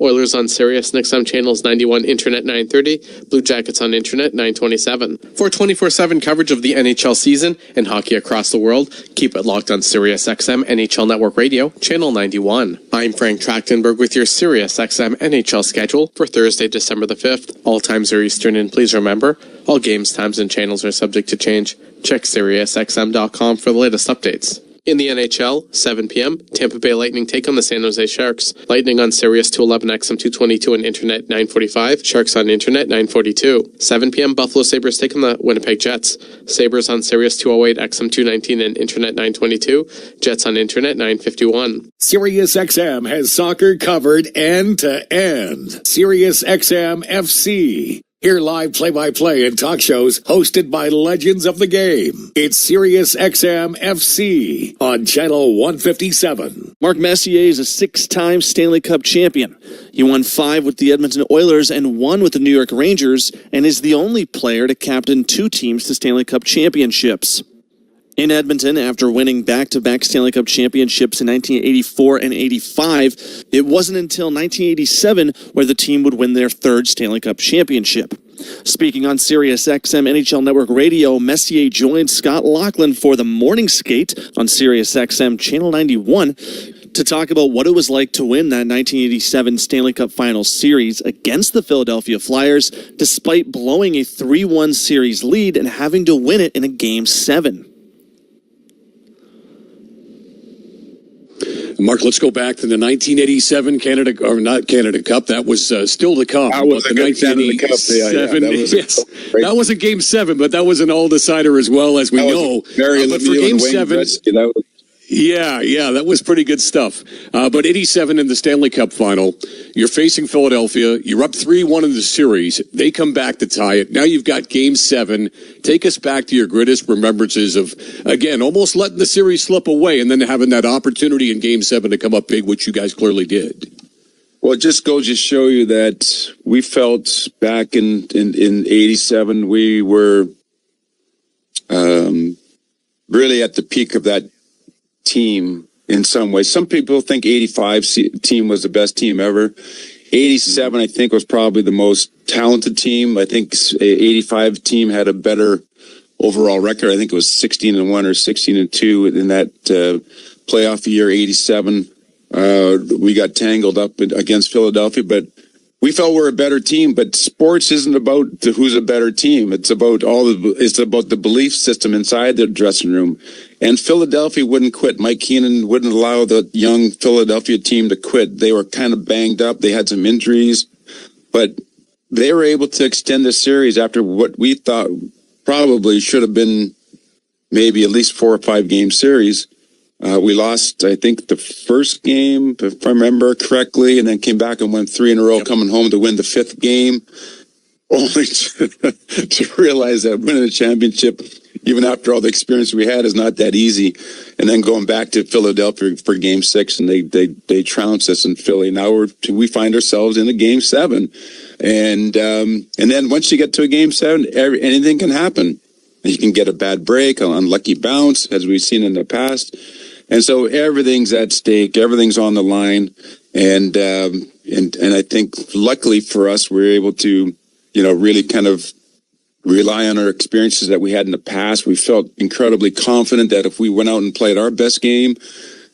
Oilers on Sirius XM channels 91, Internet 930, Blue Jackets on Internet 927. For 24/7 coverage of the NHL season and hockey across the world, keep it locked on Sirius XM NHL Network Radio, channel 91. I'm Frank Trachtenberg with your Sirius XM NHL schedule for Thursday, December the 5th. All times are Eastern, and please remember, all games, times, and channels are subject to change. Check SiriusXM.com for the latest updates. In the NHL, 7 p.m., Tampa Bay Lightning take on the San Jose Sharks. Lightning on Sirius 211 XM 222 and Internet 945. Sharks on Internet 942. 7 p.m., Buffalo Sabres take on the Winnipeg Jets. Sabres on Sirius 208 XM 219 and Internet 922. Jets on Internet 951. Sirius XM has soccer covered end to end. Sirius XM FC. Hear live play-by-play and talk shows hosted by legends of the game. It's Sirius XM FC on Channel 157. Mark Messier is a 6-time Stanley Cup champion. He won 5 with the Edmonton Oilers and 1 with the New York Rangers, and is the only player to captain 2 teams to Stanley Cup championships. In Edmonton, after winning back-to-back Stanley Cup championships in 1984 and 85, it wasn't until 1987 where the team would win their 3rd Stanley Cup championship. Speaking on Sirius XM NHL Network Radio, Messier joined Scott Laughlin for the morning skate on Sirius XM Channel 91 to talk about what it was like to win that 1987 Stanley Cup Final Series against the Philadelphia Flyers, despite blowing a 3-1 series lead and having to win it in a Game 7. Mark, let's go back to the 1987 Canada, or not Canada Cup. That was still to come. That was a good Canada Cup. That was a Game 7, but that was an all-decider as well, as we know. But for Game 7... Yeah, that was pretty good stuff. But 87 in the Stanley Cup final, you're facing Philadelphia. You're up 3-1 in the series. They come back to tie it. Now you've got Game 7. Take us back to your greatest remembrances of, again, almost letting the series slip away and then having that opportunity in Game 7 to come up big, which you guys clearly did. Well, it just goes to show you that we felt back in 87, we were really at the peak of that team in some ways. Some people think 85 team was the best team ever. 87, I think, was probably the most talented team. I think 85 team had a better overall record. I think it was 16-1 or 16-2 in that playoff year. 87, we got tangled up against Philadelphia, but we felt we're a better team. But sports isn't about who's a better team. It's about the belief system inside the dressing room. And Philadelphia wouldn't quit. Mike Keenan wouldn't allow the young Philadelphia team to quit. They were kind of banged up. They had some injuries, but they were able to extend the series after what we thought probably should have been maybe at least 4 or 5 game series. We lost, I think, the first game, if I remember correctly, and then came back and won 3 in a row, coming home to win the 5th game, only to realize that winning a championship, even after all the experience we had, is not that easy. And then going back to Philadelphia for Game 6, and they trounced us in Philly. Now we find ourselves in a Game 7, and then once you get to a Game 7, anything can happen. You can get a bad break, an unlucky bounce, as we've seen in the past. And so everything's at stake, everything's on the line, and I think luckily for us, we're able to, really kind of rely on our experiences that we had in the past. We felt incredibly confident that if we went out and played our best game,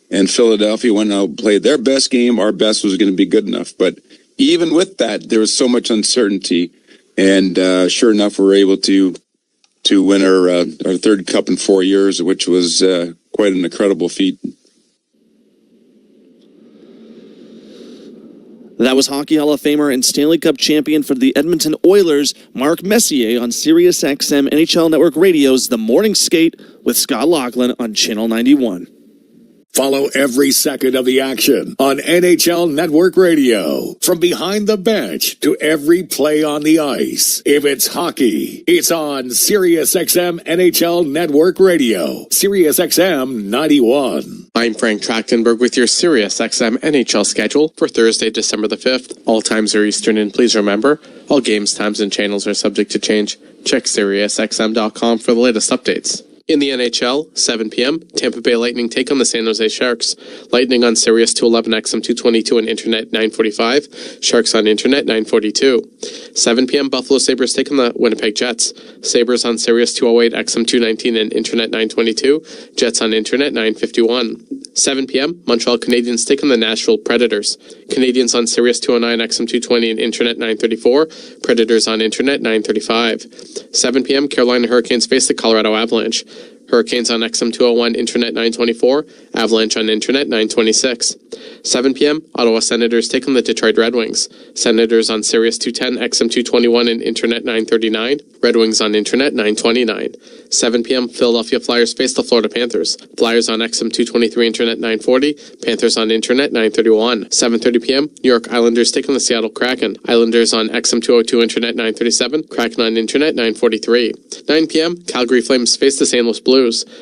and Philadelphia went out and played their best game, our best was going to be good enough. But even with that, there was so much uncertainty, and sure enough, we were able to win our 3rd cup in 4 years, which was quite an incredible feat. That was Hockey Hall of Famer and Stanley Cup champion for the Edmonton Oilers, Mark Messier, on Sirius XM NHL Network Radio's The Morning Skate with Scott Laughlin on Channel 91. Follow every second of the action on NHL Network Radio. From behind the bench to every play on the ice. If it's hockey, it's on Sirius XM NHL Network Radio. Sirius XM 91. I'm Frank Trachtenberg with your Sirius XM NHL schedule for Thursday, December the 5th. All times are Eastern, and please remember, all games, times, and channels are subject to change. Check SiriusXM.com for the latest updates. In the NHL, 7 p.m., Tampa Bay Lightning take on the San Jose Sharks. Lightning on Sirius 211 XM 222 and Internet 945. Sharks on Internet 942. 7 p.m., Buffalo Sabres take on the Winnipeg Jets. Sabres on Sirius 208 XM 219 and Internet 922. Jets on Internet 951. 7 p.m., Montreal Canadiens take on the Nashville Predators. Canadiens on Sirius 209 XM 220 and Internet 934. Predators on Internet 935. 7 p.m., Carolina Hurricanes face the Colorado Avalanche. Hurricanes on XM 201, Internet 924, Avalanche on Internet 926. 7 p.m., Ottawa Senators take on the Detroit Red Wings. Senators on Sirius 210, XM 221 and Internet 939, Red Wings on Internet 929. 7 p.m., Philadelphia Flyers face the Florida Panthers. Flyers on XM 223, Internet 940, Panthers on Internet 931. 7:30 p.m., New York Islanders take on the Seattle Kraken. Islanders on XM 202, Internet 937, Kraken on Internet 943. 9 p.m., Calgary Flames face the St. Louis Blues.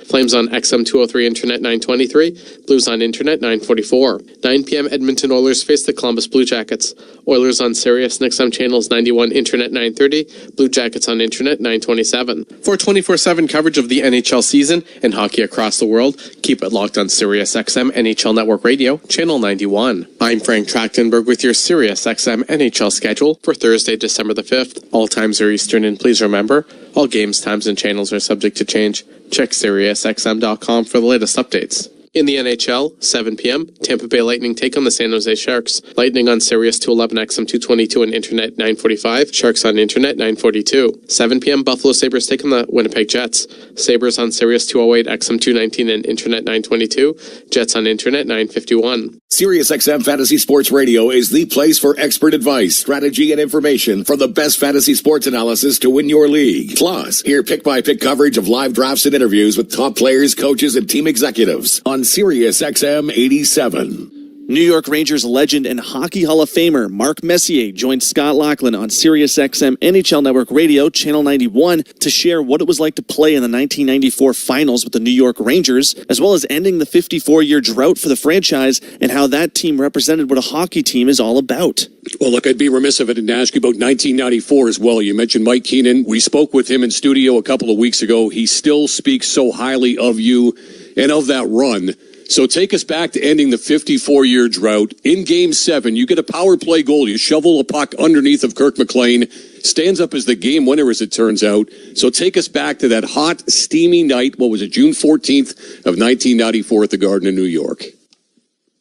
Flames on XM 203, Internet 923, Blues on Internet 944. 9 p.m., Edmonton Oilers face the Columbus Blue Jackets. Oilers on Sirius and XM channels 91, Internet 930, Blue Jackets on Internet 927. For 24/7 coverage of the NHL season and hockey across the world, keep it locked on Sirius XM NHL Network Radio, Channel 91. I'm Frank Trachtenberg with your Sirius XM NHL schedule for Thursday, December the 5th. All times are Eastern, and please remember, all games, times, and channels are subject to change. Check SiriusXM.com for the latest updates. In the NHL, 7 p.m., Tampa Bay Lightning take on the San Jose Sharks. Lightning on Sirius 211 XM 222 and Internet 945. Sharks on Internet 942. 7 p.m., Buffalo Sabres take on the Winnipeg Jets. Sabres on Sirius 208 XM 219 and Internet 922. Jets on Internet 951. SiriusXM Fantasy Sports Radio is the place for expert advice, strategy, and information from the best fantasy sports analysis to win your league. Plus, hear pick-by-pick coverage of live drafts and interviews with top players, coaches, and team executives on SiriusXM 87. New York Rangers legend and Hockey Hall of Famer Mark Messier joined Scott Laughlin on SiriusXM NHL Network Radio, Channel 91, to share what it was like to play in the 1994 finals with the New York Rangers, as well as ending the 54-year drought for the franchise and how that team represented what a hockey team is all about. Well, look, I'd be remiss if I didn't ask you about 1994 as well. You mentioned Mike Keenan. We spoke with him in studio a couple of weeks ago. He still speaks so highly of you and of that run. So take us back to ending the 54-year drought. In Game 7, you get a power play goal. You shovel a puck underneath of Kirk McLean. Stands up as the game winner, as it turns out. So take us back to that hot, steamy night. What was it, June 14th of 1994 at the Garden in New York?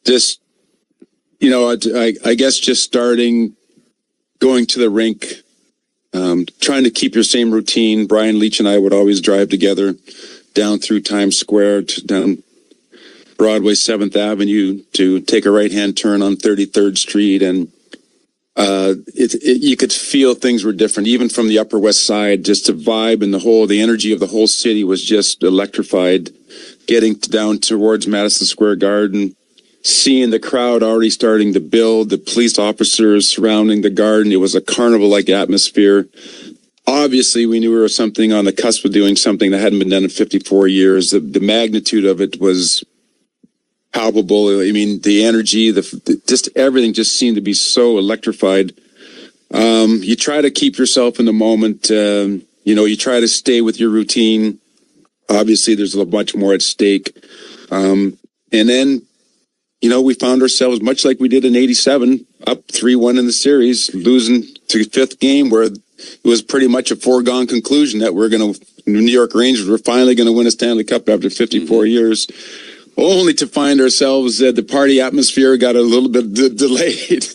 Just, you know, I guess just starting, going to the rink, trying to keep your same routine. Brian Leach and I would always drive together down through Times Square, down Broadway 7th Avenue to take a right-hand turn on 33rd Street. And you could feel things were different, even from the Upper West Side. Just the vibe and the energy of the whole city was just electrified. Getting down towards Madison Square Garden, seeing the crowd already starting to build, the police officers surrounding the garden. It was a carnival-like atmosphere. Obviously, we knew we were something on the cusp of doing something that hadn't been done in 54 years. The magnitude of it was palpable. I mean, the energy, just everything just seemed to be so electrified. You try to keep yourself in the moment. You try to stay with your routine. Obviously, there's a much more at stake. And then, we found ourselves much like we did in 87, up 3-1 in the series, losing to the 5th game, where it was pretty much a foregone conclusion that New York Rangers were finally going to win a Stanley Cup after 54 years. Only to find ourselves the party atmosphere got a little bit delayed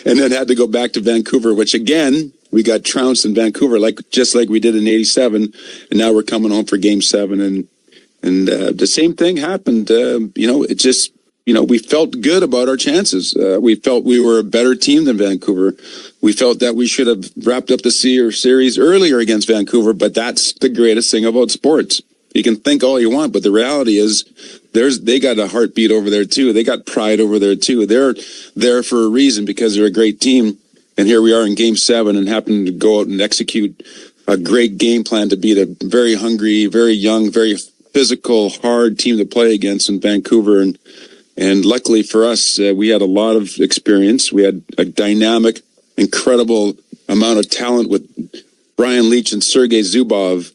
and then had to go back to Vancouver, which again, we got trounced in Vancouver, just like we did in 87. And now we're coming home for Game 7. And the same thing happened. It just, we felt good about our chances. We felt we were a better team than Vancouver. We felt that we should have wrapped up the series earlier against Vancouver, but that's the greatest thing about sports. You can think all you want, but the reality is they got a heartbeat over there too. They got pride over there too. They're there for a reason because they're a great team. And here we are in Game 7 and happen to go out and execute a great game plan to beat a very hungry, very young, very physical, hard team to play against in Vancouver. And luckily for us, we had a lot of experience. We had a dynamic, incredible amount of talent with Brian Leach and Sergei Zubov.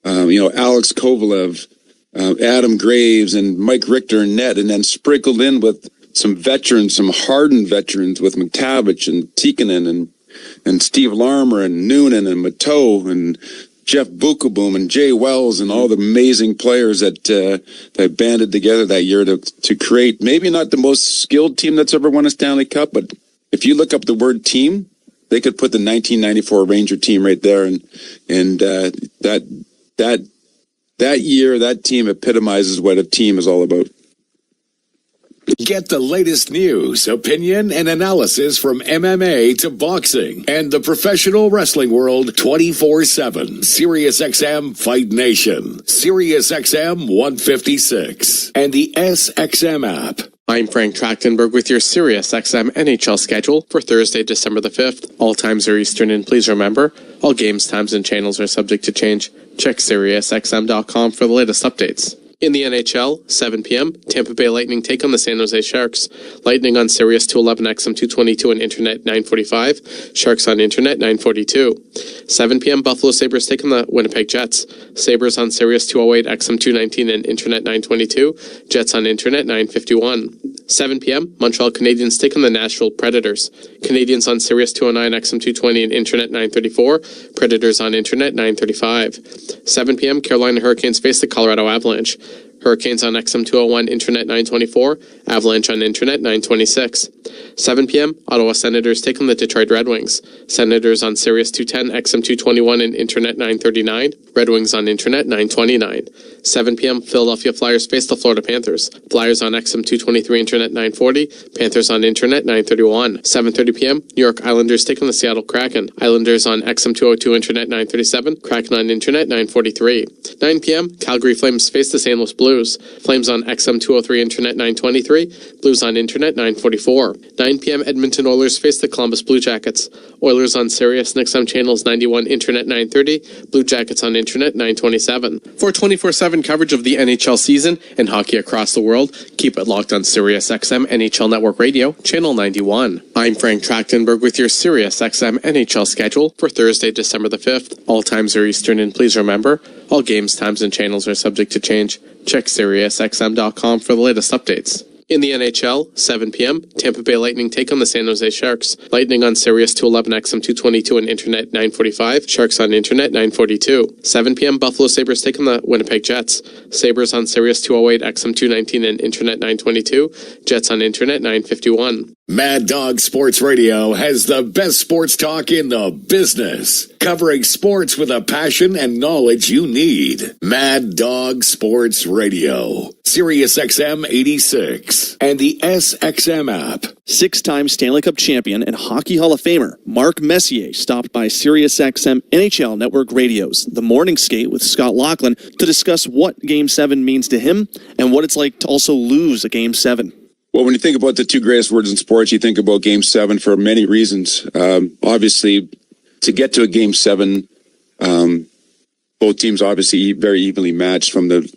Alex Kovalev, Adam Graves and Mike Richter and net, and then sprinkled in with some veterans, some hardened veterans with McTavish and Tikkanen and Steve Larmer and Noonan and Mateau and Jeff Bukaboom and Jay Wells and all the amazing players that banded together that year to create maybe not the most skilled team that's ever won a Stanley Cup, but if you look up the word team, they could put the 1994 Ranger team right there, and that year, that team epitomizes what a team is all about. Get the latest news, opinion, and analysis from MMA to boxing and the professional wrestling world 24/7. SiriusXM Fight Nation, SiriusXM 156, and the SXM app. I'm Frank Trachtenberg with your SiriusXM NHL schedule for Thursday, December the 5th. All times are Eastern, and please remember, all games, times, and channels are subject to change. Check SiriusXM.com for the latest updates. In the NHL, 7 p.m., Tampa Bay Lightning take on the San Jose Sharks. Lightning on Sirius 211 XM 222 and Internet 945. Sharks on Internet 942. 7 p.m., Buffalo Sabres take on the Winnipeg Jets. Sabres on Sirius 208 XM 219 and Internet 922. Jets on Internet 951. 7 p.m., Montreal Canadiens take on the Nashville Predators. Canadiens on Sirius 209 XM 220 and Internet 934. Predators on Internet 935. 7 p.m., Carolina Hurricanes face the Colorado Avalanche. Hurricanes on XM 201, Internet 924, Avalanche on Internet 926. 7 p.m., Ottawa Senators take on the Detroit Red Wings. Senators on Sirius 210, XM 221 and Internet 939, Red Wings on Internet 929. 7 p.m., Philadelphia Flyers face the Florida Panthers. Flyers on XM 223, Internet 940, Panthers on Internet 931. 7:30 p.m., New York Islanders take on the Seattle Kraken. Islanders on XM 202, Internet 937, Kraken on Internet 943. 9 p.m., Calgary Flames face the St. Louis Blues. Flames on XM 203, Internet 923, Blues on Internet 944. 9 p.m., Edmonton Oilers face the Columbus Blue Jackets. Oilers on Sirius and XM channels 91, Internet 930, Blue Jackets on Internet 927. For 24/7 coverage of the NHL season and hockey across the world, keep it locked on SiriusXM NHL Network Radio, channel 91. I'm Frank Trachtenberg with your SiriusXM NHL schedule for Thursday, December the 5th. All times are Eastern, and please remember, all games, times, and channels are subject to change. Check SiriusXM.com for the latest updates. In the NHL, 7 p.m., Tampa Bay Lightning take on the San Jose Sharks. Lightning on Sirius 211 XM 222 and Internet 945. Sharks on Internet 942. 7 p.m., Buffalo Sabres take on the Winnipeg Jets. Sabres on Sirius 208 XM 219 and Internet 922. Jets on Internet 951. Mad Dog Sports Radio has the best sports talk in the business, covering sports with a passion and knowledge you need. Mad Dog Sports Radio, SiriusXM 86, and the SXM app. Six-time Stanley Cup champion and Hockey Hall of Famer Mark Messier stopped by SiriusXM NHL Network Radio's The Morning Skate with Scott Laughlin to discuss what Game 7 means to him and what it's like to also lose a Game 7. Well, when you think about the two greatest words in sports, you think about Game 7 for many reasons. Obviously, to get to a Game 7, both teams obviously very evenly matched from the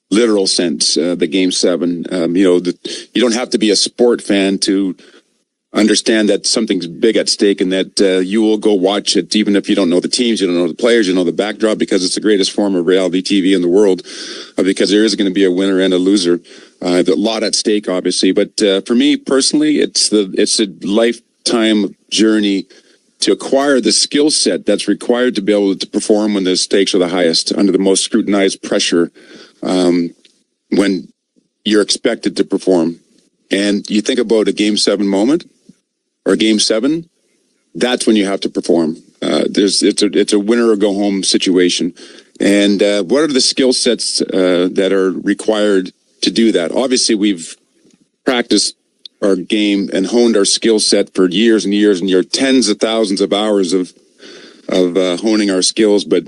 literal sense, the Game 7. You don't have to be a sport fan to understand that something's big at stake and that you will go watch it, even if you don't know the teams, you don't know the players, you know the backdrop, because it's the greatest form of reality TV in the world, because there is going to be a winner and a loser. A lot at stake, obviously. But for me personally, it's a lifetime journey to acquire the skill set that's required to be able to perform when the stakes are the highest, under the most scrutinized pressure, when you're expected to perform. And you think about a Game 7 moment or Game 7, that's when you have to perform. It's a winner or go home situation. And what are the skill sets that are required to do that? Obviously, we've practiced our game and honed our skill set for years and years and years, tens of thousands of hours of honing our skills. But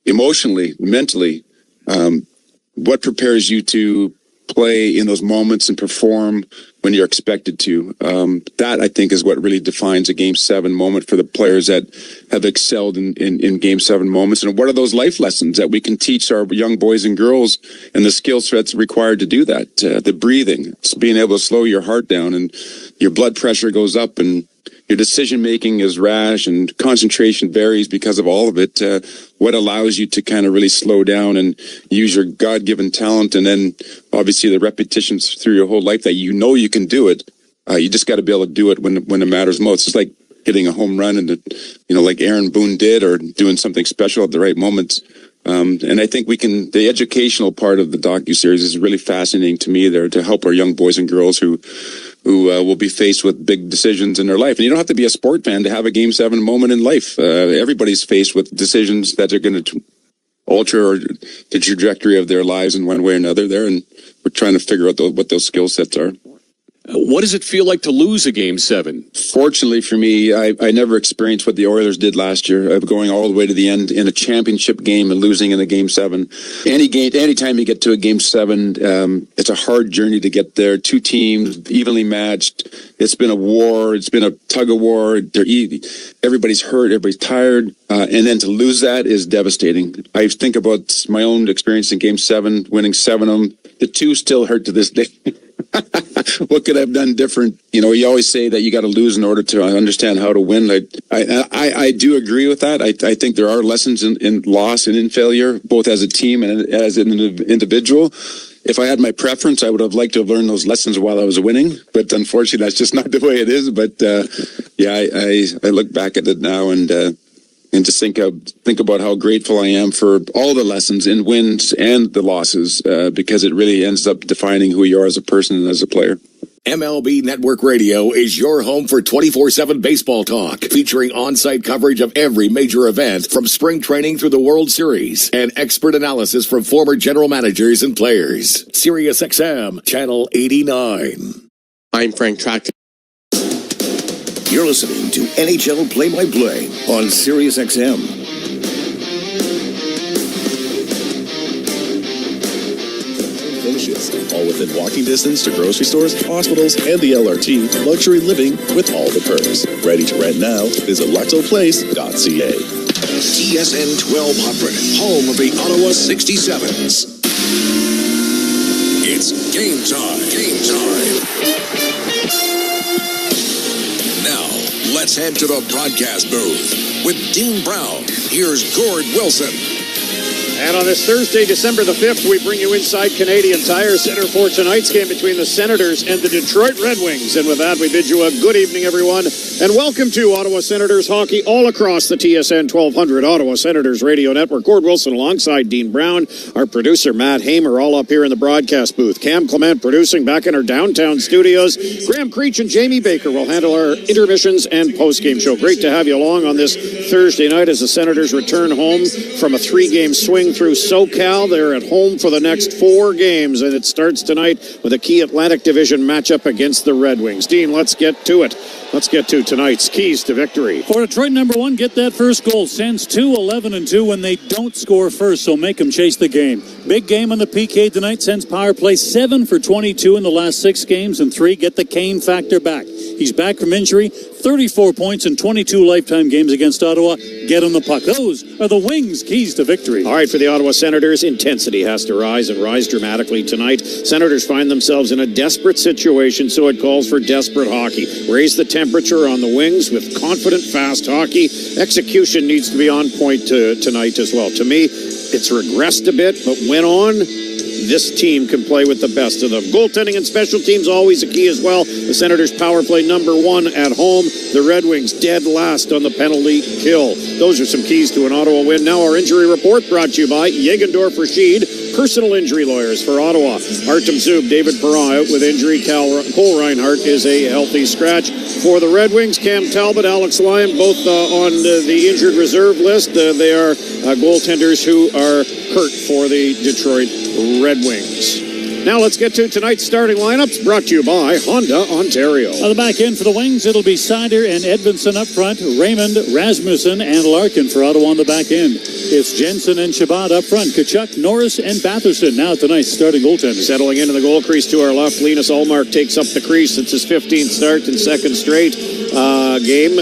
emotionally, mentally, what prepares you to play in those moments and perform when you're expected to? That, I think, is what really defines a Game 7 moment for the players that have excelled in Game 7 moments. And what are those life lessons that we can teach our young boys and girls, and the skill sets required to do that? The breathing, it's being able to slow your heart down and your blood pressure goes up, and your decision making is rash and concentration varies because of all of it. What allows you to kind of really slow down and use your God-given talent, and then obviously the repetitions through your whole life that you know you can do it. You just got to be able to do it when it matters most. It's like hitting a home run, and like Aaron Boone did, or doing something special at the right moments. And I think the educational part of the docuseries is really fascinating to me there, to help our young boys and girls who will be faced with big decisions in their life. And you don't have to be a sport fan to have a Game 7 moment in life. Everybody's faced with decisions that are going to alter the trajectory of their lives in one way or another there. And we're trying to figure out what those skill sets are. What does it feel like to lose a Game 7? Fortunately for me, I never experienced what the Oilers did last year, of going all the way to the end in a championship game and losing in a Game 7. Anytime you get to a Game 7, it's a hard journey to get there. Two teams, evenly matched. It's been a war. It's been a tug-of-war. Everybody's hurt. Everybody's tired. And then to lose that is devastating. I think about my own experience in Game 7, winning 7 of them. The 2 still hurt to this day. What could I have done different? You always say that you got to lose in order to understand how to win. I do agree with that. I think there are lessons in loss and in failure, both as a team and as an individual. If I had my preference, I would have liked to have learned those lessons while I was winning. But unfortunately, that's just not the way it is. But I look back at it now and just think about how grateful I am for all the lessons in wins and the losses, because it really ends up defining who you are as a person and as a player. MLB Network Radio is your home for 24/7 baseball talk, featuring on-site coverage of every major event from spring training through the World Series and expert analysis from former general managers and players. Sirius XM, Channel 89. I'm Frank Track. You're listening to NHL Play-by-Play on Sirius XM. All within walking distance to grocery stores, hospitals, and the LRT. Luxury living with all the perks. Ready to rent now? Visit luxoplace.ca. TSN 1200, home of the Ottawa 67s. It's game time. Game time. Now, let's head to the broadcast booth. With Dean Brown, here's Gord Wilson. And on this Thursday, December the 5th, we bring you inside Canadian Tire Center for tonight's game between the Senators and the Detroit Red Wings. And with that, we bid you a good evening, everyone. And welcome to Ottawa Senators hockey all across the TSN 1200 Ottawa Senators radio network. Gord Wilson alongside Dean Brown, our producer Matt Hamer, all up here in the broadcast booth. Cam Clement producing back in our downtown studios. Graham Creech and Jamie Baker will handle our intermissions and post-game show. Great to have you along on this Thursday night as the Senators return home from a 3-game swing through SoCal. They're at home for the next 4 games, and it starts tonight with a key Atlantic Division matchup against the Red Wings. Dean, let's get to it. Let's get to tonight's keys to victory. For Detroit, number 1, get that first goal. Sends 2-11-2 when they don't score first, so make them chase the game. Big game on the PK tonight. Sends power play 7 for 22 in the last 6 games, and 3 get the Kane factor back. He's back from injury, 34 points in 22 lifetime games against Ottawa. Get on the puck. Those are the Wings' keys to victory. All right, for the Ottawa Senators, intensity has to rise and rise dramatically tonight. Senators find themselves in a desperate situation, so it calls for desperate hockey. Raise the temperature on the Wings with confident, fast hockey. Execution needs to be on point tonight as well. To me, it's regressed a bit, but went on. This team can play with the best of them. Goaltending and special teams always a key as well. The Senators power play number 1 at home. The Red Wings dead last on the penalty kill. Those are some keys to an Ottawa win. Now our injury report brought to you by Jagendorf Rashid, personal injury lawyers for Ottawa. Artem Zub, David Perron out with injury. Cole Reinhardt is a healthy scratch. For the Red Wings, Cam Talbot, Alex Lyon, both on the injured reserve list. They are goaltenders who are hurt for the Detroit Red Wings. Now let's get to tonight's starting lineups, brought to you by Honda Ontario. On the back end for the Wings, it'll be Seider and Edvinsson up front, Raymond, Rasmussen, and Larkin for Ottawa on the back end. It's Jensen and Shabbat up front, Kachuk, Norris, and Batherson now tonight's starting goaltender. Settling into the goal crease to our left, Linus Ullmark takes up the crease. It's his 15th start and second straight. game.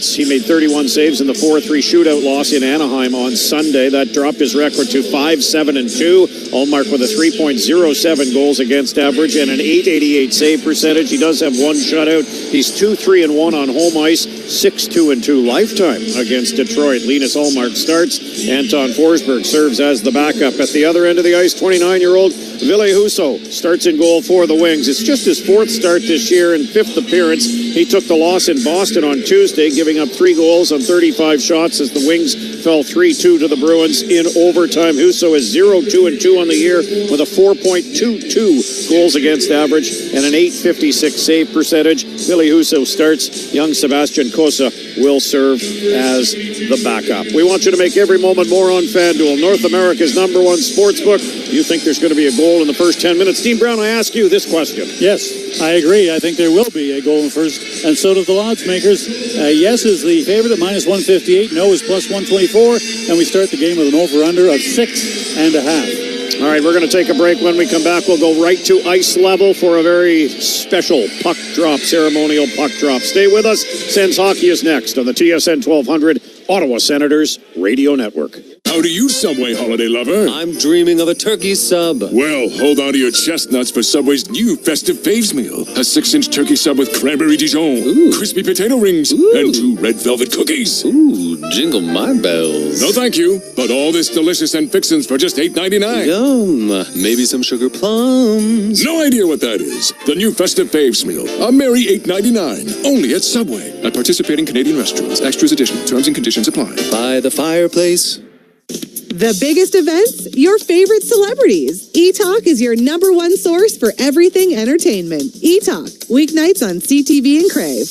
He made 31 saves in the 4-3 shootout loss in Anaheim on Sunday. That dropped his record to 5-7-2. Ullmark with a 3.07 goals against average and an .888 save percentage. He does have one shutout. He's 2-3-1 on home ice, 6-2-2 lifetime against Detroit. Linus Ullmark starts. Anton Forsberg serves as the backup. At the other end of the ice, 29-year-old Ville Husso starts in goal for the Wings. It's just his fourth start this year and fifth appearance. He took the loss in Boston on Tuesday, giving up 3 goals on 35 shots as the Wings fell 3-2 to the Bruins in overtime. Husso is 0-2-2 on the year with a 4.22 goals against average and an .856 save percentage. Ville Husso starts. Young Sebastian Cossa will serve as the backup. We want you to make every moment more on FanDuel, North America's #1 sportsbook. You think there's going to be a goal in the first 10 minutes? Dean Brown, I ask you this question. Yes, I agree. I think there will be a goal in the first, and so do the odds makers. Yes is the favorite at -158. No is +124, and we start the game with an over-under of 6.5. All right, we're going to take a break. When we come back, we'll go right to ice level for a very special puck drop, ceremonial puck drop. Stay with us. Sens Hockey is next on the TSN 1200 Ottawa Senators Radio Network. How do you, Subway holiday lover? I'm dreaming of a turkey sub. Well, hold on to your chestnuts for Subway's new festive faves meal. A 6-inch turkey sub with cranberry Dijon, crispy potato rings, and 2 red velvet cookies. Ooh, jingle my bells. No thank you, but all this delicious and fixins for just $8.99. Yum. Maybe some sugar plums. No idea what that is. The new festive faves meal. A merry $8.99. Only at Subway. At participating Canadian restaurants. Extras additional. Terms and conditions apply. By the fireplace. The biggest events, your favorite celebrities. eTalk is your #1 source for everything entertainment. eTalk, weeknights on CTV and Crave.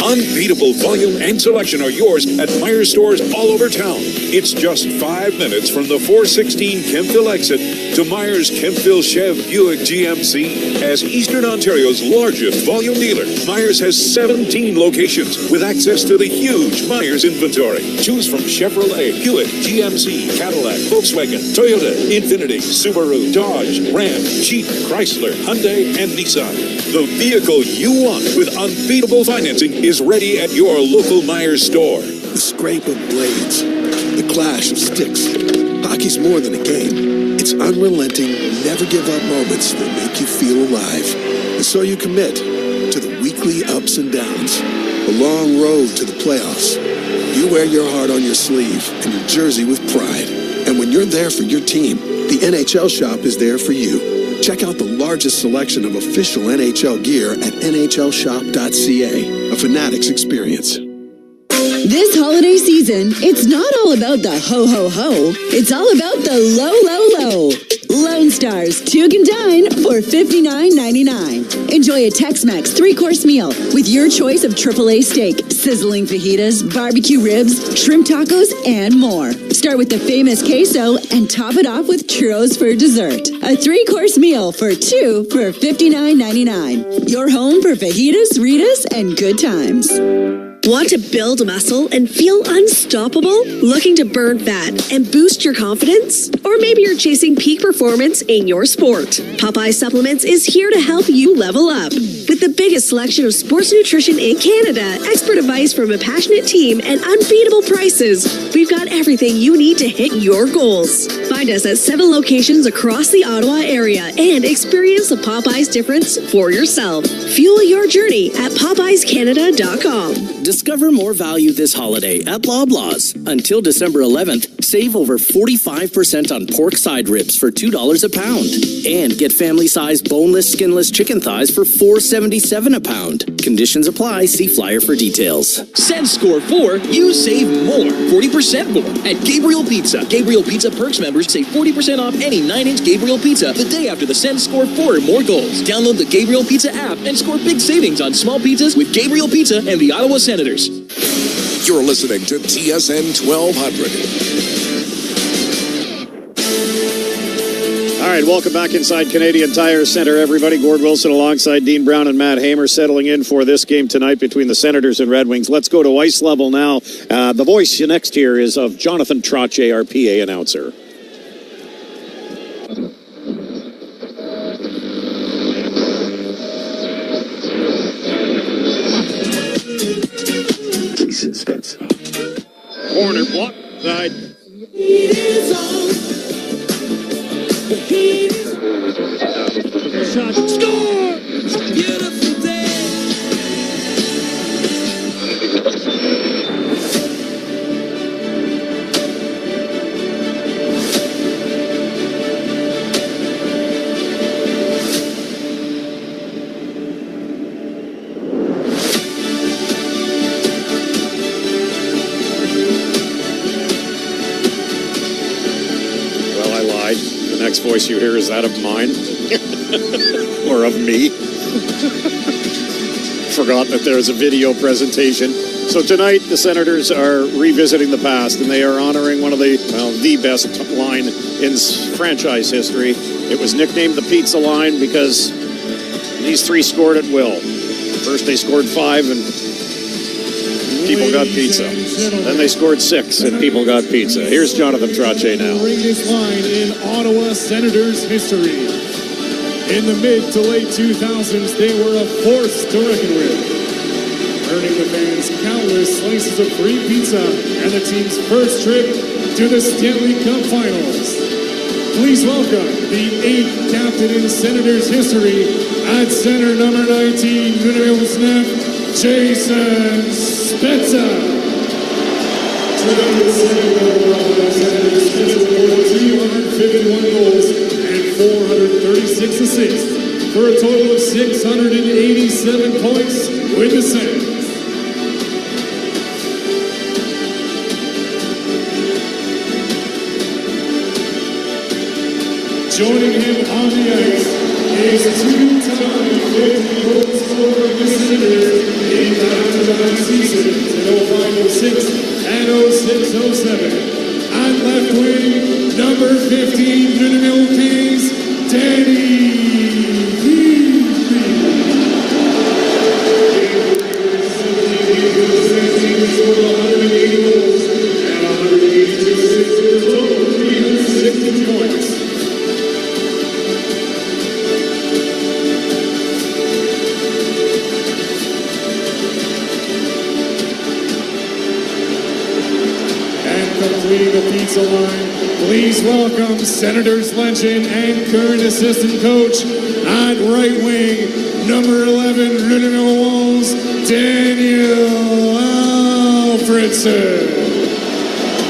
Unbeatable volume and selection are yours at Myers stores all over town. It's just 5 minutes from the 416 Kemptville exit to Myers Kemptville Chev Buick GMC. As Eastern Ontario's largest volume dealer, Myers has 17 locations with access to the huge Myers inventory. Choose from Chevrolet, Buick, GMC, Cadillac, Volkswagen, Toyota, Infiniti, Subaru, Dodge, Ram, Jeep, Chrysler, Hyundai, and Nissan. The vehicle you want with unbeatable financing is ready at your local Myers store. The scrape of blades, the clash of sticks. Hockey's more than a game. It's unrelenting, never give up moments that make you feel alive. And so you commit to the weekly ups and downs, the long road to the playoffs. You wear your heart on your sleeve and your jersey with pride. And when you're there for your team, the NHL shop is there for you. Check out the largest selection of official NHL gear at nhlshop.ca, a Fanatics experience. This holiday season, it's not all about the ho-ho-ho. It's all about the low-low-low. Lone Stars 2 can dine for $59.99. Enjoy a Tex-Mex 3-course meal with your choice of AAA steak, sizzling fajitas, barbecue ribs, shrimp tacos, and more. Start with the famous queso and top it off with churros for dessert. A 3-course meal for 2 for $59.99. Your home for fajitas, Ritas, and good times. Want to build muscle and feel unstoppable? Looking to burn fat and boost your confidence? Or maybe you're chasing peak performance in your sport? Popeye Supplements is here to help you level up. With the biggest selection of sports nutrition in Canada, expert advice from a passionate team, and unbeatable prices, we've got everything you need to hit your goals. Find us at 7 locations across the Ottawa area and experience the Popeyes difference for yourself. Fuel your journey at PopeyesCanada.com. Discover more value this holiday at Loblaws. Until December 11th, save over 45% on pork side ribs for $2 a pound. And get family-sized boneless, skinless chicken thighs for $4.77 a pound. Conditions apply. See flyer for details. Sens score 4, you save more. 40% more at Gabriel Pizza. Gabriel Pizza Perks members save 40% off any 9-inch Gabriel Pizza the day after the Sens score 4 or more goals. Download the Gabriel Pizza app and score big savings on small pizzas with Gabriel Pizza and the Ottawa Senators. You're listening to TSN 1200. All right, welcome back inside Canadian Tire Center, everybody. Gord Wilson alongside Dean Brown and Matt Hamer settling in for this game tonight between the Senators and Red Wings. Let's go to ice level now. The voice next here is of Jonathan Trottier, our PA announcer. corner, block side. Shot, score! Beautiful day. Well, I lied. The next voice you hear is that of mine. Or of me. Forgot that there's a video presentation. So tonight, the Senators are revisiting the past, and they are honoring one of the best line in franchise history. It was nicknamed the Pizza Line because these three scored at will. First, they scored 5, and people got pizza. Then they scored 6, and people got pizza. Here's Jonathan Trottier now. Greatest line in Ottawa Senators history. In the mid to late 2000s, they were a force to reckon with, earning the fans countless slices of free pizza and the team's first trip to the Stanley Cup Finals. Please welcome the 8th captain in Senators history at center number 19, numéro 9, Jason Spezza. Tonight, the Senators scored 251 goals and 436 assists for a total of 687 points with the Sens. Joining him on the ice is two-time 50-goal scorer of the Senators in back-to-back seasons in 05-06 and 06-07. At left wing, number 15, numéro 15, Danny Heatley. He scored 180 goals and 182 assists for a total of 360 points. Completing the pizza line, please welcome Senators legend and current assistant coach at right wing, number 11, numéro 11, Daniel Alfredson.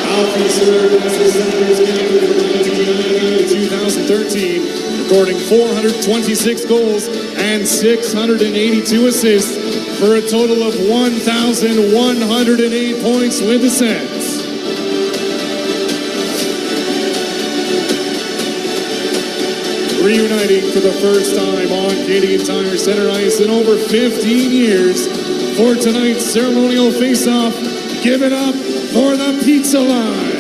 Alfie served as the Senators captain from 1999 to 2013, recording 426 goals and 682 assists for a total of 1,108 points with the Sens. Reuniting for the first time on Canadian Tire Center Ice in over 15 years for tonight's ceremonial face-off. Give it up for the Pizza Line.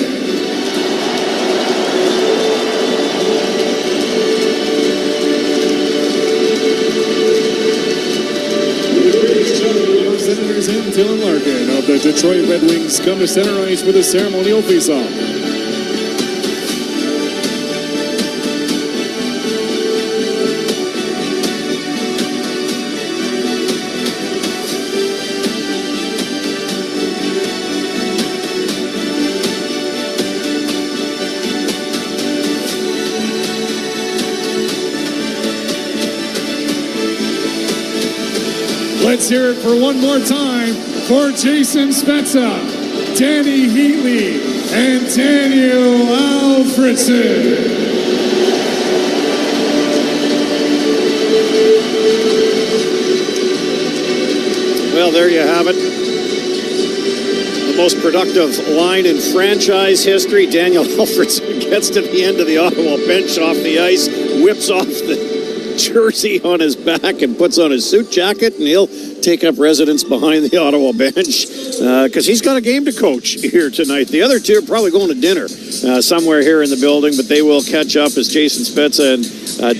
Senators and Dylan Larkin of the Detroit Red Wings come to center ice for the ceremonial face-off. Let's hear it for one more time for Jason Spezza, Danny Heatley, and Daniel Alfredson. Well, there you have it. The most productive line in franchise history. Daniel Alfredson gets to the end of the Ottawa bench off the ice, whips off the jersey on his back and puts on his suit jacket, and he'll take up residence behind the Ottawa bench because he's got a game to coach here tonight. The other two are probably going to dinner somewhere here in the building, but they will catch up as Jason Spezza and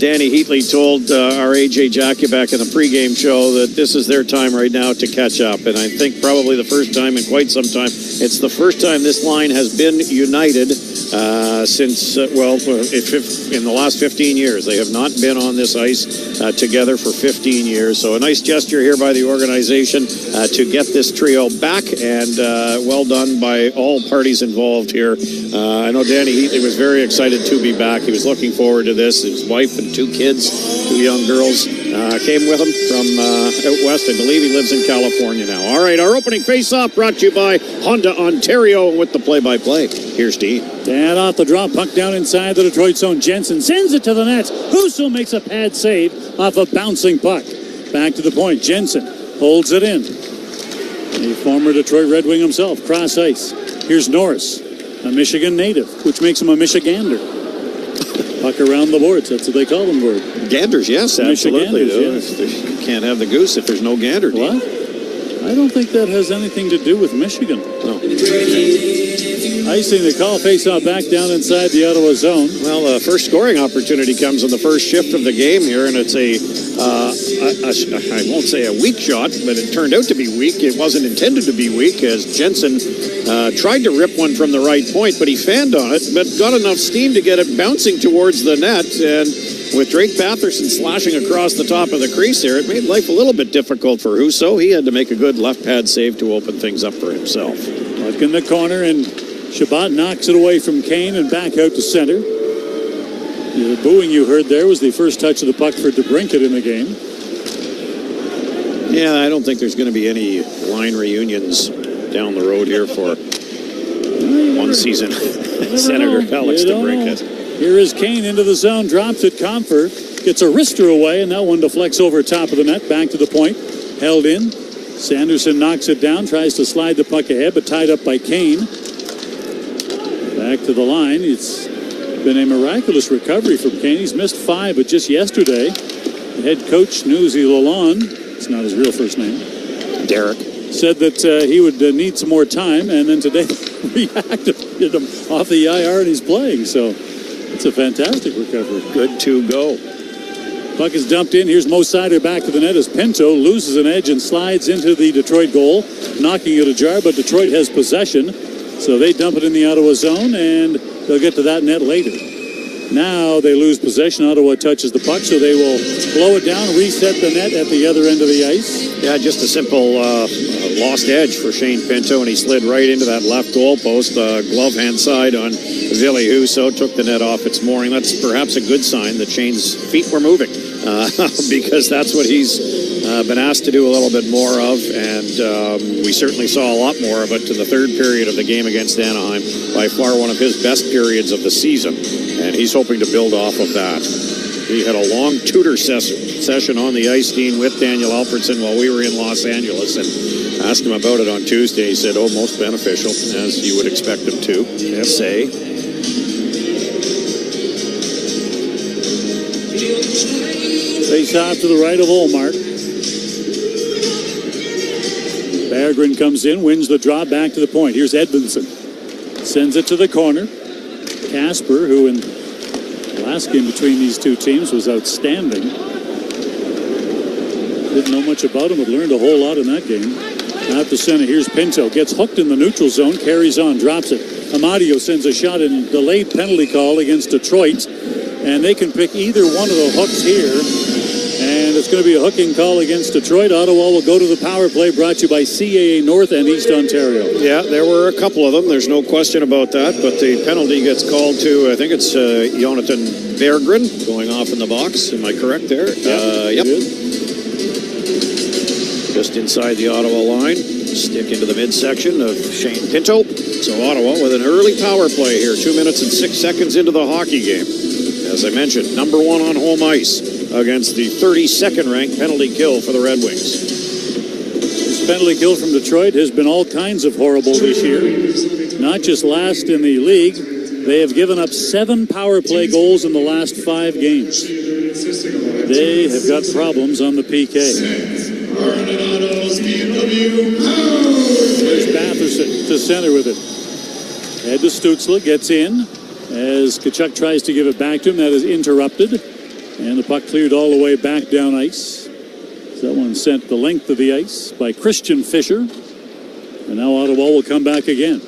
Danny Heatley told our AJ Jackie back in the pregame show that this is their time right now to catch up. And I think probably the first time in quite some time. It's the first time this line has been united since, in the last 15 years. They have not been on this ice together for 15 years. So a nice gesture here by the organization to get this trio back, and well done by all parties involved here. I know Danny Heatley was very excited to be back. He was looking forward to this. His wife and 2 kids, 2 young girls, came with him from out west. I believe he lives in California now. All right, our opening face-off brought to you by Honda Ontario with the play-by-play. Here's Dean. And off the drop, puck down inside the Detroit zone. Jensen sends it to the net. Husso makes a pad save off a bouncing puck. Back to the point. Jensen holds it in. A former Detroit Red Wing himself, cross ice. Here's Norris, a Michigan native, which makes him a Michigander. Puck around the boards, that's what they call them, Gord. Ganders, yes, absolutely. Yes. You can't have the goose if there's no gander. What? I don't think that has anything to do with Michigan. No. Icing the call, face-off back down inside the Ottawa zone. Well, the first scoring opportunity comes in the first shift of the game here, and it's I won't say a weak shot, but it turned out to be weak. It wasn't intended to be weak, as Jensen tried to rip one from the right point, but he fanned on it, but got enough steam to get it bouncing towards the net, and with Drake Batherson slashing across the top of the crease there, it made life a little bit difficult for Husso. He had to make a good left pad save to open things up for himself. Puck in the corner, and Shabbat knocks it away from Kane and back out to center. The booing you heard there was the first touch of the puck for DeBrincat in the game. Yeah, I don't think there's going to be any line reunions down the road here for one season. Senator Alex DeBrincat. Here is Kane into the zone, drops it. Comfer gets a wrister away, and that one deflects over top of the net. Back to the point, held in. Sanderson knocks it down, tries to slide the puck ahead, but tied up by Kane. Back to the line. It's been a miraculous recovery from Kane. He's missed 5, but just yesterday, the head coach, Newsy Lalonde, it's not his real first name, Derek, said that he would need some more time, and then today reactivated him off the IR, and he's playing. So it's a fantastic recovery. Good to go. Puck is dumped in. Here's Mo Seider back to the net as Pinto loses an edge and slides into the Detroit goal, knocking it ajar, but Detroit has possession. So they dump it in the Ottawa zone, and they'll get to that net later. Now they lose possession. Ottawa touches the puck, so they will blow it down, reset the net at the other end of the ice. Yeah, just a simple lost edge for Shane Pinto, and he slid right into that left goal post. Glove hand side on Ville Husso, took the net off its mooring. That's perhaps a good sign that Shane's feet were moving, because that's what he's been asked to do a little bit more of, and we certainly saw a lot more of it to the third period of the game against Anaheim. By far one of his best periods of the season, and he's hoping to build off of that. He had a long tutor session on the ice, Dean, with Daniel Alfredson while we were in Los Angeles, and asked him about it on Tuesday. He said, most beneficial, as you would expect him to say. Face off to the right of Olmark. Berggren comes in, wins the draw, back to the point. Here's Edmondson. Sends it to the corner. Casper, who in the last game between these two teams was outstanding. Didn't know much about him, but learned a whole lot in that game. Out to center, here's Pinto. Gets hooked in the neutral zone, carries on, drops it. Amadio sends a shot in delayed penalty call against Detroit. And they can pick either one of the hooks here. And it's going to be a hooking call against Detroit. Ottawa will go to the power play, brought to you by CAA North and East Ontario. Yeah, there were a couple of them. There's no question about that. But the penalty gets called to, I think it's Jonathan Berggren going off in the box. Am I correct there? Yep. Just inside the Ottawa line. Stick into the midsection of Shane Pinto. So Ottawa with an early power play here. 2 minutes and 6 seconds into the hockey game. As I mentioned, number 1 on home ice against the 32nd ranked penalty kill for the Red Wings. This penalty kill from Detroit has been all kinds of horrible this year. Not just last in the league, they have given up 7 power play goals in the last 5 games. They have got problems on the PK. There's Batherson to center with it. Head to Stützle, gets in. As Tkachuk tries to give it back to him, that is interrupted. And the puck cleared all the way back down ice. So that one sent the length of the ice by Christian Fischer. And now Ottawa will come back again.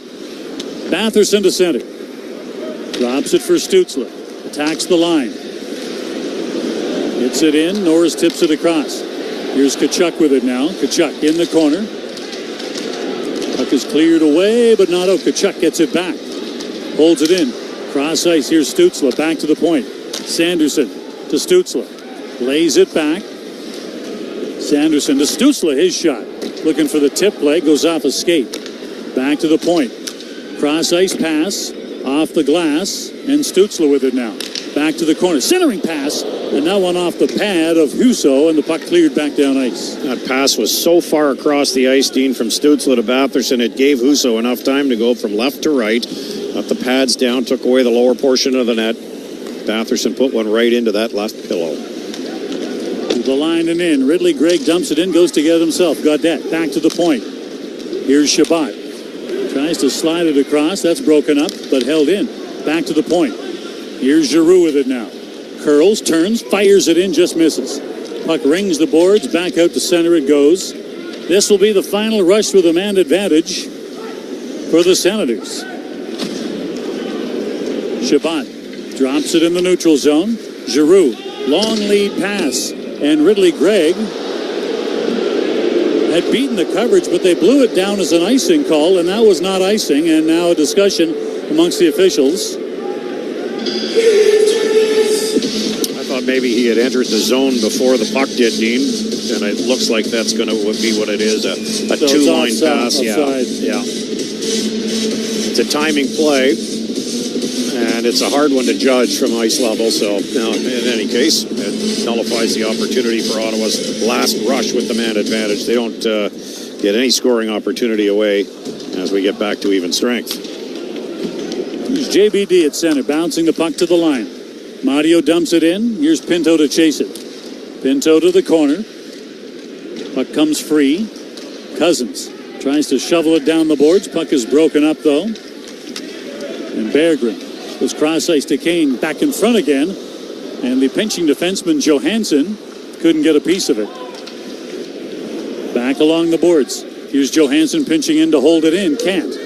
Batherson to center. Drops it for Stützle. Attacks the line. Hits it in. Norris tips it across. Here's Tkachuk with it now. Tkachuk in the corner. Puck is cleared away, but not out. Tkachuk gets it back. Holds it in. Cross ice. Here's Stützle back to the point. Sanderson to Stützle. Lays it back. Sanderson to Stützle. His shot. Looking for the tip play. Goes off a skate. Back to the point. Cross ice pass. Off the glass. And Stützle with it now. Back to the corner. Centering pass. And now one off the pad of Husso. And the puck cleared back down ice. That pass was so far across the ice, Dean, from Stützle to Batherson. It gave Husso enough time to go from left to right. Got the pads down. Took away the lower portion of the net. Batherson put one right into that left pillow. To the line and in. Ridley Gregg dumps it in. Goes to get it himself. Gaudette back to the point. Here's Shabbat. Tries to slide it across. That's broken up, but held in. Back to the point. Here's Giroux with it now. Curls, turns, fires it in, just misses. Puck rings the boards. Back out to center it goes. This will be the final rush with a man advantage for the Senators. Shabbat drops it in the neutral zone. Giroux, long lead pass. And Ridley Gregg had beaten the coverage, but they blew it down as an icing call, and that was not icing. And now a discussion amongst the officials. I thought maybe he had entered the zone before the puck did, Dean, and it looks like that's going to be what it is, a two-line pass. Offside. Yeah. It's a timing play, and it's a hard one to judge from ice level. So now, in any case, it nullifies the opportunity for Ottawa's last rush with the man advantage. They don't get any scoring opportunity away as we get back to even strength. Here's JBD at center, bouncing the puck to the line. Mario dumps it in. Here's Pinto to chase it. Pinto to the corner. Puck comes free. Cousins tries to shovel it down the boards. Puck is broken up, though. And Berggren was cross ice to Kane, back in front again. And the pinching defenseman, Johansson, couldn't get a piece of it. Back along the boards. Here's Johansson pinching in to hold it in. Can't.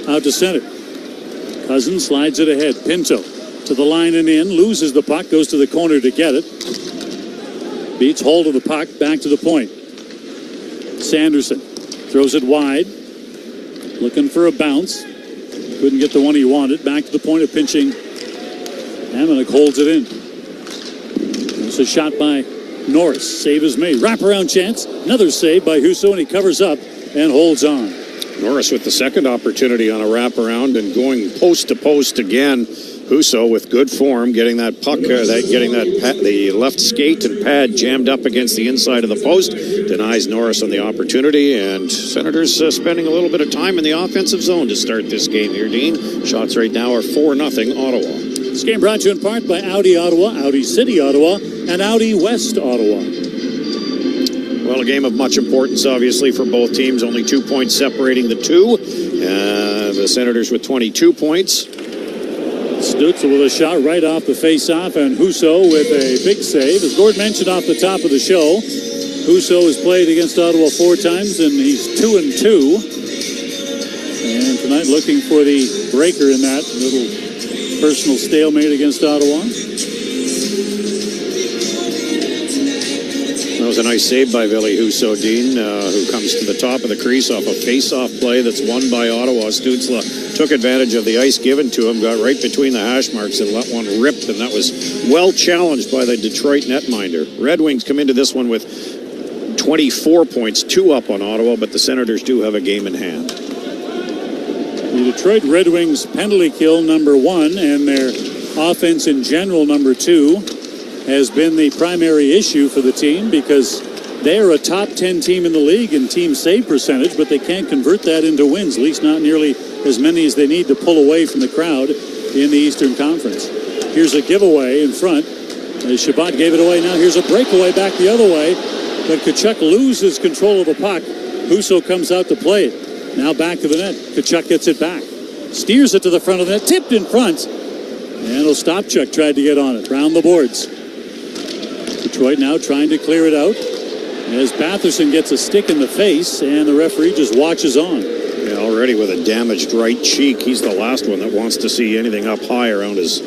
Out to center. Cousins slides it ahead. Pinto to the line and in. Loses the puck. Goes to the corner to get it. Beats hold of the puck. Back to the point. Sanderson throws it wide. Looking for a bounce. Couldn't get the one he wanted. Back to the point of pinching. Hamonic holds it in. It's a shot by Norris. Save is made. Wraparound chance. Another save by Husso, and he covers up and holds on. Norris with the second opportunity on a wraparound and going post to post again. Husso with good form, getting that puck, the left skate and pad jammed up against the inside of the post. Denies Norris on the opportunity, and Senators spending a little bit of time in the offensive zone to start this game here, Dean. Shots right now are 4-0 Ottawa. This game brought to you in part by Audi Ottawa, Audi City Ottawa, and Audi West Ottawa. Well, a game of much importance, obviously, for both teams. Only 2 points separating the two. The Senators with 22 points. Stützle with a shot right off the face-off, and Husso with a big save. As Gord mentioned off the top of the show, Husso has played against Ottawa 4 times, and he's 2-2. And tonight looking for the breaker in that little personal stalemate against Ottawa. That was a nice save by Ville Husso, Dean, who comes to the top of the crease off a face-off play that's won by Ottawa. Stützle took advantage of the ice given to him, got right between the hash marks and let one rip, and that was well challenged by the Detroit netminder. Red Wings come into this one with 24 points, 2 up on Ottawa, but the Senators do have a game in hand. The Detroit Red Wings penalty kill number 1 and their offense in general number 2 has been the primary issue for the team, because they're a top 10 team in the league in team save percentage, but they can't convert that into wins, at least not nearly as many as they need to pull away from the crowd in the Eastern Conference. Here's a giveaway in front. Shabbat gave it away. Now here's a breakaway back the other way, but Tkachuk loses control of the puck. Husso comes out to play it. Now back to the net. Tkachuk gets it back. Steers it to the front of the net. Tipped in front. And Ostapchuk tried to get on it. Round the boards. Detroit now trying to clear it out as Batherson gets a stick in the face, and the referee just watches on. Yeah, already with a damaged right cheek. He's the last one that wants to see anything up high around his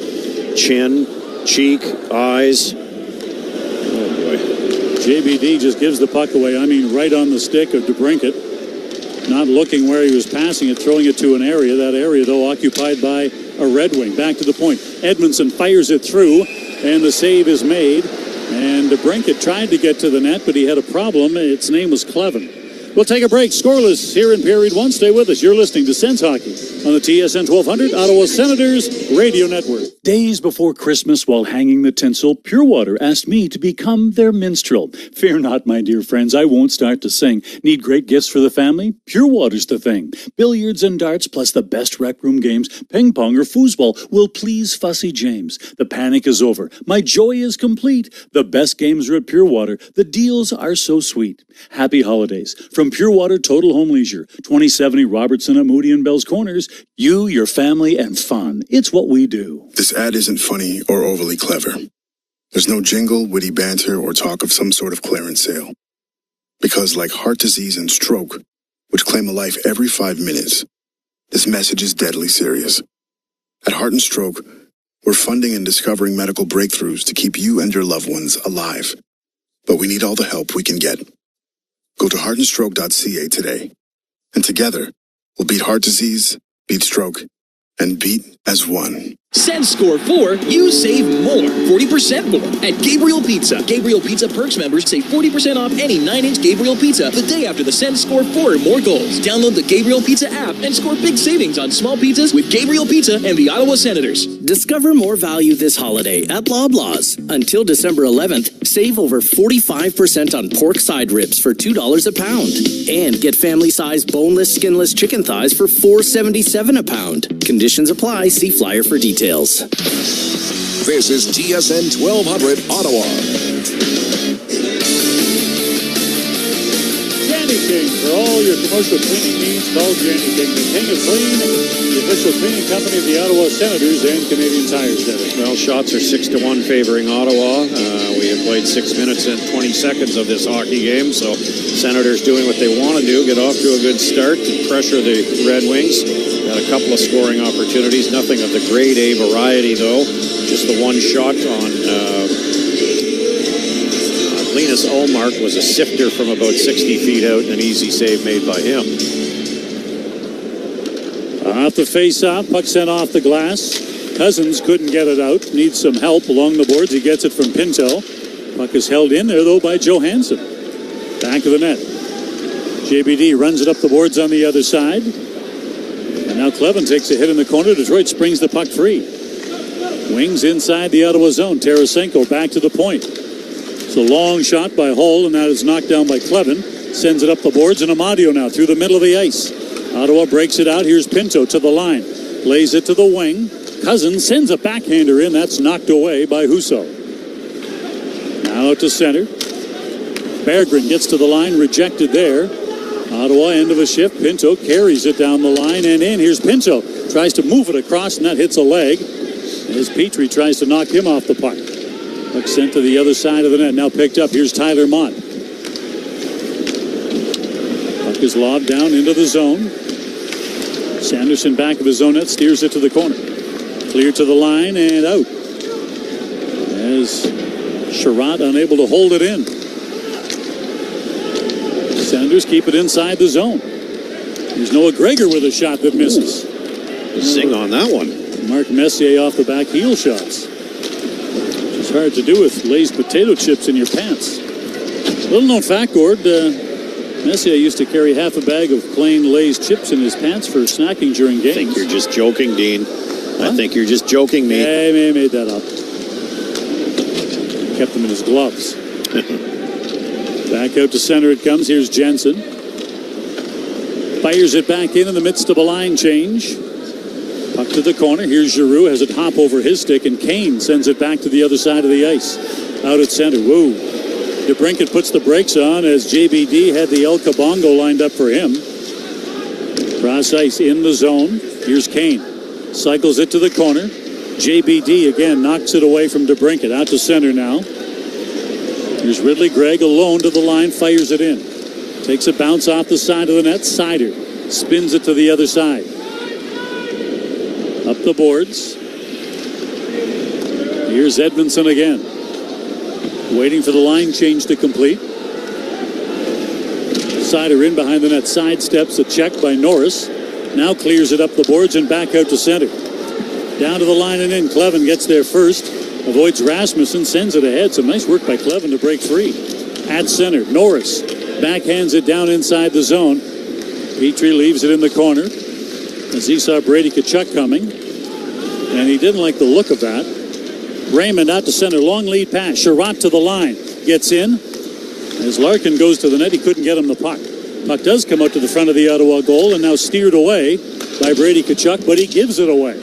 chin, cheek, eyes. Oh, boy. JBD just gives the puck away. I mean, right on the stick of DeBrincat. Not looking where he was passing it, throwing it to an area. That area, though, occupied by a Red Wing. Back to the point. Edmondson fires it through, and the save is made. And DeBrincat tried to get to the net, but he had a problem. Its name was Clevin. We'll take a break. Scoreless here in period one. Stay with us. You're listening to Sens Hockey on the TSN 1200 Ottawa Senators Radio Network. Days before Christmas, while hanging the tinsel, Pure Water asked me to become their minstrel. Fear not, my dear friends, I won't start to sing. Need great gifts for the family? Pure Water's the thing. Billiards and darts, plus the best rec room games, ping pong or foosball, will please Fussy James. The panic is over. My joy is complete. The best games are at Pure Water. The deals are so sweet. Happy holidays. From Pure Water Total Home Leisure, 2070 Robertson at Moody and Bell's Corners. You, your family, and fun. It's what we do. This ad isn't funny or overly clever. There's no jingle, witty banter, or talk of some sort of clearance sale. Because like heart disease and stroke, which claim a life every 5 minutes, this message is deadly serious. At Heart and Stroke, we're funding and discovering medical breakthroughs to keep you and your loved ones alive. But we need all the help we can get. Go to heartandstroke.ca today. And together, we'll beat heart disease, beat stroke, and beat as one. Sens score 4, you save more. 40% more at Gabriel Pizza. Gabriel Pizza Perks members save 40% off any 9-inch Gabriel Pizza the day after the Sens score 4 or more goals. Download the Gabriel Pizza app and score big savings on small pizzas with Gabriel Pizza and the Ottawa Senators. Discover more value this holiday at Loblaws. Until December 11th, save over 45% on pork side ribs for $2 a pound. And get family-sized boneless, skinless chicken thighs for $4.77 a pound. Conditions apply. See flyer for details. This is TSN 1200 Ottawa. Janny King. For all your commercial cleaning needs, call Janny King. The King of Clean, the official cleaning company of the Ottawa Senators and Canadian Tire Center. Well, shots are 6-1 favoring Ottawa. We have played 6 minutes and 20 seconds of this hockey game, so Senators doing what they want to do, get off to a good start and pressure the Red Wings. Got a couple of scoring opportunities, nothing of the grade A variety, though. Just the one shot on Linus Ullmark was a sifter from about 60 feet out, an easy save made by him. Off the face-off, puck sent off the glass. Cousins couldn't get it out, needs some help along the boards. He gets it from Pinto. Puck is held in there, though, by Johansson. Back of the net. JBD runs it up the boards on the other side. And now Clevin takes a hit in the corner. Detroit springs the puck free. Wings inside the Ottawa zone. Tarasenko back to the point. It's a long shot by Hull, and that is knocked down by Clevin. Sends it up the boards, and Amadio now through the middle of the ice. Ottawa breaks it out. Here's Pinto to the line. Lays it to the wing. Cousins sends a backhander in. That's knocked away by Husso. Now out to center. Berggren gets to the line. Rejected there. Ottawa, end of a shift. Pinto carries it down the line and in. Here's Pinto. Tries to move it across, and that hits a leg. As Petrie tries to knock him off the puck. Puck sent to the other side of the net. Now picked up. Here's Tyler Mott. Puck is lobbed down into the zone. Sanderson back of his own net. Steers it to the corner. Clear to the line and out. As Sherratt unable to hold it in. Senators keep it inside the zone. There's Noah Gregor with a shot that misses. Zing on that one. Mark Messier off the back heel shots. It's hard to do with Lay's potato chips in your pants. Little known fact, Gord, Messier used to carry half a bag of plain Lay's chips in his pants for snacking during games. I think you're just joking, Dean. Huh? I think you're just joking me. Yeah, he made that up. Kept them in his gloves. Back out to center it comes. Here's Jensen. Fires it back in the midst of a line change. Puck to the corner. Here's Giroux. Has it hop over his stick, and Kane sends it back to the other side of the ice. Out at center. Woo. DeBrincat puts the brakes on as JBD had the El Cabongo lined up for him. Cross ice in the zone. Here's Kane. Cycles it to the corner. JBD again knocks it away from DeBrincat. Out to center now. Here's Ridley Gregg alone to the line. Fires it in. Takes a bounce off the side of the net. Sider spins it to the other side. Up the boards. Here's Edmondson again. Waiting for the line change to complete. Sider in behind the net, sidesteps a check by Norris. Now clears it up the boards and back out to center. Down to the line and in. Clevin gets there first. Avoids Rasmussen, sends it ahead. Some nice work by Clevin to break free. At center, Norris backhands it down inside the zone. Petrie leaves it in the corner as he saw Brady Tkachuk coming. And he didn't like the look of that. Raymond out to center. Long lead pass. Sherratt to the line. Gets in. As Larkin goes to the net, he couldn't get him the puck. Puck does come out to the front of the Ottawa goal and now steered away by Brady Tkachuk, but he gives it away.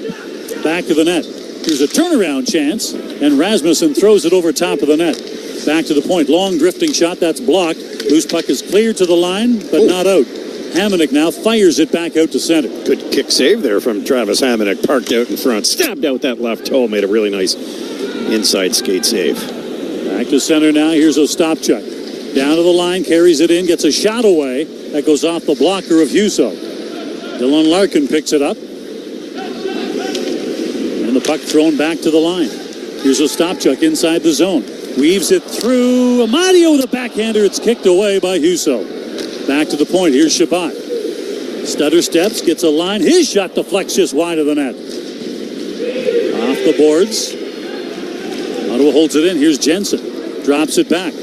Back to the net. Here's a turnaround chance, and Rasmussen throws it over top of the net. Back to the point. Long drifting shot. That's blocked. Loose puck is cleared to the line, but not out. Hamonic now fires it back out to center. Good kick save there from Travis Hamonic. Parked out in front. Stabbed out that left toe. Made a really nice inside skate save. Back to center now. Here's Ostapchuk. Down to the line, carries it in, gets a shot away. That goes off the blocker of Husso. Dylan Larkin picks it up. And the puck thrown back to the line. Here's Ostapchuk inside the zone. Weaves it through Amadio, the backhander. It's kicked away by Husso. Back to the point. Here's Shabbat. Stutter steps, gets a line. His shot deflects just wide of the net. Off the boards. Ottawa holds it in. Here's Jensen. Drops it back.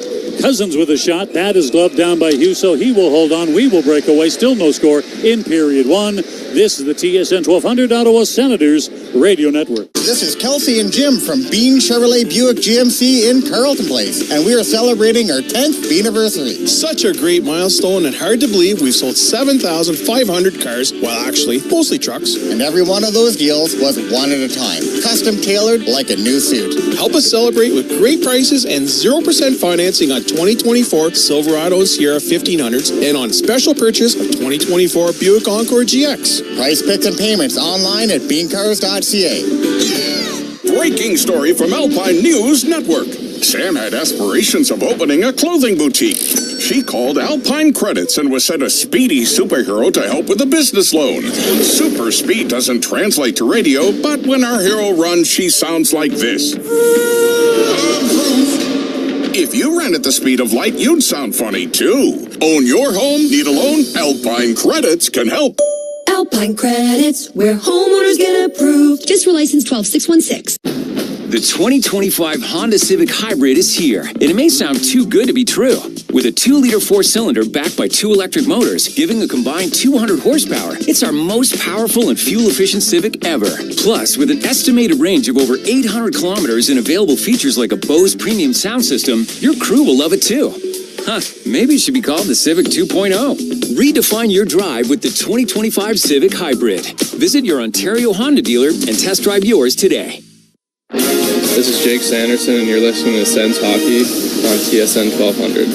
Cousins with a shot. That is gloved down by Husso. He will hold on. We will break away. Still no score in period one. This is the TSN 1200 Ottawa Senators Radio Network. This is Kelsey and Jim from Bean Chevrolet Buick GMC in Carleton Place, and we are celebrating our 10th Beaniversary. Such a great milestone, and hard to believe we've sold 7,500 cars, well actually, mostly trucks. And every one of those deals was one at a time, custom tailored like a new suit. Help us celebrate with great prices and 0% financing on 2024 Silverado and Sierra 1500s and on special purchase of 2024 Buick Encore GX. Price picks and payments online at beancars.ca. Breaking story from Alpine News Network. Sam had aspirations of opening a clothing boutique. She called Alpine Credits and was sent a speedy superhero to help with a business loan. Super speed doesn't translate to radio, but when our hero runs, she sounds like this. If you ran at the speed of light, you'd sound funny too. Own your home? Need a loan? Alpine Credits can help. Alpine Credits, where homeowners get approved. Just for license 12616. The 2025 Honda Civic Hybrid is here, and it may sound too good to be true. With a 2-liter 4-cylinder backed by 2 electric motors, giving a combined 200 horsepower, it's our most powerful and fuel-efficient Civic ever. Plus, with an estimated range of over 800 kilometers and available features like a Bose premium sound system, your crew will love it too. Huh, maybe it should be called the Civic 2.0. Redefine your drive with the 2025 Civic Hybrid. Visit your Ontario Honda dealer and test drive yours today. This is Jake Sanderson, and you're listening to Sens Hockey on TSN 1200.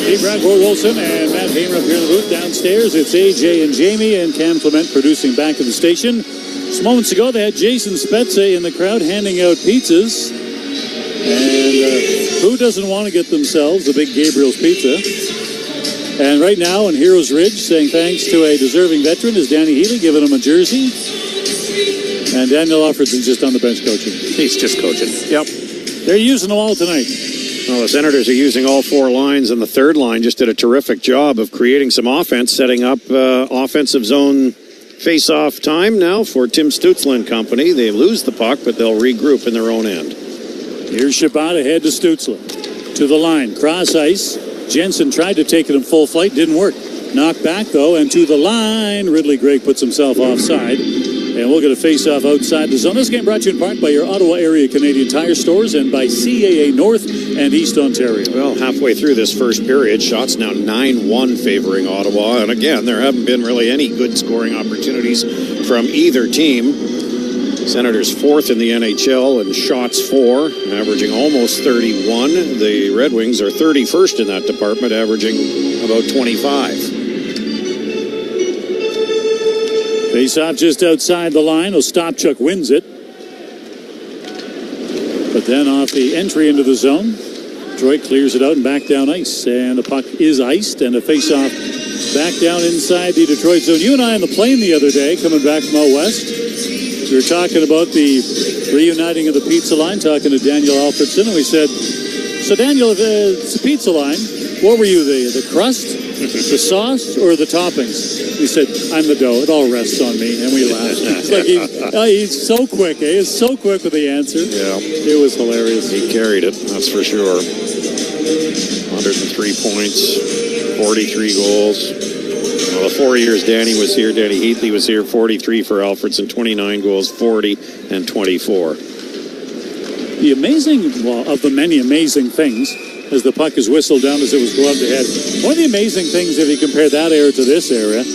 Steve Brown, Roy Wilson, and Matt Hamer up here in the booth. Downstairs, it's AJ and Jamie and Cam Clement producing back at the station. Just moments ago, they had Jason Spezza in the crowd handing out pizzas. And who doesn't want to get themselves a big Gabriel's Pizza? And right now on Heroes Ridge, saying thanks to a deserving veteran, is Danny Healy giving him a jersey. And Daniel Offerson's just on the bench coaching. He's just coaching. Yep. They're using them all tonight. Well, the Senators are using all 4 lines, and the third line just did a terrific job of creating some offense, setting up offensive zone face-off time now for Tim Stützle and company. They lose the puck, but they'll regroup in their own end. Here's Shabbat ahead to Stützle. To the line. Cross ice. Jensen tried to take it in full flight. Didn't work. Knocked back, though, and to the line. Ridley Gregg puts himself offside. And we'll get a face-off outside the zone. This game brought to you in part by your Ottawa area Canadian Tire stores and by CAA North and East Ontario. Well, halfway through this first period, shots now 9-1 favoring Ottawa. And again, there haven't been really any good scoring opportunities from either team. Senators 4th in the NHL in shots for, averaging almost 31. The Red Wings are 31st in that department, averaging about 25. Face-off just outside the line. Ostapchuk wins it. But then off the entry into the zone, Detroit clears it out and back down ice. And the puck is iced, and a face-off back down inside the Detroit zone. You and I on the plane the other day, coming back from out west. We were talking about the reuniting of the pizza line, talking to Daniel Alfredson, and we said, so Daniel, it's a pizza line. What were you, the crust, the sauce, or the toppings? He said, I'm the dough. It all rests on me. And we laughed. It's like he's so quick, eh? He's so quick with the answer. Yeah. It was hilarious. He carried it, that's for sure. 103 points, 43 goals. Well, the 4 years Danny was here, Danny Heatley was here, 43 for Alfredson, 29 goals, 40 and 24. The amazing, well, of the many amazing things, as the puck is whistled down as it was gloved ahead, one of the amazing things, if you compare that era to this era,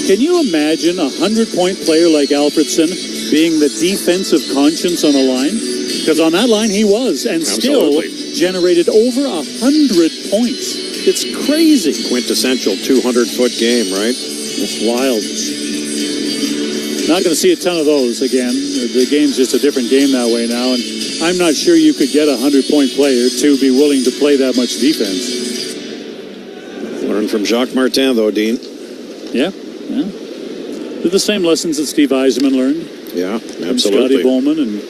can you imagine a 100-point player like Alfredson being the defensive conscience on a line? Because on that line he was, and still generated over 100 points. It's crazy. Quintessential 200-foot game, right? It's wild. Not going to see a ton of those again. The game's just a different game that way now, and I'm not sure you could get a 100-point player to be willing to play that much defense. Learn from Jacques Martin, though, Dean. Yeah. They're the same lessons that Steve Yzerman learned. Yeah, and absolutely. Scotty Bowman, and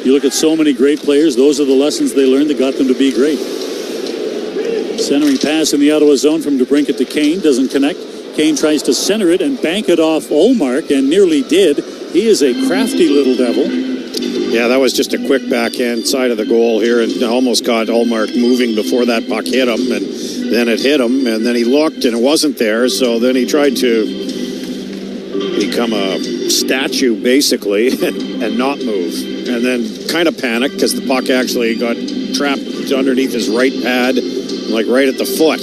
you look at so many great players, those are the lessons they learned that got them to be great. Centering pass in the Ottawa zone from DeBrincat to Kane, doesn't connect. Kane tries to center it and bank it off Ullmark, and nearly did. He is a crafty little devil. Yeah, that was just a quick backhand side of the goal here, and almost got Ullmark moving before that puck hit him, and then it hit him, and then he looked, and it wasn't there, so then he tried to become a statue, basically, and not move, and then kind of panicked because the puck actually got trapped underneath his right pad, like right at the foot,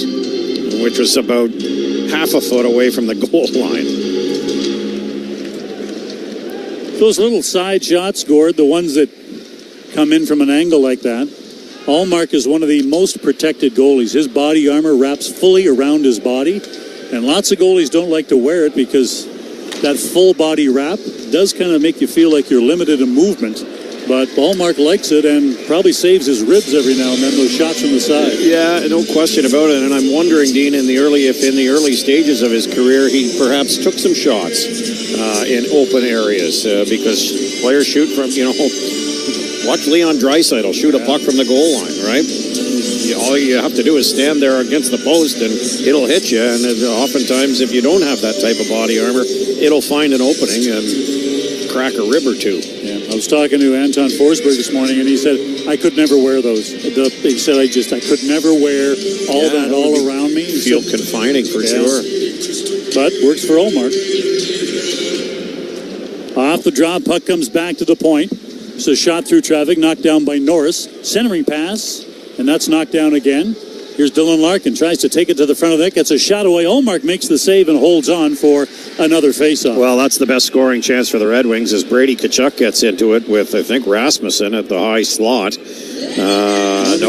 which was about half a foot away from the goal line. Those little side shots, Gord, the ones that come in from an angle like that. Ullmark is one of the most protected goalies. His body armor wraps fully around his body, and lots of goalies don't like to wear it because that full body wrap does kind of make you feel like you're limited in movement. But Ullmark likes it and probably saves his ribs every now and then, those shots from the side. Yeah, no question about it. And I'm wondering, Dean, if in the early stages of his career, he perhaps took some shots in open areas because players shoot from, watch Leon Draisaitl shoot a puck from the goal line, right? All you have to do is stand there against the post and it'll hit you. And oftentimes, if you don't have that type of body armor, it'll find an opening and crack a rib or two. Yeah, I was talking to Anton Forsberg this morning, and he said, I could never wear those. He said, I could never wear that all around me. He feel confining for sure. But works for Ullmark. Off the draw, puck comes back to the point. It's a shot through traffic, knocked down by Norris. Centering pass, and that's knocked down again. Here's Dylan Larkin, tries to take it to the front of the net, gets a shot away. Ullmark makes the save and holds on for another faceoff. Well, that's the best scoring chance for the Red Wings as Brady Tkachuk gets into it with, I think, Rasmussen at the high slot. No,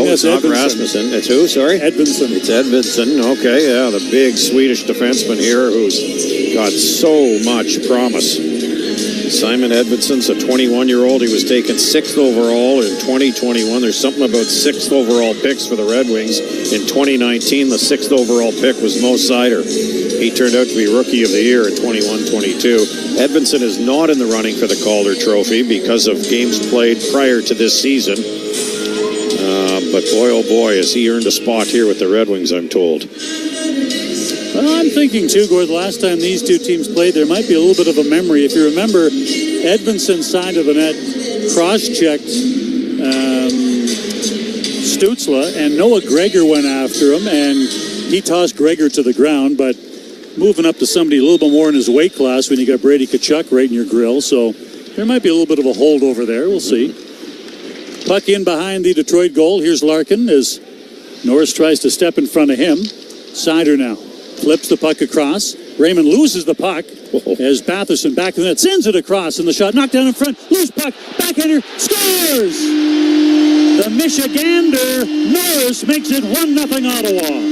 it's not Edvinsson. Rasmussen. It's who, sorry? Edvinsson. It's Edvinsson, okay, yeah, the big Swedish defenseman here who's got so much promise. Simon Edvinsson's a 21-year-old. He was taken 6th overall in 2021. There's something about 6th overall picks for the Red Wings. In 2019, the 6th overall pick was Mo Seider. He turned out to be Rookie of the Year in 21-22. Edvinsson is not in the running for the Calder Trophy because of games played prior to this season. But boy, oh boy, has he earned a spot here with the Red Wings, I'm told. Well, I'm thinking, too, Gord, the last time these two teams played, there might be a little bit of a memory. If you remember, Edvinsson's side of the net cross-checked Stützle, and Noah Gregor went after him, and he tossed Gregor to the ground, but moving up to somebody a little bit more in his weight class when you got Brady Tkachuk right in your grill, so there might be a little bit of a holdover there. We'll see. Puck in behind the Detroit goal. Here's Larkin as Norris tries to step in front of him. Seider now. Flips the puck across. Raymond loses the puck as Batherson back in the net sends it across, and the shot knocked down in front. Loose puck. Backhander scores. The Michigander Norris makes it 1-0 Ottawa.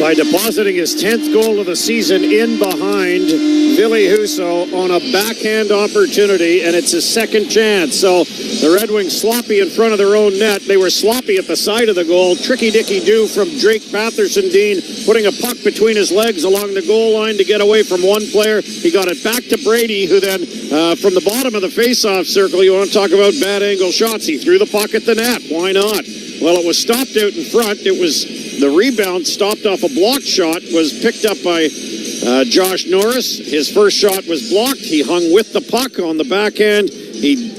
by depositing his 10th goal of the season in behind Ville Husso on a backhand opportunity, and it's his second chance. So the Red Wings sloppy in front of their own net. They were sloppy at the side of the goal. Tricky Dicky do from Drake Batherson Dean, putting a puck between his legs along the goal line to get away from one player. He got it back to Brady, who then, from the bottom of the face-off circle, you want to talk about bad angle shots, he threw the puck at the net. Why not? Well, it was stopped out in front. It was the rebound stopped off a blocked shot, was picked up by Josh Norris. His first shot was blocked. He hung with the puck on the backhand. He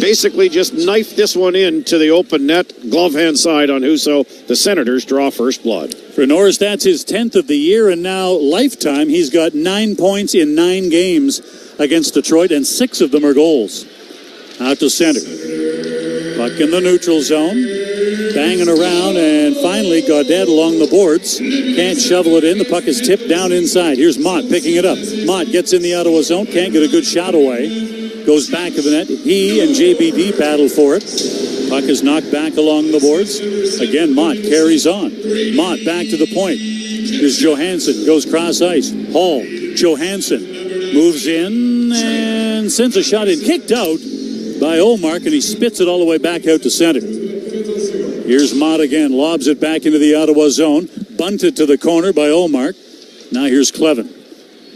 basically just knifed this one into the open net, glove hand side on Husso. The Senators draw first blood. For Norris, that's his 10th of the year, and now lifetime. He's got 9 points in 9 games against Detroit, and 6 of them are goals. Out to center. Puck in the neutral zone. Banging around, and finally Gaudette along the boards. Can't shovel it in. The puck is tipped down inside. Here's Mott picking it up. Mott gets in the Ottawa zone. Can't get a good shot away. Goes back to the net. He and JBD battle for it. Puck is knocked back along the boards. Again, Mott carries on. Mott back to the point. Here's Johansson. Goes cross ice. Hall. Johansson moves in and sends a shot in. Kicked out by Olmark, and he spits it all the way back out to center. Here's Mott again, lobs it back into the Ottawa zone, bunted to the corner by Olmark. Now here's Clevin.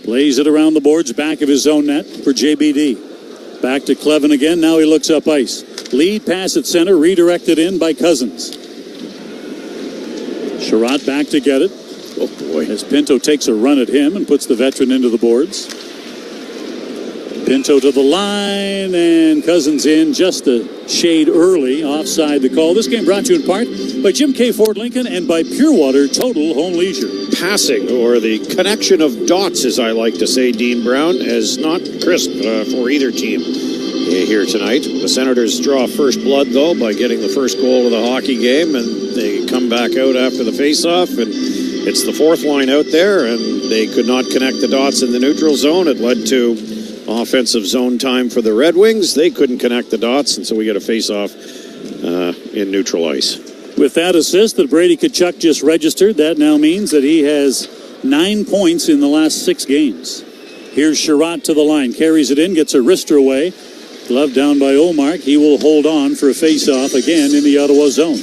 Plays it around the boards, back of his own net for JBD. Back to Clevin again, now he looks up ice. Lead pass at center, redirected in by Cousins. Sherratt back to get it. Oh boy. As Pinto takes a run at him and puts the veteran into the boards. Pinto to the line, and Cousins in just a shade early, offside the call. This game brought to you in part by Jim K. Ford Lincoln and by Pure Water Total Home Leisure. Passing, or the connection of dots, as I like to say, Dean Brown, is not crisp for either team here tonight. The Senators draw first blood, though, by getting the first goal of the hockey game, and they come back out after the faceoff, and it's the fourth line out there, and they could not connect the dots in the neutral zone. It led to offensive zone time for the Red Wings. They couldn't connect the dots, and so we get a face-off in neutral ice. With that assist that Brady Tkachuk just registered, that now means that he has 9 points in the last 6 games. Here's Sherratt to the line, carries it in, gets a wrister away. Glove down by Olmark. He will hold on for a face-off again in the Ottawa zone.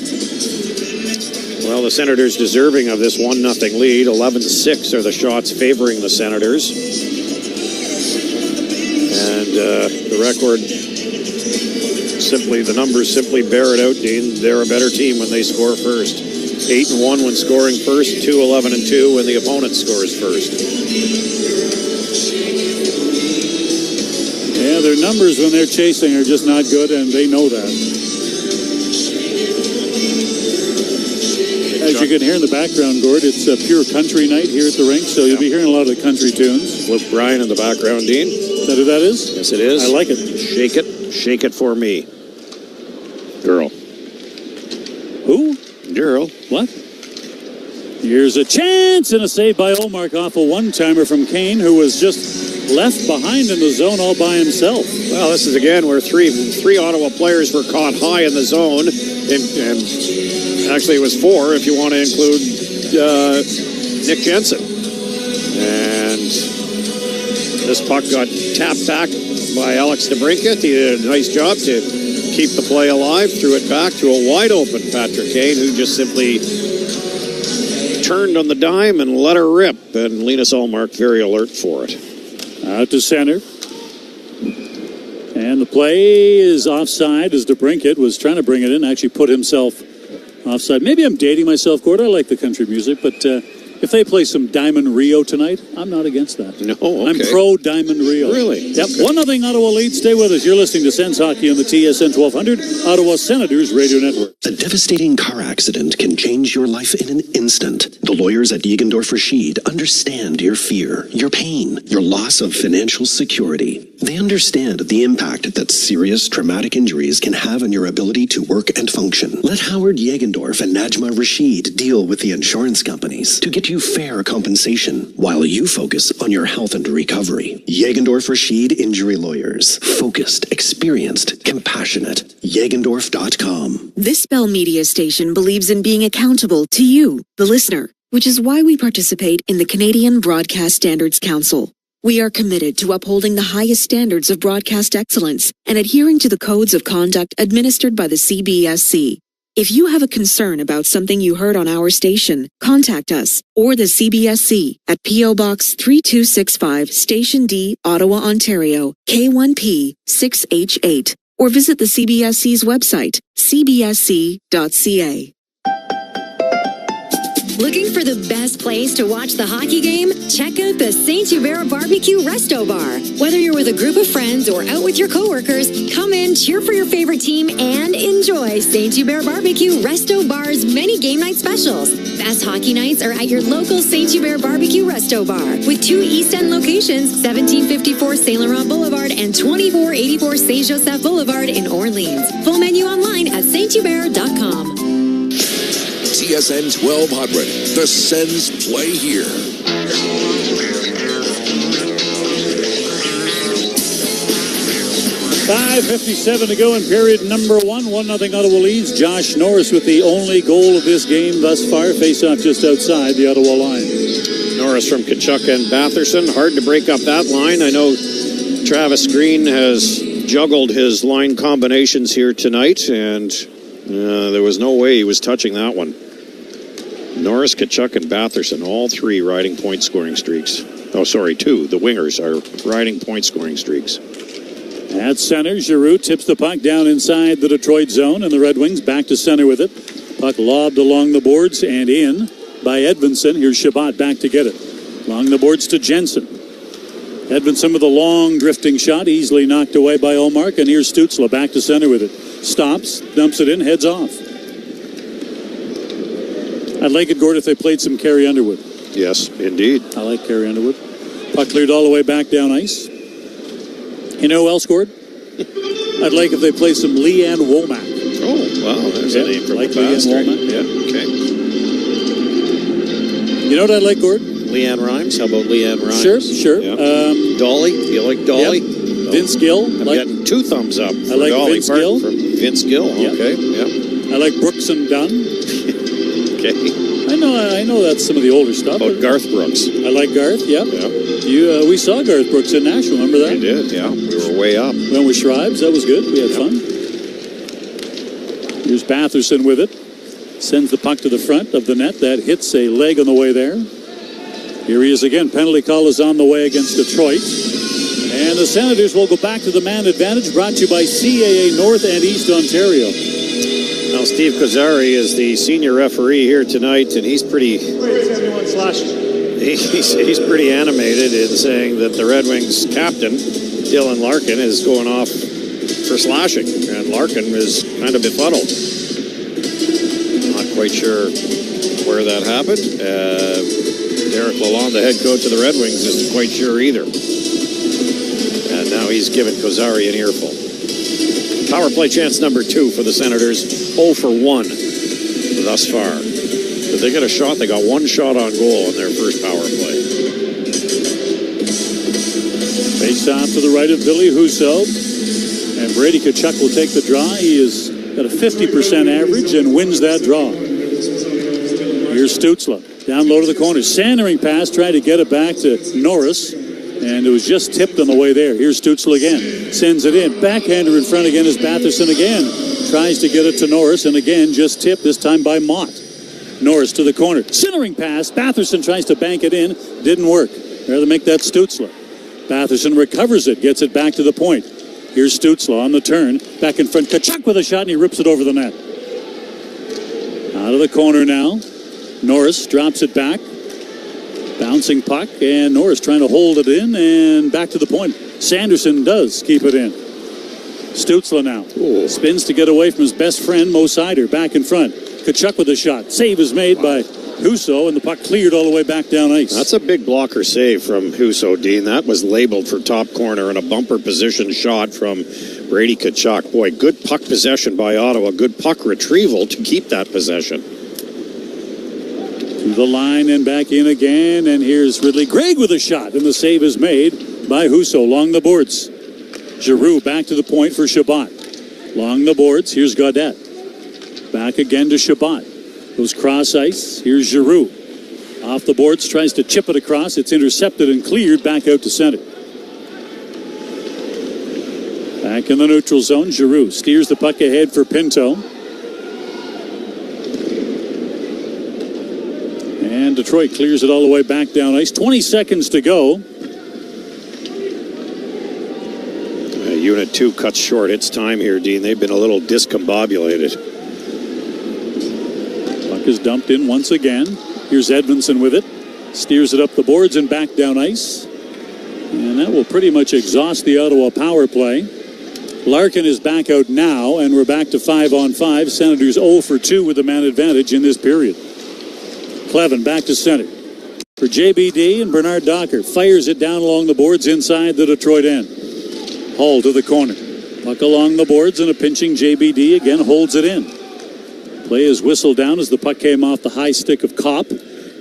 Well, the Senators deserving of this 1-0 lead. 11-6 are the shots favoring the Senators. And the record, the numbers simply bear it out, Dean. They're a better team when they score first. 8-1 when scoring first, 2-11-2 when the opponent scores first. Yeah, their numbers when they're chasing are just not good, and they know that. As you can hear in the background, Gord, it's a pure country night here at the rink, so you'll be hearing a lot of the country tunes. Luke Bryan in the background, Dean. Is that who that is? Yes, it is. I like it. Shake it for me. Girl. Who? Girl. What? Here's a chance and a save by Olmark off a one-timer from Kane, who was just left behind in the zone all by himself. Well, this is again where three Ottawa players were caught high in the zone. And actually, it was 4 if you want to include Nick Jensen. And this puck got tapped back by Alex DeBrincat. He did a nice job to keep the play alive, threw it back to a wide-open Patrick Kane, who just simply turned on the dime and let her rip. And Linus Ullmark very alert for it. Out to center. And the play is offside as DeBrincat was trying to bring it in, actually put himself offside. Maybe I'm dating myself, Gord. I like the country music, but if they play some Diamond Rio tonight, I'm not against that. No, okay. I'm pro Diamond Rio. Really? Yep. Okay. 1-0 Ottawa lead. Stay with us. You're listening to Sens Hockey on the TSN 1200 Ottawa Senators Radio Network. A devastating car accident can change your life in an instant. The lawyers at Yegendorf Rashid understand your fear, your pain, your loss of financial security. They understand the impact that serious traumatic injuries can have on your ability to work and function. Let Howard Yegendorf and Najma Rashid deal with the insurance companies to get you fair compensation while you focus on your health and recovery. Yegendorf Rashid Injury Lawyers. Focused, experienced, compassionate. Yegendorf.com. This Bell Media station believes in being accountable to you, the listener. which is why we participate in the Canadian Broadcast Standards Council. We are committed to upholding the highest standards of broadcast excellence and adhering to the codes of conduct administered by the CBSC. If you have a concern about something you heard on our station, contact us or the CBSC at P.O. Box 3265, Station D, Ottawa, Ontario, K1P 6H8, or visit the CBSC's website, cbsc.ca. Looking for the best place to watch the hockey game? Check out the St. Hubert Barbecue Resto Bar. Whether you're with a group of friends or out with your coworkers, come in, cheer for your favorite team, and enjoy St. Hubert Barbecue Resto Bar's many game night specials. Best hockey nights are at your local St. Hubert Barbecue Resto Bar with 2 East End locations, 1754 Saint Laurent Boulevard and 2484 Saint Joseph Boulevard in Orleans. Full menu online at sthubert.com. TSN 1200. The Sens play here. .5:57 to go in period number 1. 1-0 Ottawa leads. Josh Norris with the only goal of this game thus far. Face-off just outside the Ottawa line. Norris from Tkachuk and Batherson. Hard to break up that line. I know Travis Green has juggled his line combinations here tonight, and there was no way he was touching that one. Norris, Tkachuk, and Batherson, all 3 riding point scoring streaks. Oh, sorry, 2. The wingers are riding point scoring streaks. At center, Giroux tips the puck down inside the Detroit zone, and the Red Wings back to center with it. Puck lobbed along the boards and in by Edvinsson. Here's Shabbat back to get it. Along the boards to Jensen. Edvinsson with a long drifting shot, easily knocked away by Olmark, and here's Stützle back to center with it. Stops, dumps it in, heads off. I'd like it, Gord, if they played some Carrie Underwood. Yes, indeed. I like Carrie Underwood. Puck cleared all the way back down ice. You know who else scored? I'd like if they played some Leanne Womack. Oh, wow. There's a name from like the past. Leanne Womack. Yeah, okay. You know what I'd like, Gord? Leanne Rhymes. How about Leanne Rhymes? Sure. Yeah. Dolly. Do you like Dolly? Yep. Vince Gill. I'm getting 2 thumbs up for I like Dolly Vince Gill. From Vince Gill. Okay. Yep. I like Brooks and Dunn. Okay. I know that's some of the older stuff. About Garth Brooks. I like Garth, yeah. We saw Garth Brooks in Nashville, remember that? We did, yeah. We were way up. Went with Shribes, that was good. We had fun. Here's Batherson with it. Sends the puck to the front of the net. That hits a leg on the way there. Here he is again. Penalty call is on the way against Detroit. And the Senators will go back to the man advantage, brought to you by CAA North and East Ontario. Now, Steve Kozzari is the senior referee here tonight, and he's pretty... He's pretty animated in saying that the Red Wings captain, Dylan Larkin, is going off for slashing, and Larkin is kind of befuddled. Not quite sure where that happened. Derek Lalonde, the head coach of the Red Wings, isn't quite sure either. And now he's given Kozzari an earful. Power play chance number 2 for the Senators. 0 for 1 thus far. But they get a shot. They got 1 shot on goal in their first power play. Face off to the right of Billy Husso. And Brady Tkachuk will take the draw. He is at a 50% average and wins that draw. Here's Stützle. Down low to the corner. Centering pass. Tried to get it back to Norris. And it was just tipped on the way there. Here's Stützle again. Sends it in. Backhander in front again is Batherson again. Tries to get it to Norris. And again, just tipped, this time by Mott. Norris to the corner. Centering pass. Batherson tries to bank it in. Didn't work. Rather make that Stützle. Batherson recovers it. Gets it back to the point. Here's Stützle on the turn. Back in front. Tkachuk with a shot, and he rips it over the net. Out of the corner now. Norris drops it back. Bouncing puck, and Norris trying to hold it in, and back to the point. Sanderson does keep it in. Stützle now. Ooh. Spins to get away from his best friend, Mo Seider. Back in front. Tkachuk with a shot. Save is made by Husso, and the puck cleared all the way back down ice. That's a big blocker save from Husso, Dean. That was labeled for top corner and a bumper position shot from Brady Tkachuk. Boy, good puck possession by Ottawa. Good puck retrieval to keep that possession. To the line and back in again, and here's Ridley Gregg with a shot, and the save is made by Husso along the boards. Giroux back to the point for Shabbat. Along the boards, here's Gaudette. Back again to Shabbat. Goes cross ice. Here's Giroux. Off the boards, tries to chip it across. It's intercepted and cleared back out to center. Back in the neutral zone, Giroux steers the puck ahead for Pinto. And Detroit clears it all the way back down ice. 20 seconds to go. Unit 2 cuts short its time here, Dean. They've been a little discombobulated. Puck is dumped in once again. Here's Edmondson with it. Steers it up the boards and back down ice. And that will pretty much exhaust the Ottawa power play. Larkin is back out now, and we're back to 5-on-5. Senators 0 for 2 with the man advantage in this period. Clevin back to center for JBD, and Bernard Docker fires it down along the boards inside the Detroit end. Hall to the corner. Puck along the boards, and a pinching JBD again holds it in. Play is whistled down as the puck came off the high stick of Kopp.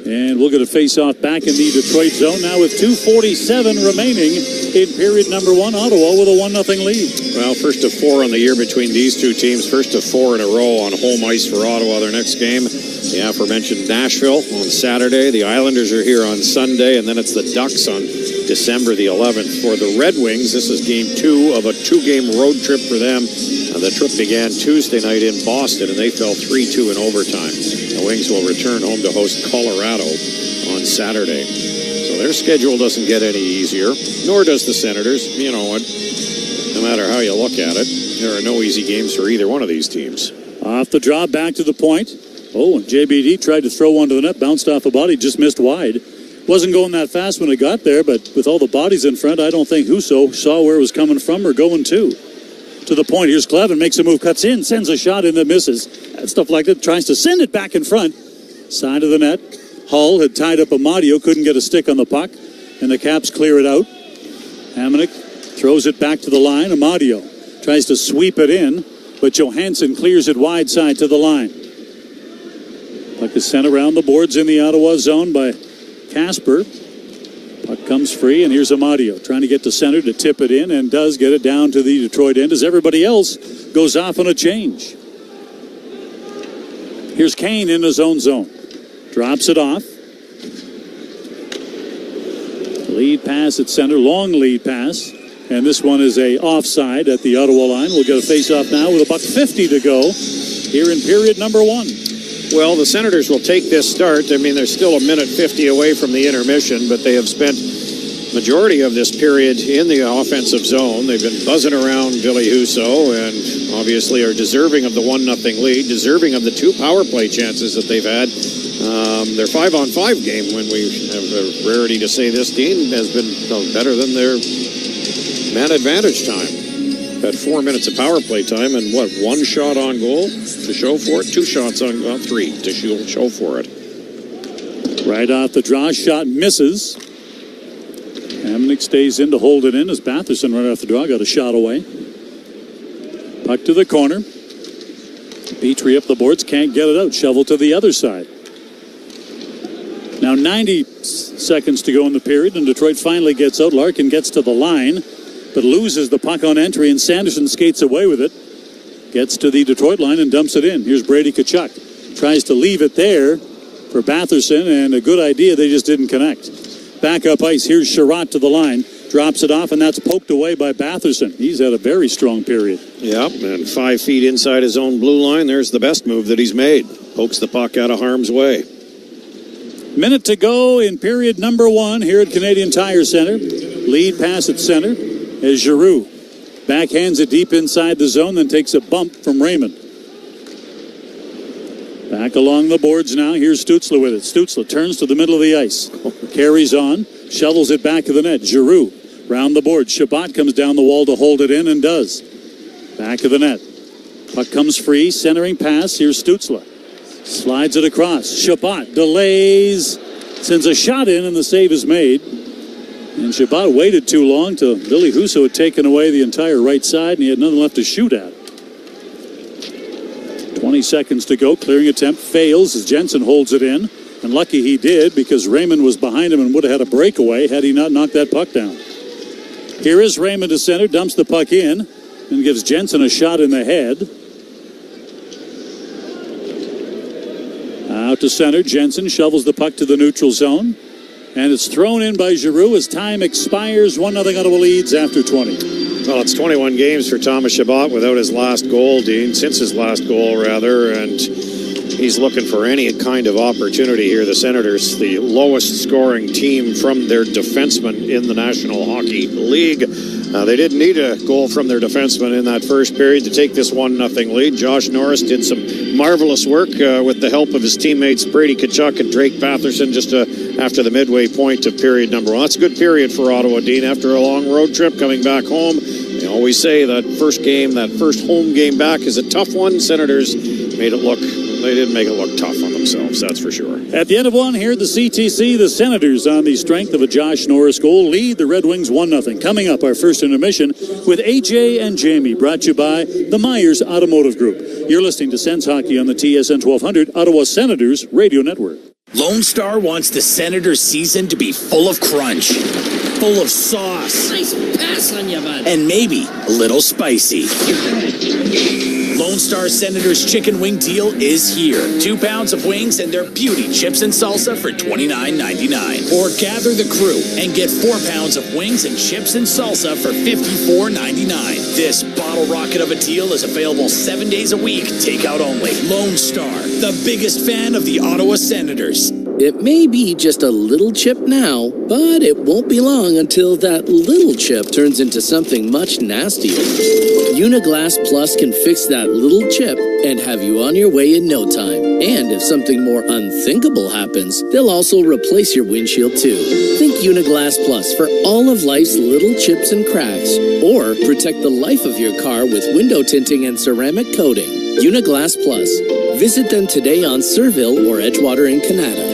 And we'll get a face-off back in the Detroit zone now with 2:47 remaining in period number 1. Ottawa with a 1-0 lead. Well, first of 4 on the year between these two teams. First of 4 in a row on home ice for Ottawa. Their next game, the aforementioned Nashville on Saturday. The Islanders are here on Sunday, and then it's the Ducks on December the 11th. For the Red Wings, this is game 2 of a 2-game road trip for them. The trip began Tuesday night in Boston, and they fell 3-2 in overtime. The Wings will return home to host Colorado on Saturday. So their schedule doesn't get any easier, nor does the Senators. You know what? No matter how you look at it, there are no easy games for either one of these teams. Off the draw, back to the point. Oh, and JBD tried to throw one to the net, bounced off a body, just missed wide. Wasn't going that fast when it got there, but with all the bodies in front, I don't think Husso saw where it was coming from or going to. To the point, here's Clevin, makes a move, cuts in, sends a shot in that misses. Stuff like that, tries to send it back in front. Side of the net. Hull had tied up Amadio, couldn't get a stick on the puck, and the Caps clear it out. Hamonic throws it back to the line. Amadio tries to sweep it in, but Johansson clears it wide side to the line. Puck is sent around the boards in the Ottawa zone by Casper. Puck comes free, and here's Amadio trying to get to center to tip it in, and does get it down to the Detroit end as everybody else goes off on a change. Here's Kane in his own zone. Drops it off. Lead pass at center, long lead pass. And this one is a offside at the Ottawa line. We'll get a face-off now with $1:50 to go here in period number 1. Well, the Senators will take this start. I mean, they're still 1:50 away from the intermission, but they have spent majority of this period in the offensive zone. They've been buzzing around Billy Husso and obviously are deserving of the 1-0 lead, deserving of the 2 power play chances that they've had. Their 5-on-5 game, when we have the rarity to say this, Dean, has been better than their man advantage time. Had 4 minutes of power play time and 1 shot on goal to show for it, 2 shots on goal, 3 to show for it. Right off the draw, shot misses. Hamonic stays in to hold it in as Batherson right off the draw got a shot away. Puck to the corner. Petrie up the boards, can't get it out. Shovel to the other side. Now 90 seconds to go in the period, and Detroit finally gets out. Larkin gets to the line, but loses the puck on entry, and Sanderson skates away with it. Gets to the Detroit line and dumps it in. Here's Brady Tkachuk. Tries to leave it there for Batherson, and a good idea, they just didn't connect. Back up ice, here's Sherratt to the line. Drops it off, and that's poked away by Batherson. He's had a very strong period. Yep, and 5 feet inside his own blue line, there's the best move that he's made. Pokes the puck out of harm's way. Minute to go in period number 1 here at Canadian Tire Center. Lead pass at center as Giroux backhands it deep inside the zone, then takes a bump from Raymond. Back along the boards now. Here's Stützle with it. Stützle turns to the middle of the ice. Carries on. Shovels it back to the net. Giroux round the board. Shabbat comes down the wall to hold it in and does. Back of the net. Puck comes free. Centering pass. Here's Stützle. Slides it across. Shabbat delays. Sends a shot in, and the save is made. And Shabbat waited too long till Billy Husso had taken away the entire right side, and he had nothing left to shoot at. 20 seconds to go. Clearing attempt fails as Jensen holds it in. And lucky he did, because Raymond was behind him and would have had a breakaway had he not knocked that puck down. Here is Raymond to center, dumps the puck in, and gives Jensen a shot in the head. Out to center. Jensen shovels the puck to the neutral zone. And it's thrown in by Giroux as time expires. 1-0 Ottawa leads after 20. Well, it's 21 games for Thomas Chabot without his last goal, Dean, since his last goal, rather, and he's looking for any kind of opportunity here. The Senators, the lowest scoring team from their defenseman in the National Hockey League. They didn't need a goal from their defenseman in that first period to take this 1-0 lead. Josh Norris did some marvelous work with the help of his teammates Brady Tkachuk and Drake Batherson just after the midway point of period number 1. That's a good period for Ottawa, Dean, after a long road trip coming back home. They always say that first home game back is a tough one. Senators they didn't make it look tough on themselves, that's for sure. At the end of one here at the CTC, the Senators, on the strength of a Josh Norris goal, lead the Red Wings 1-0. Coming up, our first intermission with AJ and Jamie, brought to you by the Myers Automotive Group. You're listening to Sens Hockey on the TSN 1200 Ottawa Senators Radio Network. Lone Star wants the Senators season to be full of crunch, full of sauce. Nice pass on you, bud. And maybe a little spicy. Lone Star Senators chicken wing deal is here. 2 pounds of wings and their beauty chips and salsa for $29.99. Or gather the crew and get 4 pounds of wings and chips and salsa for $54.99. This bottle rocket of a deal is available 7 days a week, takeout only. Lone Star, the biggest fan of the Ottawa Senators. It may be just a little chip now, but it won't be long until that little chip turns into something much nastier. Uniglass Plus can fix that little chip and have you on your way in no time. And if something more unthinkable happens, they'll also replace your windshield too. Think Uniglass Plus for all of life's little chips and cracks. Or protect the life of your car with window tinting and ceramic coating. Uniglass Plus. Visit them today on Surville or Edgewater in Canada.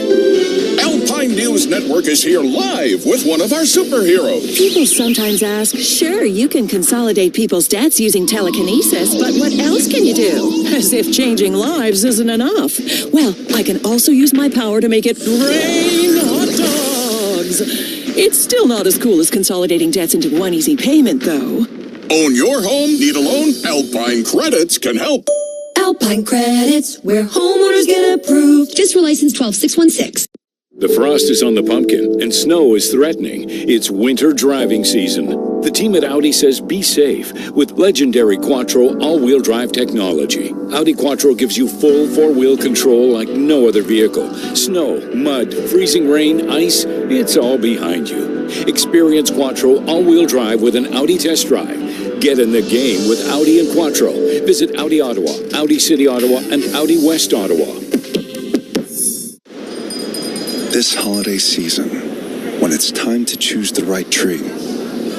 Alpine News Network is here live with one of our superheroes. People sometimes ask, sure, you can consolidate people's debts using telekinesis, but what else can you do? As if changing lives isn't enough. Well, I can also use my power to make it rain hot dogs. It's still not as cool as consolidating debts into one easy payment, though. Own your home? Need a loan? Alpine Credits can help. Alpine Credits, where homeowners get approved. Just for license 12616. The frost is on the pumpkin and snow is threatening. It's winter driving season. The team at Audi says be safe with legendary Quattro all-wheel drive technology. Audi Quattro gives you full four-wheel control like no other vehicle. Snow, mud, freezing rain, ice, it's all behind you. Experience Quattro all-wheel drive with an Audi test drive. Get in the game with Audi and Quattro. Visit Audi Ottawa, Audi City Ottawa, and Audi West Ottawa. This holiday season, when it's time to choose the right tree,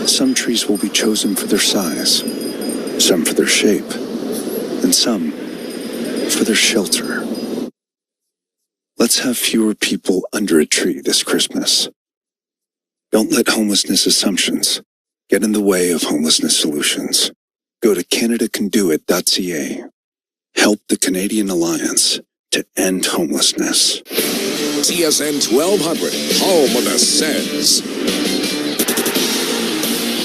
some trees will be chosen for their size, some for their shape, and some for their shelter. Let's have fewer people under a tree this Christmas. Don't let homelessness assumptions get in the way of homelessness solutions. Go to CanadaCanDoIt.ca. Help the Canadian Alliance to end homelessness. TSN 1200, home of the Sens.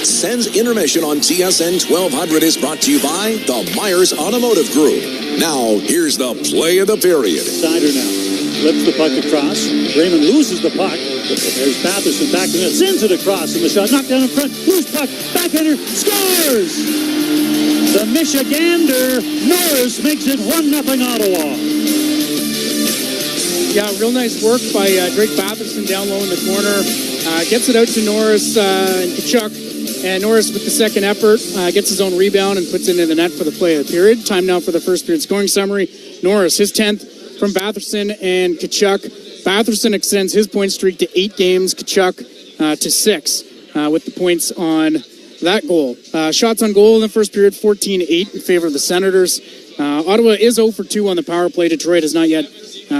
Sens Intermission on TSN 1200 is brought to you by the Myers Automotive Group. Now, here's the play of the period. Snyder now flips the puck across. Raymond loses the puck. There's Batherson back to net, sends it across, and the shot knocked down in front. Loose puck, backhander, scores! The Michigander, Norris makes it 1-0 Ottawa. Yeah, real nice work by Drake Batherson down low in the corner. Gets it out to Norris and Tkachuk. And Norris with the second effort gets his own rebound and puts it in the net for the play of the period. Time now for the first period scoring summary. Norris, his 10th from Batherson and Tkachuk. Batherson extends his point streak to 8 games. Tkachuk to 6 with the points on that goal. Shots on goal in the first period, 14-8 in favor of the Senators. Ottawa is 0 for 2 on the power play. Detroit has not yet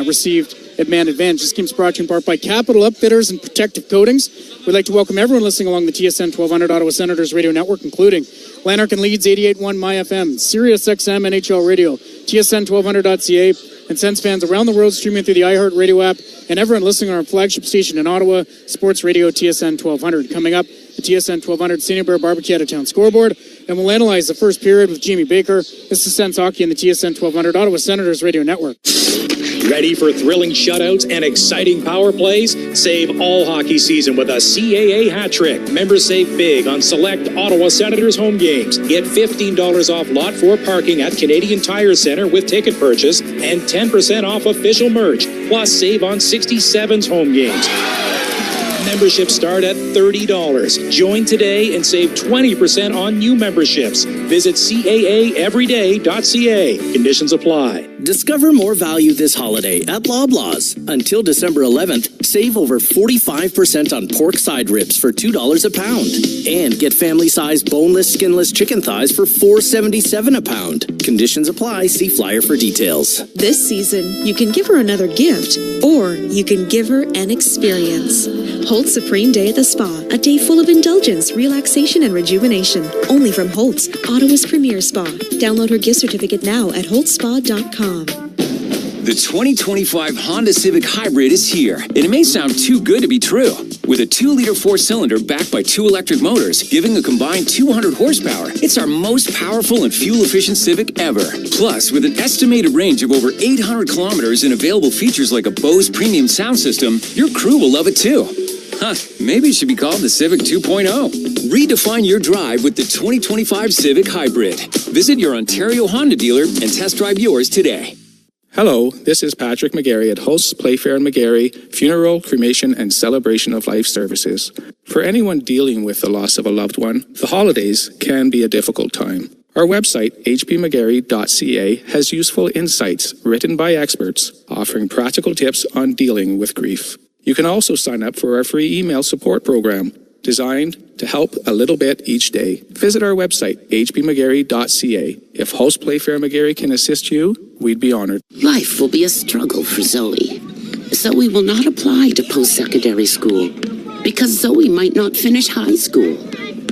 received at man advantage. This game's brought to you in part by Capital Upfitters and Protective Coatings. We'd like to welcome everyone listening along the TSN 1200 Ottawa Senators radio network, including Lanark and Leeds 88.1 MyFM, Sirius XM NHL Radio, TSN1200.ca, and Sens fans around the world streaming through the iHeart Radio app, and everyone listening on our flagship station in Ottawa, Sports Radio TSN 1200. Coming up, the TSN 1200 Senior Bear Barbecue Out of Town scoreboard, and we'll analyze the first period with Jamie Baker. This is Sens Hockey and the TSN 1200 Ottawa Senators radio network. Ready for thrilling shutouts and exciting power plays? Save all hockey season with a CAA hat trick. Members save big on select Ottawa Senators home games. Get $15 off Lot 4 parking at Canadian Tire Centre with ticket purchase and 10% off official merch. Plus, save on 67's home games. Memberships start at $30. Join today and save 20% on new memberships. Visit caaeveryday.ca. Conditions apply. Discover more value this holiday at Loblaws. Until December 11th, save over 45% on pork side ribs for $2 a pound. And get family-sized boneless, skinless chicken thighs for $4.77 a pound. Conditions apply. See flyer for details. This season, you can give her another gift, or you can give her an experience. Holt's Supreme Day at the Spa, a day full of indulgence, relaxation, and rejuvenation. Only from Holt's, Ottawa's premier spa. Download her gift certificate now at holtzspa.com. The 2025 Honda Civic Hybrid is here, and it may sound too good to be true. With a 2-liter 4-cylinder backed by 2 electric motors, giving a combined 200 horsepower, it's our most powerful and fuel-efficient Civic ever. Plus, with an estimated range of over 800 kilometers and available features like a Bose premium sound system, your crew will love it too. Huh, maybe it should be called the Civic 2.0. Redefine your drive with the 2025 Civic Hybrid. Visit your Ontario Honda dealer and test drive yours today. Hello, this is Patrick McGarry at Hosts Playfair and McGarry Funeral, Cremation, and Celebration of Life Services. For anyone dealing with the loss of a loved one, the holidays can be a difficult time. Our website, hpmcgarry.ca, has useful insights written by experts offering practical tips on dealing with grief. You can also sign up for our free email support program designed to help a little bit each day. Visit our website, hpmcgarry.ca. If Host Playfair McGarry can assist you, we'd be honored. Life will be a struggle for Zoe. Zoe will not apply to post-secondary school because Zoe might not finish high school,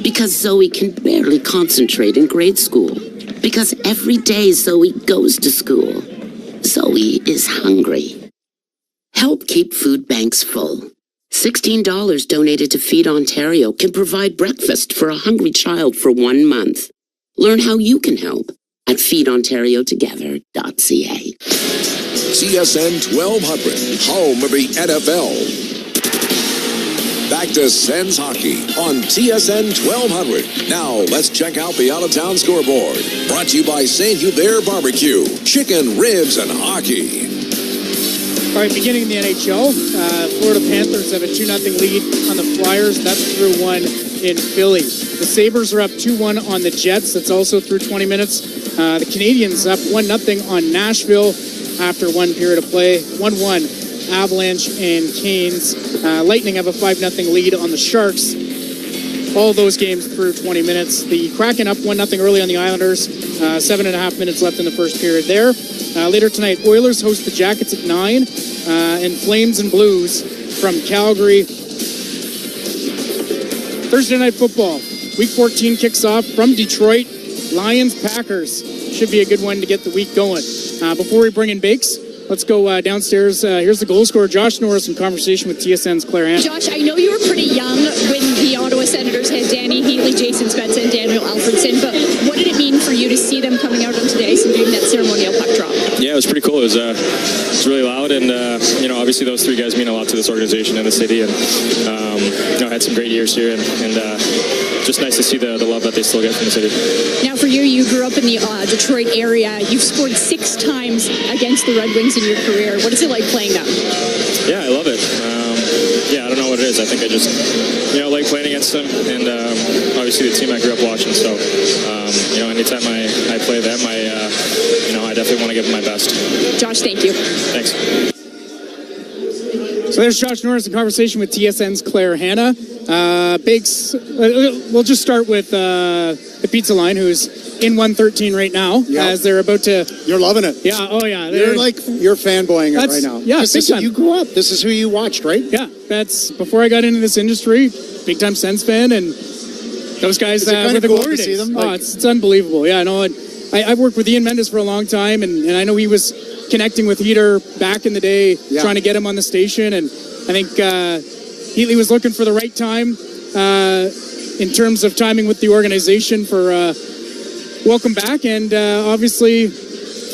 because Zoe can barely concentrate in grade school, because every day Zoe goes to school. Zoe is hungry. Help keep food banks full. $16 donated to Feed Ontario can provide breakfast for a hungry child for 1 month. Learn how you can help at feedontariotogether.ca. TSN 1200, home of the NFL. Back to Sens Hockey on TSN 1200. Now, let's check out the out-of-town scoreboard. Brought to you by St. Hubert Barbecue, chicken, ribs, and hockey. All right, beginning in the NHL, Florida Panthers have a 2-0 lead on the Flyers. That's through 1 in Philly. The Sabres are up 2-1 on the Jets. That's also through 20 minutes. The Canadiens up 1-0 on Nashville after 1 period of play. 1-1, Avalanche and Canes. Lightning have a 5-0 lead on the Sharks. All those games through 20 minutes. The Kraken up 1-0 early on the Islanders. 7.5 minutes left in the first period there. Later tonight, Oilers host the Jackets at 9, and Flames and Blues from Calgary. Thursday Night Football. Week 14 kicks off from Detroit. Lions-Packers. Should be a good one to get the week going. Before we bring in Bakes, let's go downstairs. Here's the goal scorer, Josh Norris, in conversation with TSN's Claire Hanna. Josh, I know you were pretty young when the Ottawa Senators had Danny Heatley, Jason Spezza, and Daniel Alfredson, but what did it mean for you to see them coming out on today's and doing that ceremonial puck drop? Yeah, it was pretty cool. It was really loud, and obviously those 3 guys mean a lot to this organization and the city, and had some great years here, and just nice to see the love that they still get from the city. Now for you, you grew up in the Detroit area. You've scored 6 times against the Red Wings in your career. What is it like playing them? Yeah, I love it. I don't know what it is. I think I just, like playing against them, and obviously the team I grew up watching. So, anytime I play them, I definitely want to give them my best. Josh, thank you. Thanks. So there's Josh Norris in conversation with TSN's Claire Hanna. Biggs, we'll just start with the pizza line, who's in 113 right now, as they're about to... You're loving it. Yeah, oh yeah. You're fanboying it right now. Yeah, this is you grew up. This is who you watched, right? Yeah, that's before I got into this industry, big time Sens fan, and those guys with the glory days. See them? It's unbelievable. Yeah, I know. I've worked with Ian Mendes for a long time, and I know he was connecting with Heater back in the day, trying to get him on the station, and I think Heatley was looking for the right time in terms of timing with the organization for welcome back, and obviously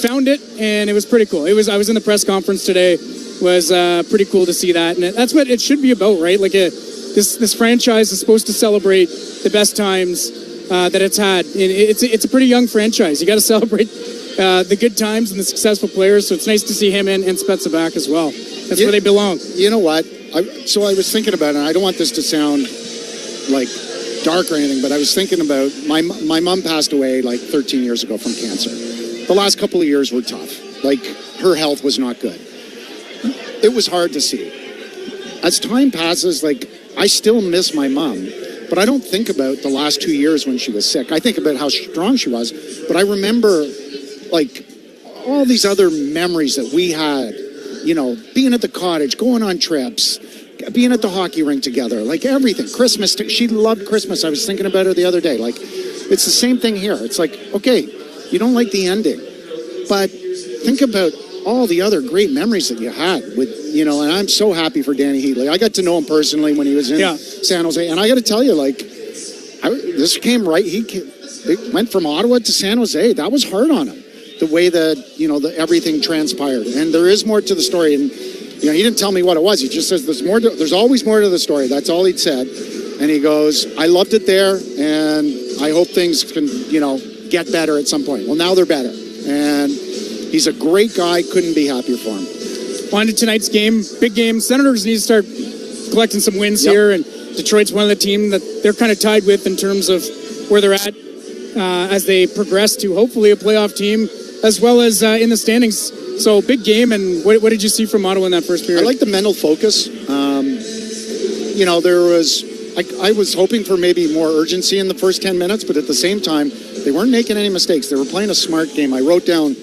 found it, and it was pretty cool. I was in the press conference today. It was pretty cool to see that, and that's what it should be about, right? Like this franchise is supposed to celebrate the best times that it's had. It's a pretty young franchise. You got to celebrate the good times and the successful players. So it's nice to see him and Spezza back as well. That's where they belong. You know what? So I was thinking about it, and I don't want this to sound like dark or anything, but I was thinking about my mom passed away like 13 years ago from cancer. The last couple of years were tough. Like, her health was not good. It was hard to see. As time passes, like, I still miss my mom, but I don't think about the last 2 years when she was sick. I think about how strong she was, but I remember, like, all these other memories that we had, you know, being at the cottage, going on trips, being at the hockey rink together, like everything. Christmas, she loved Christmas. I was thinking about her the other day. Like, it's the same thing here. It's like, okay, you don't like the ending, but think about all the other great memories that you had with, you know, and I'm so happy for Danny Heatley. I got to know him personally when he was in San Jose, and I got to tell you, like, this came right. It went from Ottawa to San Jose. That was hard on him, the way that, you know, everything transpired. And there is more to the story, and you know, he didn't tell me what it was. He just says there's always more to the story. That's all he'd said. And he goes, I loved it there, and I hope things can, you know, get better at some point. Well, now they're better. And he's a great guy. Couldn't be happier for him. On to tonight's game. Big game. Senators need to start collecting some wins here. And Detroit's one of the team that they're kind of tied with in terms of where they're at as they progress to hopefully a playoff team, as well as in the standings. So big game, and what did you see from Ottawa in that first period? I like the mental focus. You know, there was, I was hoping for maybe more urgency in the first 10 minutes, but at the same time, they weren't making any mistakes. They were playing a smart game. I wrote down,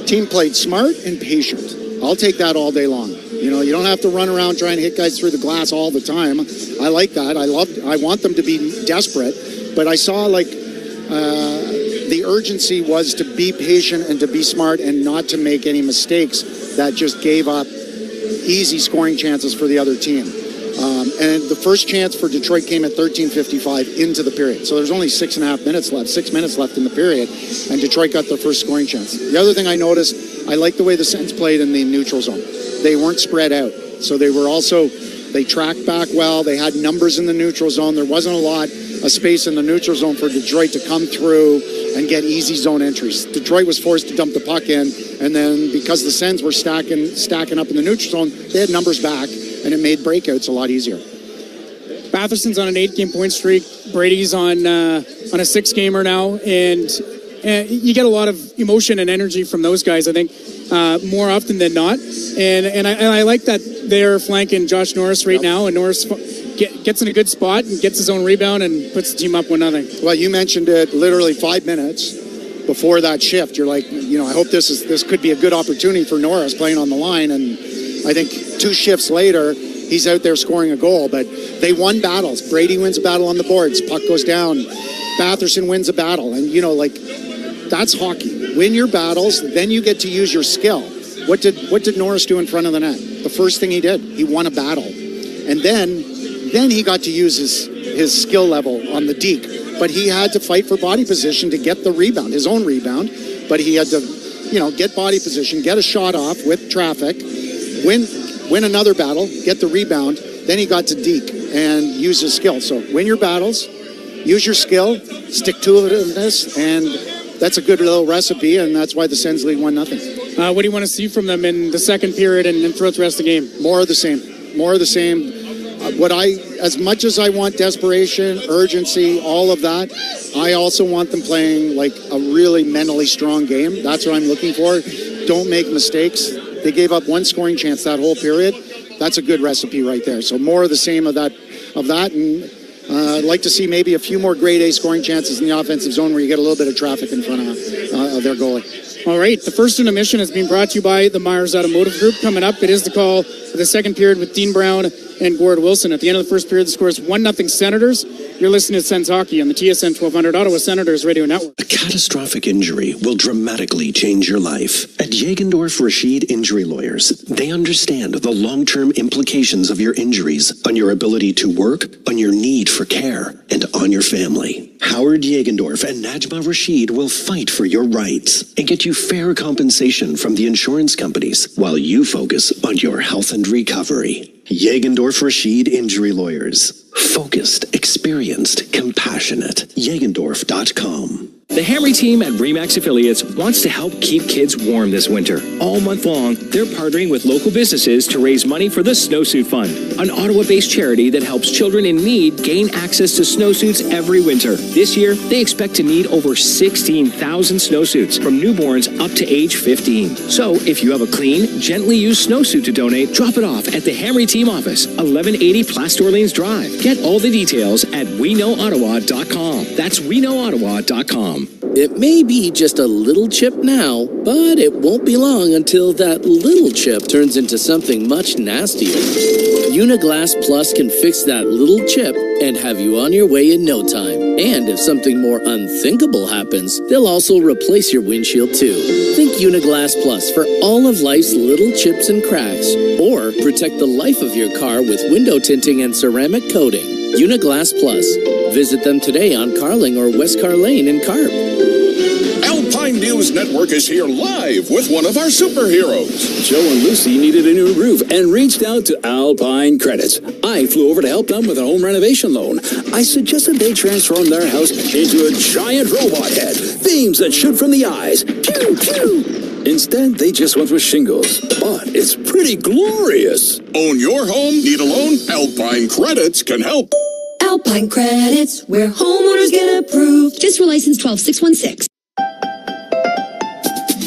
team played smart and patient. I'll take that all day long. You know, you don't have to run around trying to hit guys through the glass all the time. I like that. I want them to be desperate, but I saw like, the urgency was to be patient and to be smart and not to make any mistakes that just gave up easy scoring chances for the other team. And the first chance for Detroit came at 13:55 into the period. So there's only 6 minutes left in the period, and Detroit got their first scoring chance. The other thing I noticed, I like the way the Sens played in the neutral zone. They weren't spread out. So they tracked back well. They had numbers in the neutral zone. There wasn't a lot of space in the neutral zone for Detroit to come through and get easy zone entries. Detroit was forced to dump the puck in, and then because the Sens were stacking up in the neutral zone, they had numbers back, and it made breakouts a lot easier. Batherson's on an 8-game point streak. Brady's on a 6-gamer now, and you get a lot of emotion and energy from those guys, I think, more often than not. And I like that they're flanking Josh Norris right now, and Norris gets in a good spot and gets his own rebound and puts the team up 1-0. Well, you mentioned it literally 5 minutes before that shift. You're like, you know, I hope this could be a good opportunity for Norris playing on the line. And I think 2 shifts later, he's out there scoring a goal. But they won battles. Brady wins a battle on the boards. Puck goes down. Batherson wins a battle. And, you know, like, that's hockey. Win your battles, then you get to use your skill. What did Norris do in front of the net? The first thing he did, he won a battle. And then he got to use his skill level on the deke. But he had to fight for body position to get the rebound, his own rebound. But he had to, you know, get body position, get a shot off with traffic, win another battle, get the rebound. Then he got to deke and use his skill. So win your battles, use your skill, stick to it, and that's a good little recipe, and that's why the Sens lead 1-0. What do you want to see from them in the second period and throughout the rest of the game? More of the same. More of the same. As much as I want desperation, urgency, all of that, I also want them playing like a really mentally strong game. That's what I'm looking for. Don't make mistakes. They gave up 1 scoring chance that whole period. That's a good recipe right there. So more of the same of that, and I'd like to see maybe a few more grade A scoring chances in the offensive zone where you get a little bit of traffic in front of their goalie. All right, the first intermission has been brought to you by the Myers Automotive Group. Coming up, it is the call for the second period with Dean Brown and Gord Wilson. At the end of the first period, the score is 1-0 Senators. You're listening to Sens Hockey on the TSN 1200 Ottawa Senators Radio Network. A catastrophic injury will dramatically change your life. At Jagendorf Rashid Injury Lawyers, they understand the long-term implications of your injuries on your ability to work, on your need for care, and on your family. Howard Jagendorf and Najma Rashid will fight for your rights and get you fair compensation from the insurance companies while you focus on your health and recovery. Jagendorf Rashid Injury Lawyers. Focused, experienced, compassionate. Jagendorf.com. The Hamry team at Remax Affiliates wants to help keep kids warm this winter. All month long, they're partnering with local businesses to raise money for the Snowsuit Fund, an Ottawa-based charity that helps children in need gain access to snowsuits every winter. This year, they expect to need over 16,000 snowsuits from newborns up to age 15. So, if you have a clean, gently used snowsuit to donate, drop it off at the Hamry team office, 1180 Place Orleans Drive. Get all the details at WeKnowOttawa.com. That's WeKnowOttawa.com. It may be just a little chip now, but it won't be long until that little chip turns into something much nastier. Uniglass Plus can fix that little chip and have you on your way in no time. And if something more unthinkable happens, they'll also replace your windshield too. Think Uniglass Plus for all of life's little chips and cracks. Or protect the life of your car with window tinting and ceramic coating. Uniglass Plus. Visit them today on Carling or West Car Lane in Carp. Alpine News Network is here live with one of our superheroes. Joe and Lucy needed a new roof and reached out to Alpine Credits. I flew over to help them with a home renovation loan. I suggested they transform their house into a giant robot head. Beams that shoot from the eyes. Pew, pew. Instead, they just went with shingles. But it's pretty glorious. Own your home? Need a loan? Alpine Credits can help. Alpine Credits, where homeowners get approved. Just for license 12616.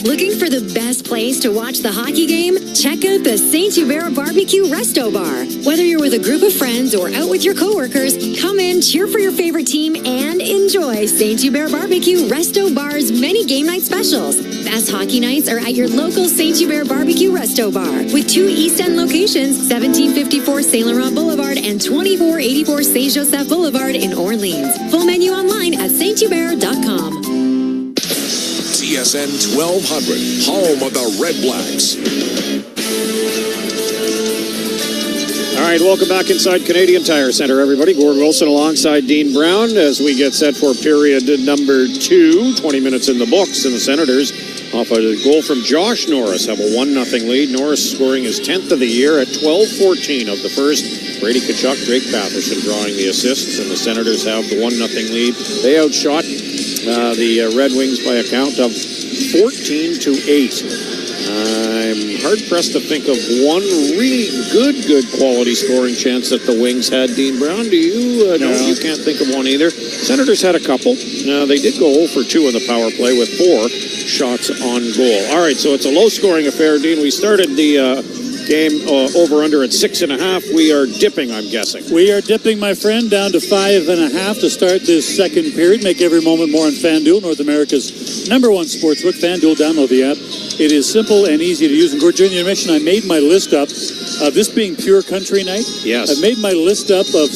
Looking for the best place to watch the hockey game? Check out the St. Hubert Barbecue Resto Bar. Whether you're with a group of friends or out with your coworkers, come in, cheer for your favorite team, and enjoy St. Hubert Barbecue Resto Bar's many game night specials. Best hockey nights are at your local St. Hubert Barbecue Resto Bar with 2 East End locations, 1754 Saint Laurent Boulevard and 2484 Saint Joseph Boulevard in Orleans. Full menu online at sthubert.com. TSN 1200, home of the Red Blacks. All right, welcome back inside Canadian Tire Center, everybody. Gord Wilson alongside Dean Brown as we get set for period number 2. 20 minutes in the books, and the Senators, off a goal from Josh Norris, have a 1-0 lead. Norris scoring his 10th of the year at 12:14 of the first. Brady Tkachuk, Drake Batherson drawing the assists, and the Senators have the 1-0 lead. They outshot the Red Wings by a count of 14-8. I'm hard-pressed to think of one really good quality scoring chance that the Wings had. Dean Brown, do you? No, you can't think of one either. Senators had a couple. They did go 0 for 2 in the power play with 4 shots on goal. All right, so it's a low-scoring affair, Dean. We started the game over-under at 6.5. We are dipping, I'm guessing. We are dipping, my friend, down to 5.5 to start this second period. Make every moment more on FanDuel, North America's #1 sportsbook. FanDuel, download the app. It is simple and easy to use. And during the intermission, I made my list up. This being pure country night, yes, I've made my list up of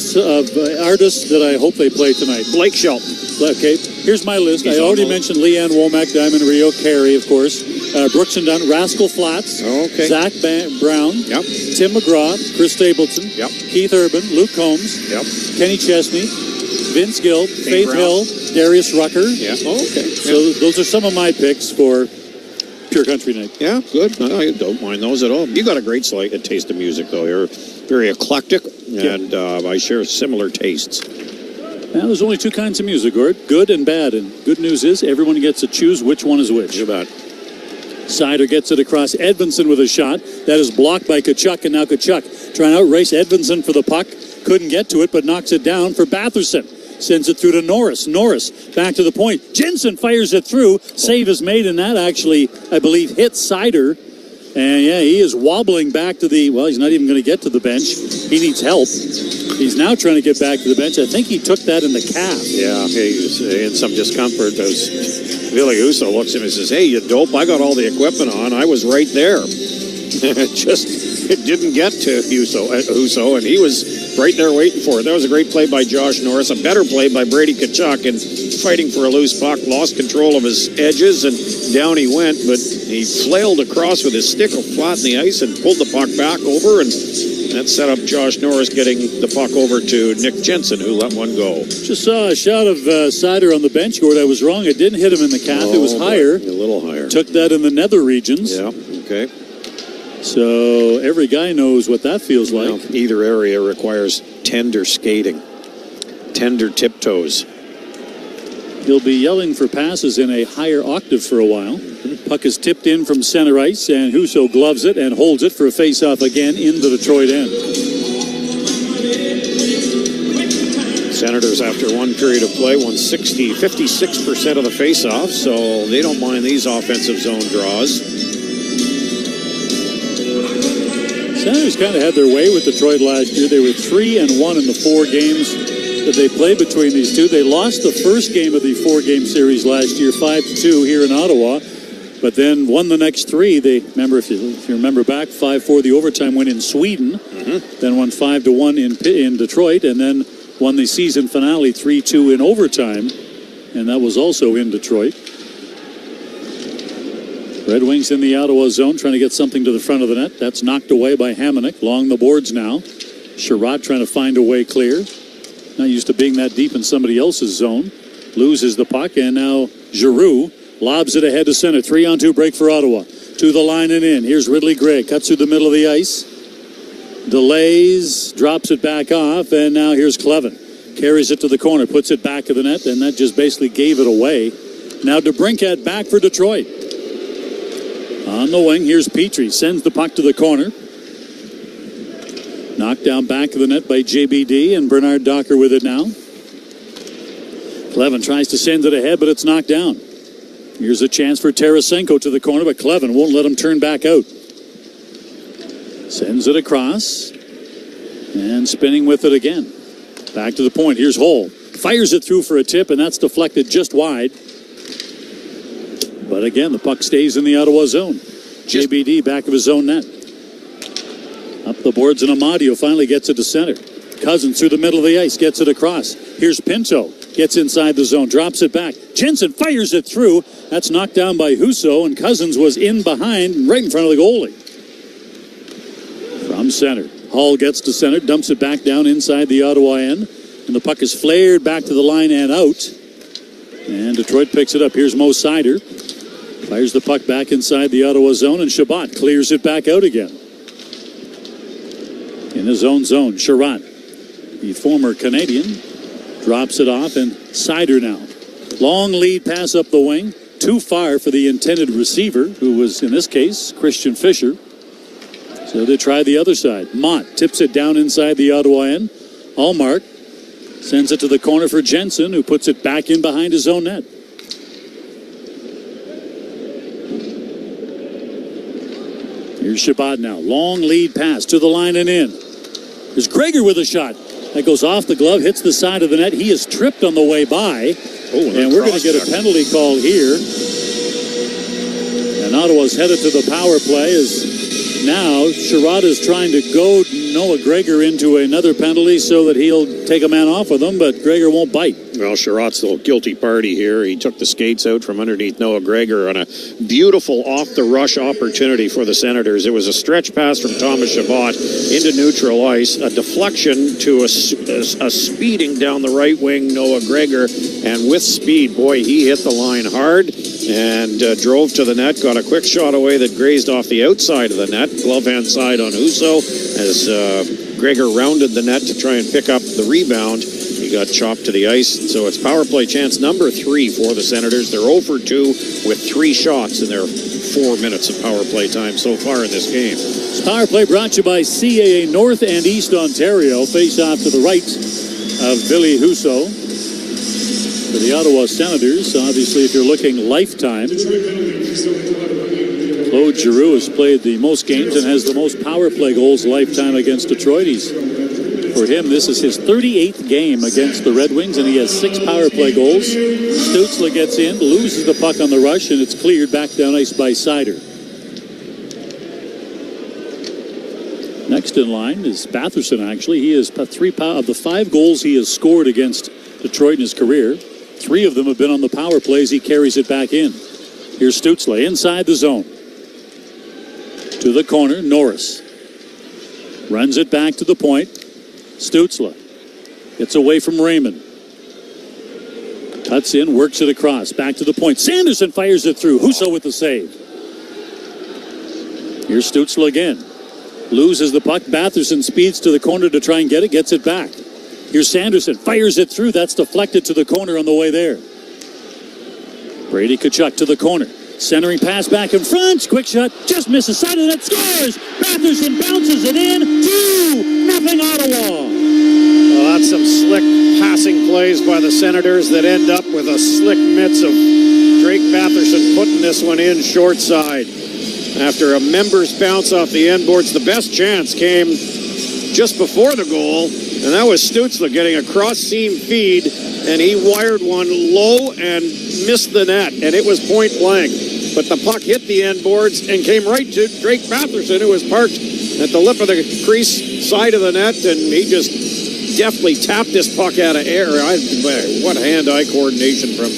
artists that I hope they play tonight. Blake Shelton. Okay, here's my list. I already mentioned Leanne Womack, Diamond Rio, Carey, of course. Brooks and Dunn, Rascal Flatts, Zach Brown, Tim McGraw, Chris Stapleton, Keith Urban, Luke Combs, Kenny Chesney, Vince Gill, Faith Hill, Darius Rucker. So those are some of my picks for pure country night. Yeah, good. I don't mind those at all. You got a great taste of music, though. You're very eclectic, and I share similar tastes. Now, there's only 2 kinds of music, Gord. Good and bad. And good news is everyone gets to choose which one is which. You bet. Sider gets it across Edvinsson with a shot. That is blocked by Tkachuk, and now Tkachuk trying to outrace Edvinsson for the puck. Couldn't get to it, but knocks it down for Batherson. Sends it through to Norris. Norris back to the point. Jensen fires it through. Save is made, and that actually, I believe, hits Sider. And, he is wobbling back to the, he's not even going to get to the bench. He needs help. He's now trying to get back to the bench. I think he took that in the calf. Yeah, he was in some discomfort as Ville Husso looks at him and says, "Hey, you dope, I got all the equipment on. I was right there." It didn't get to Husso, and he was right there waiting for it. That was a great play by Josh Norris, a better play by Brady Tkachuk, and fighting for a loose puck, lost control of his edges, and down he went, but he flailed across with his stick flat in the ice and pulled the puck back over, and That set up Josh Norris getting the puck over to Nick Jensen, who let one go. Just saw a shot of Sider on the bench, Gord. I was wrong. It didn't hit him in the calf. It was higher. A little higher. Took that in the nether regions. Yeah, okay. So every guy knows what that feels like. Well, either area requires tender skating, tender tiptoes. He'll be yelling for passes in a higher octave for a while. Puck is tipped in from center ice, and Husso gloves it and holds it for a face-off again in the Detroit end. Senators, after one period of play, won 56% of the face-offs, so they don't mind these offensive zone draws. Senators kind of had their way with Detroit last year. They were 3-1 in the 4 games that they played between these two. They lost the first game of the 4-game series last year, 5-2 here in Ottawa, but then won the next 3. They remember, if you remember back, 5-4 the overtime win in Sweden, then won 5-1 in Detroit, and then won the season finale 3-2 in overtime, and that was also in Detroit. Red Wings in the Ottawa zone, trying to get something to the front of the net. That's knocked away by Hamonic. Along the boards now. Sherratt trying to find a way clear. Not used to being that deep in somebody else's zone. Loses the puck, and now Giroux lobs it ahead to center. 3-on-2 break for Ottawa. To the line and in. Here's Ridley Gray. Cuts through the middle of the ice. Delays. Drops it back off, and now here's Clevin. Carries it to the corner. Puts it back to the net, and that just basically gave it away. Now DeBrincat back for Detroit. On the wing, here's Petrie. Sends the puck to the corner. Knocked down back of the net by JBD, and Bernard Docker with it now. Clevin tries to send it ahead, but it's knocked down. Here's a chance for Tarasenko to the corner, but Clevin won't let him turn back out. Sends it across. And spinning with it again. Back to the point. Here's Hull. Fires it through for a tip, and that's deflected just wide. But again, the puck stays in the Ottawa zone. JBD back of his own net. Up the boards, and Amadio finally gets it to center. Cousins through the middle of the ice, gets it across. Here's Pinto. Gets inside the zone, drops it back. Jensen fires it through. That's knocked down by Husso, and Cousins was in behind, right in front of the goalie. From center. Hall gets to center, dumps it back down inside the Ottawa end. And the puck is flared back to the line and out. And Detroit picks it up. Here's Mo Sider. Fires the puck back inside the Ottawa zone, and Shabbat clears it back out again. In his own zone, Sherratt, the former Canadian, drops it off, and Sider now. Long lead pass up the wing. Too far for the intended receiver, who was, in this case, Christian Fischer. So they try the other side. Mott tips it down inside the Ottawa end. Allmark sends it to the corner for Jensen, who puts it back in behind his own net. Here's Shabbat now. Long lead pass to the line and in. There's Gregor with a shot. That goes off the glove, hits the side of the net. He is tripped on the way by. And we're going to get a penalty call here. And Ottawa's headed to the power play as now Sherratt is trying to goad Noah Gregor into another penalty so that he'll take a man off of them, but Gregor won't bite. Well, Sherratt's the guilty party here. He took the skates out from underneath Noah Gregor on a beautiful off-the-rush opportunity for the Senators. It was a stretch pass from Thomas Chabot into neutral ice, a deflection to a speeding down the right wing Noah Gregor, and with speed, boy, he hit the line hard and drove to the net, got a quick shot away that grazed off the outside of the net, glove hand side on Husso, as Gregor rounded the net to try and pick up the rebound. He got chopped to the ice, so it's power play chance number 3 for the Senators. They're 0 for 2 with 3 shots in their 4 minutes of power play time so far in this game. This power play brought to you by CAA North and East Ontario. Face off to the right of Billy Husso for the Ottawa Senators. Obviously, if you're looking lifetime, Claude Giroux has played the most games and has the most power play goals lifetime against Detroit. For him, this is his 38th game against the Red Wings, and he has 6 power play goals. Stützle gets in, loses the puck on the rush, and it's cleared back down ice by Sider. Next in line is Batherson, actually. He has 3 of the 5 goals he has scored against Detroit in his career. 3 of them have been on the power plays. He carries it back in. Here's Stützle inside the zone. To the corner, Norris. Runs it back to the point. Stützle gets away from Raymond. Cuts in, works it across. Back to the point. Sanderson fires it through. Husso with the save. Here's Stützle again. Loses the puck. Batherson speeds to the corner to try and get it. Gets it back. Here's Sanderson. Fires it through. That's deflected to the corner on the way there. Brady Tkachuk to the corner. Centering pass back in front. Quick shot. Just misses side of the net. Scores. Batherson bounces it in. 2-0 Ottawa. Well, that's some slick passing plays by the Senators that end up with a slick mitts of Drake Batherson putting this one in short side. After a member's bounce off the end boards, the best chance came just before the goal, and that was Stützle getting a cross-seam feed, and he wired one low and missed the net, and it was point blank. But the puck hit the end boards and came right to Drake Batherson, who was parked at the lip of the crease side of the net, and he just deftly tapped this puck out of air. What hand-eye coordination from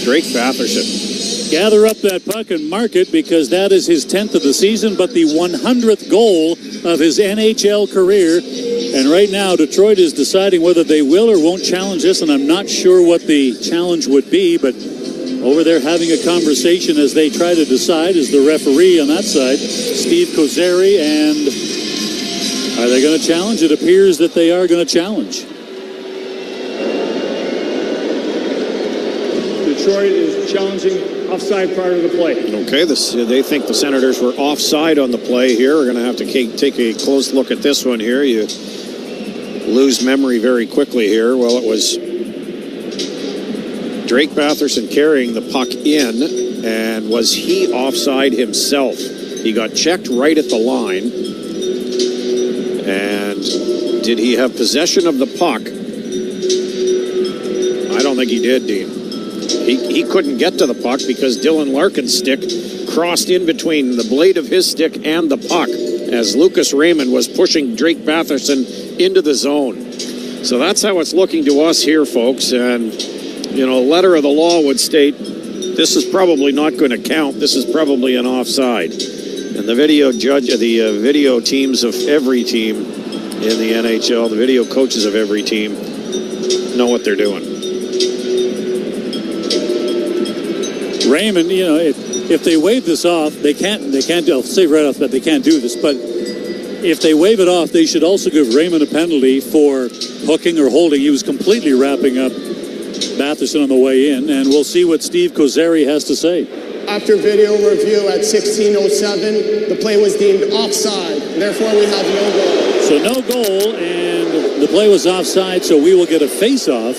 Drake Batherson. Gather up that puck and mark it, because that is his 10th of the season, but the 100th goal of his NHL career. And right now, Detroit is deciding whether they will or won't challenge this, and I'm not sure what the challenge would be, but over there having a conversation as they try to decide is the referee on that side, Steve Kozeri, and are they going to challenge? It appears that they are going to challenge. Detroit is challenging offside prior to the play. Okay, they think the Senators were offside on the play here. We're going to have to take a close look at this one here. You lose memory very quickly here. Well, it was Drake Batherson carrying the puck in, and was he offside himself? He got checked right at the line. And did he have possession of the puck? I don't think he did, Dean. He couldn't get to the puck because Dylan Larkin's stick crossed in between the blade of his stick and the puck as Lucas Raymond was pushing Drake Batherson into the zone. So that's how it's looking to us here, folks. And, you know, letter of the law would state this is probably not going to count. This is probably an offside. And the video video teams of every team in the NHL, the video coaches of every team know what they're doing. Raymond, you know, if they wave this off, they can't, I'll say right off that they can't do this, but if they wave it off, they should also give Raymond a penalty for hooking or holding. He was completely wrapping up Batherson on the way in, and we'll see what Steve Kozeri has to say. After video review at 16:07, the play was deemed offside. Therefore, we have no goal. So no goal, and the play was offside, so we will get a face-off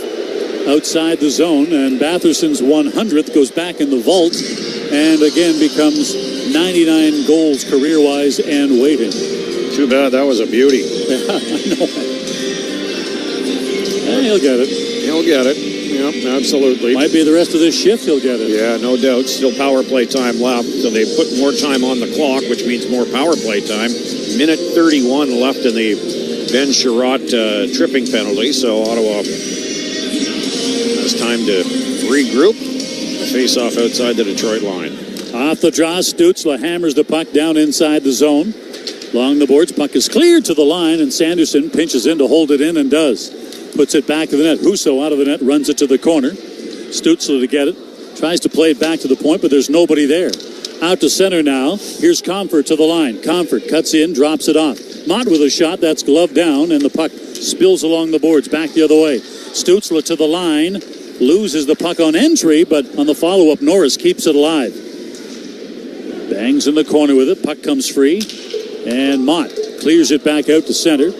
outside the zone, and Batherson's 100th goes back in the vault and again becomes 99 goals career-wise and waiting. Too bad. That was a beauty. Yeah, I know. He'll get it. He'll get it. Yep, absolutely. Might be the rest of this shift he'll get it. Yeah, no doubt. Still power play time left, so they put more time on the clock, which means more power play time. Minute 31 left in the Ben Sherratt tripping penalty, so Ottawa has time to regroup. Face off outside the Detroit line. Off the draw, Stützle hammers the puck down inside the zone. Along the boards, puck is cleared to the line, and Sanderson pinches in to hold it in and does. Puts it back to the net. Husso out of the net, runs it to the corner. Stützle to get it. Tries to play it back to the point, but there's nobody there. Out to center now. Here's Comfort to the line. Comfort cuts in, drops it off. Mott with a shot. That's gloved down, and the puck spills along the boards. Back the other way. Stützle to the line. Loses the puck on entry, but on the follow-up, Norris keeps it alive. Bangs in the corner with it. Puck comes free. And Mott clears it back out to center.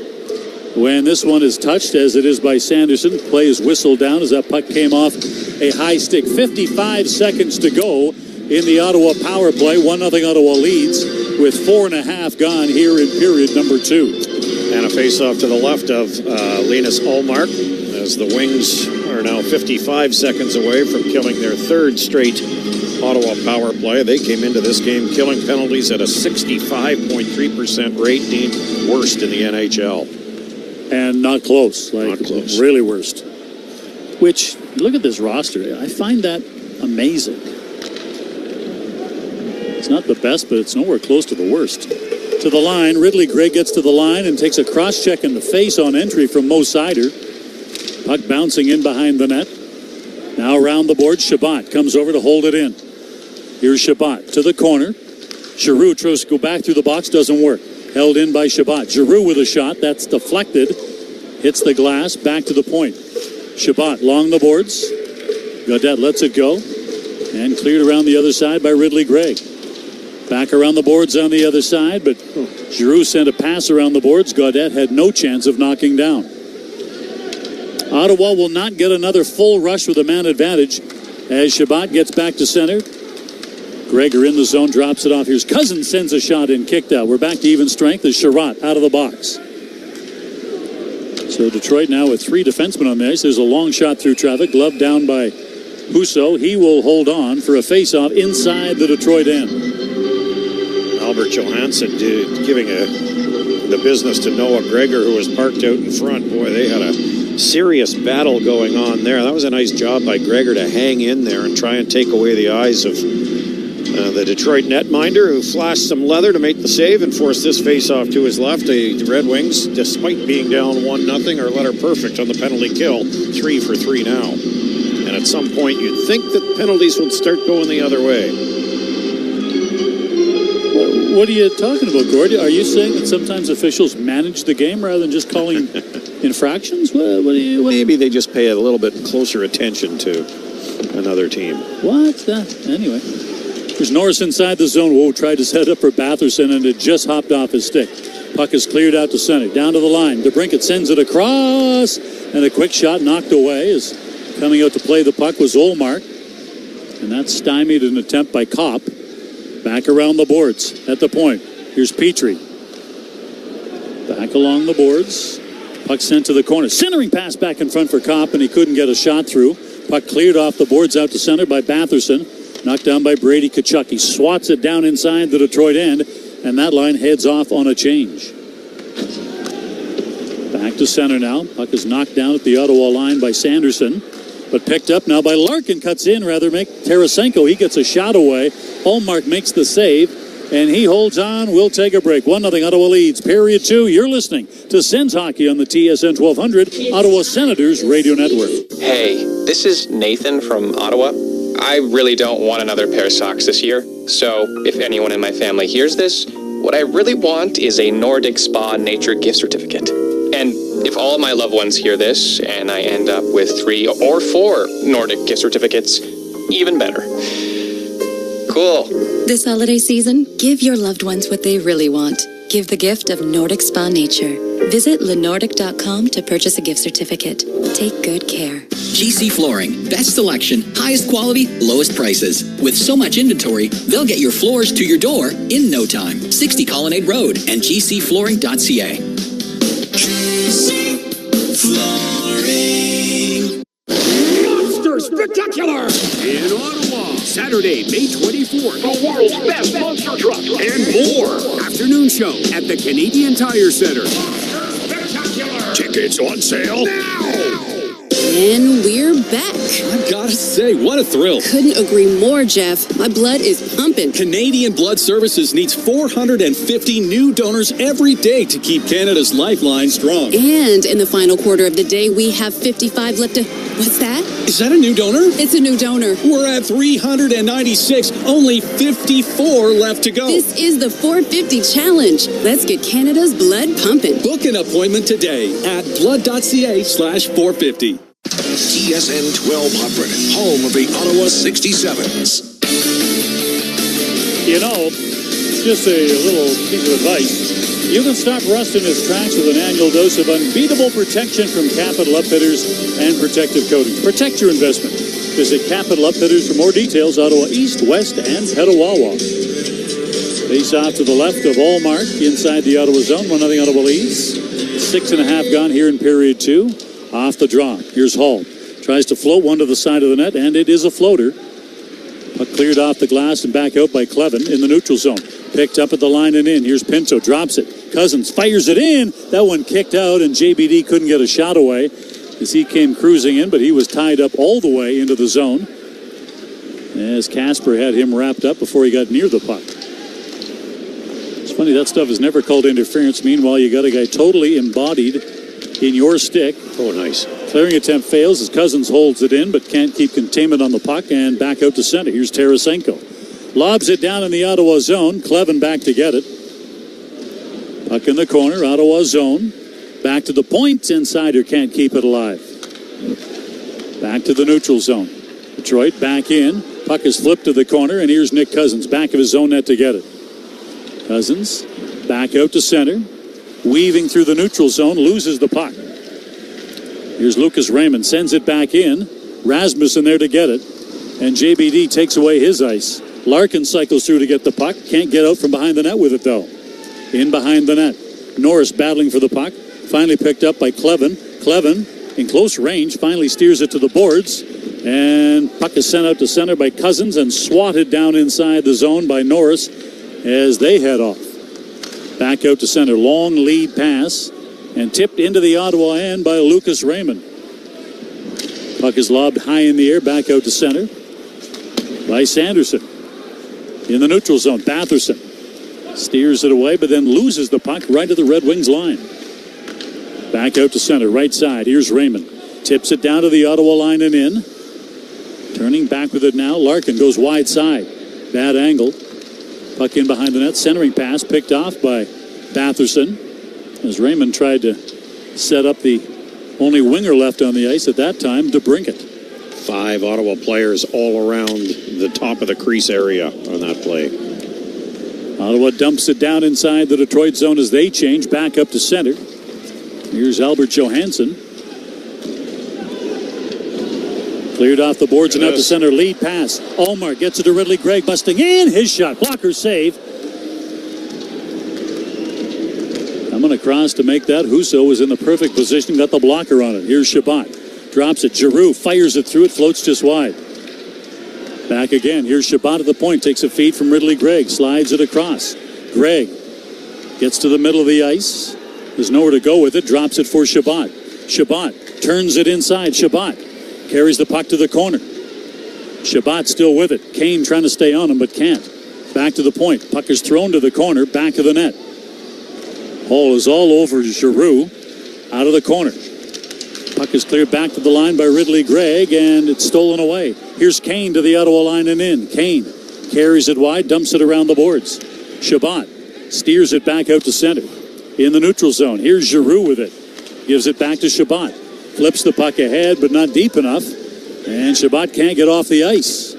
When this one is touched, as it is by Sanderson, play is whistled down as that puck came off a high stick. 55 seconds to go in the Ottawa power play. 1-0 Ottawa leads with 4.5 gone here in period number 2. And a face-off to the left of Linus Ullmark as the Wings are now 55 seconds away from killing their third straight Ottawa power play. They came into this game killing penalties at a 65.3% rate, deemed worst in the NHL. And not close. Not close. Really worst. Which, look at this roster. I find that amazing. It's not the best, but it's nowhere close to the worst. to the line. Ridley Gregg gets to the line and takes a cross-check in the face on entry from Mo Sider. Puck bouncing in behind the net. Now around the board, Shabbat comes over to hold it in. Here's Shabbat to the corner. Giroux tries to go back through the box, doesn't work. Held in by Shabbat. Giroux with a shot, that's deflected. Hits the glass, back to the point. Shabbat along the boards. Gaudette lets it go. And cleared around the other side by Ridley Gregg. Back around the boards on the other side, but Giroux sent a pass around the boards. Gaudette had no chance of knocking down. Ottawa will not get another full rush with a man advantage as Shabbat gets back to center. Gregor in the zone, drops it off. Here's Cousins, sends a shot in, kicked out. We're back to even strength as Sherratt out of the box. So Detroit now with 3 defensemen on the ice. There's a long shot through traffic, gloved down by Husso. He will hold on for a face-off inside the Detroit end. Albert Johansson giving the business to Noah Gregor, who was parked out in front. Boy, they had a serious battle going on there. That was a nice job by Gregor to hang in there and try and take away the eyes of the Detroit netminder, who flashed some leather to make the save and forced this face-off to his left. The Red Wings, despite being down 1-0, are letter perfect on the penalty kill. 3 for 3 now. And at some point, you'd think that penalties would start going the other way. What are you talking about, Gordy? Are you saying that sometimes officials manage the game rather than just calling infractions? Maybe they just pay a little bit closer attention to another team. What? Anyway. There's Norris inside the zone. Whoa, tried to set up for Batherson, and it just hopped off his stick. Puck is cleared out to center. Down to the line. DeBrincat sends it across, and a quick shot knocked away as coming out to play the puck was Olmark. And that stymied an attempt by Kopp. Back around the boards at the point. Here's Petrie. Back along the boards. Puck sent to the corner. Centering pass back in front for Kopp, and he couldn't get a shot through. Puck cleared off the boards out to center by Batherson. Knocked down by Brady Tkachuk. He swats it down inside the Detroit end, and that line heads off on a change. Back to center now. Puck is knocked down at the Ottawa line by Sanderson, but picked up now by Larkin. Cuts in, rather make Tarasenko. He gets a shot away. Hallmark makes the save, and he holds on. We'll take a break. 1-0 Ottawa leads. Period 2. You're listening to Sens Hockey on the TSN 1200 Ottawa Senators Radio Network. Hey, this is Nathan from Ottawa. I really don't want another pair of socks this year, so if anyone in my family hears this, what I really want is a Nordic Spa Nature gift certificate. And if all of my loved ones hear this, and I end up with 3 or 4 Nordic gift certificates, even better. Cool. This holiday season, give your loved ones what they really want. Give the gift of Nordic Spa Nature. Visit lenordic.com to purchase a gift certificate. Take good care. GC Flooring. Best selection, highest quality, lowest prices. With so much inventory, they'll get your floors to your door in no time. 60 Colonnade Road and gcflooring.ca. GC Flooring. Monster Spectacular in Ottawa, Saturday, May 24th. The world's best monster truck and more. Afternoon show at the Canadian Tire Center. Tickets on sale now. And we're back. I've got to say, what a thrill. Couldn't agree more, Jeff. My blood is pumping. Canadian Blood Services needs 450 new donors every day to keep Canada's lifeline strong. And in the final quarter of the day, we have 55 left to... What's that? Is that a new donor? It's a new donor. We're at 396. Only 54 left to go. This is the 450 challenge. Let's get Canada's blood pumping. Book an appointment today at blood.ca/450. TSN 1200, home of the Ottawa 67s. You know, just a little piece of advice. You can stop rust in its tracks with an annual dose of unbeatable protection from Capital Upfitters and Protective Coatings. Protect your investment. Visit Capital Upfitters for more details. Ottawa East, West, and Petawawa. Face off to the left of Allmark inside the Ottawa zone. 1-0 Ottawa leads. 6.5 gone here in period 2. Off the draw. Here's Hall. Tries to float one to the side of the net, and it is a floater. Puck cleared off the glass and back out by Clevin in the neutral zone. Picked up at the line and in. Here's Pinto. Drops it. Cousins fires it in. That one kicked out, and JBD couldn't get a shot away as he came cruising in, but he was tied up all the way into the zone as Casper had him wrapped up before he got near the puck. It's Funny, that stuff is never called interference. Meanwhile, you got a guy totally embodied in your stick. Oh, nice. Clearing attempt fails as Cousins holds it in, but can't keep containment on the puck, and back out to center. Here's Tarasenko. Lobs it down in the Ottawa zone. Clevin back to get it. Puck in the corner, Ottawa zone. Back to the point. Insider can't keep it alive. Back to the neutral zone. Detroit back in. Puck is flipped to the corner, and here's Nick Cousins, back of his own net to get it. Cousins back out to center. Weaving through the neutral zone, loses the puck. Here's Lucas Raymond, sends it back in. Rasmussen there to get it. And JBD takes away his ice. Larkin cycles through to get the puck. Can't get out from behind the net with it, though. In behind the net. Norris battling for the puck. Finally picked up by Clevin. Clevin, in close range, finally steers it to the boards. And puck is sent out to center by Cousins and swatted down inside the zone by Norris as they head off. Back out to center. Long lead pass. And tipped into the Ottawa end by Lucas Raymond. Puck is lobbed high in the air. Back out to center by Sanderson. In the neutral zone, Batherson steers it away, but then loses the puck right at the Red Wings line. Back out to center, right side. Here's Raymond. Tips it down to the Ottawa line and in. Turning back with it now. Larkin goes wide side. Bad angle. Puck in behind the net. Centering pass picked off by Batherson as Raymond tried to set up the only winger left on the ice at that time, DeBrincat. 5 Ottawa players all around the top of the crease area on that play. Ottawa dumps it down inside the Detroit zone as they change back up to center. Here's Albert Johansson. Cleared off the boards and out to center. Lead pass. Allmark gets it to Ridley Gregg, busting in. His shot. Blocker save. Coming across to make that. Husso was in the perfect position. Got the blocker on it. Here's Shabbat. Drops it. Giroux fires it through. It floats just wide. Back again. Here's Shabbat at the point. Takes a feed from Ridley Gregg. Slides it across. Gregg gets to the middle of the ice. There's nowhere to go with it. Drops it for Shabbat. Shabbat turns it inside. Shabbat carries the puck to the corner. Shabbat still with it. Kane trying to stay on him but can't. Back to the point. Puck is thrown to the corner. Back of the net. Hall is all over Giroux. Out of the corner. Puck is cleared back to the line by Ridley Gregg, and it's stolen away. Here's Kane to the Ottawa line and in. Kane carries it wide, dumps it around the boards. Shabbat steers it back out to center. In the neutral zone, here's Giroux with it. Gives it back to Shabbat. Flips the puck ahead, but not deep enough. And Shabbat can't get off the ice.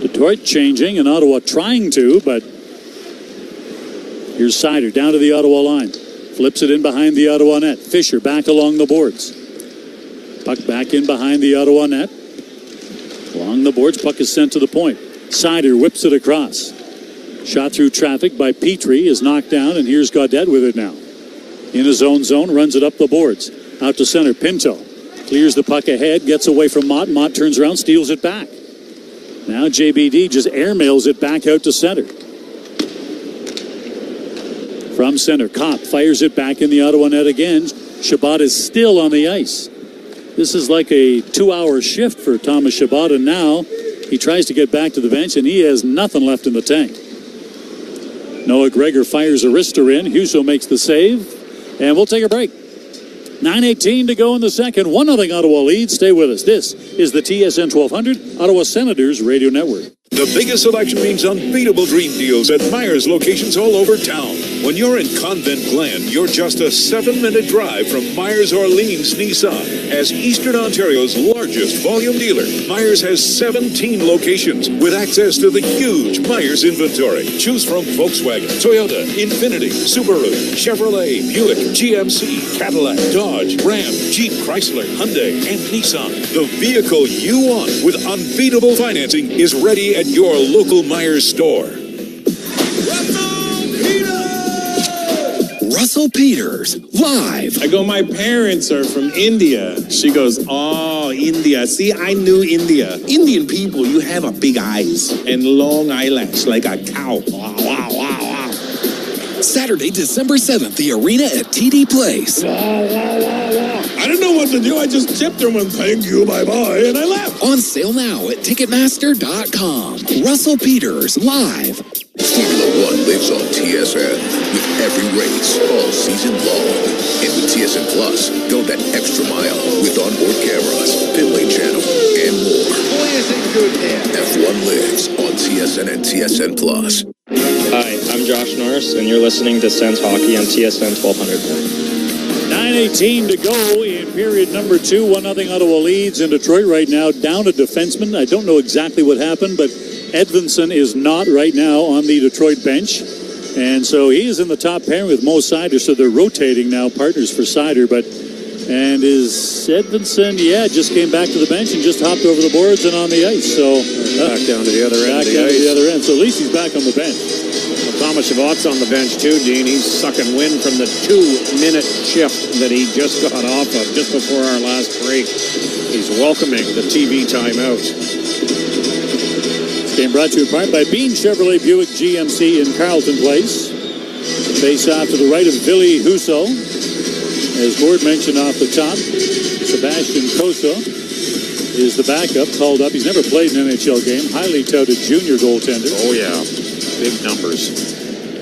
Detroit changing, and Ottawa trying to, but here's Seider down to the Ottawa line. Flips it in behind the Ottawa net. Fisher back along the boards. Puck back in behind the Ottawa net. Along the boards, puck is sent to the point. Seider whips it across. Shot through traffic by Petrie is knocked down, and here's Gaudette with it now. In his own zone, runs it up the boards. Out to center, Pinto. Clears the puck ahead, gets away from Mott. Mott turns around, steals it back. Now JBD just airmails it back out to center. From center, Kopp fires it back in the Ottawa net again. Shabbat is still on the ice. This is like a 2-hour shift for Thomas Shabbat, and now he tries to get back to the bench, and he has nothing left in the tank. Noah Gregor fires a wrister in. Husso makes the save, and we'll take a break. 9:18 to go in the second. 1-0 Ottawa lead. Stay with us. This is the TSN 1200 Ottawa Senators Radio Network. The biggest selection means unbeatable dream deals at Myers locations all over town. When you're in Convent Glen, you're just a 7-minute drive from Myers Orleans Nissan. As Eastern Ontario's largest volume dealer, Myers has 17 locations with access to the huge Myers inventory. Choose from Volkswagen, Toyota, Infiniti, Subaru, Chevrolet, Buick, GMC, Cadillac, Dodge, Ram, Jeep, Chrysler, Hyundai, and Nissan. The vehicle you want with unbeatable financing is ready at your local Myers store. Russell Peters, live. I go, my parents are from India. She goes, oh, India. See, I knew India. Indian people, you have a big eyes and long eyelash like a cow. Wow, wow, wow, wow. Saturday, December 7th, the arena at TD Place. Wow, wow, wow, wow. I didn't know what to do. I just tipped her one, thank you, bye-bye, and I left. On sale now at Ticketmaster.com. Russell Peters, live. Formula One lives on TSN with every race all season long. And with TSN Plus, go that extra mile with onboard cameras, pit lane channel, and more. Boy, is it good there. F1 lives on TSN and TSN Plus. Hi, I'm Josh Norris, and you're listening to Sens Hockey on TSN 1200. 9:18 to go in period number 2. 1-0 Ottawa leads in Detroit right now. Down a defenseman. I don't know exactly what happened, but Edvinsson is not right now on the Detroit bench. And so he is in the top pairing with Mo Seider, so they're rotating now, partners for Seider. And is Edvinsson, just came back to the bench and just hopped over the boards and on the ice. So back down to the other end. Back down to the other end. So at least he's back on the bench. Thomas Chabot's on the bench too, Dean. He's sucking wind from the 2-minute shift that he just got off of just before our last break. He's welcoming the TV timeout. This game brought to you in part by Bean Chevrolet Buick GMC in Carleton Place. Face off to the right of Billy Husso. As Gord mentioned off the top, Sebastian Cossa is the backup, called up. He's never played an NHL game. Highly touted junior goaltender. Oh, yeah. Big numbers.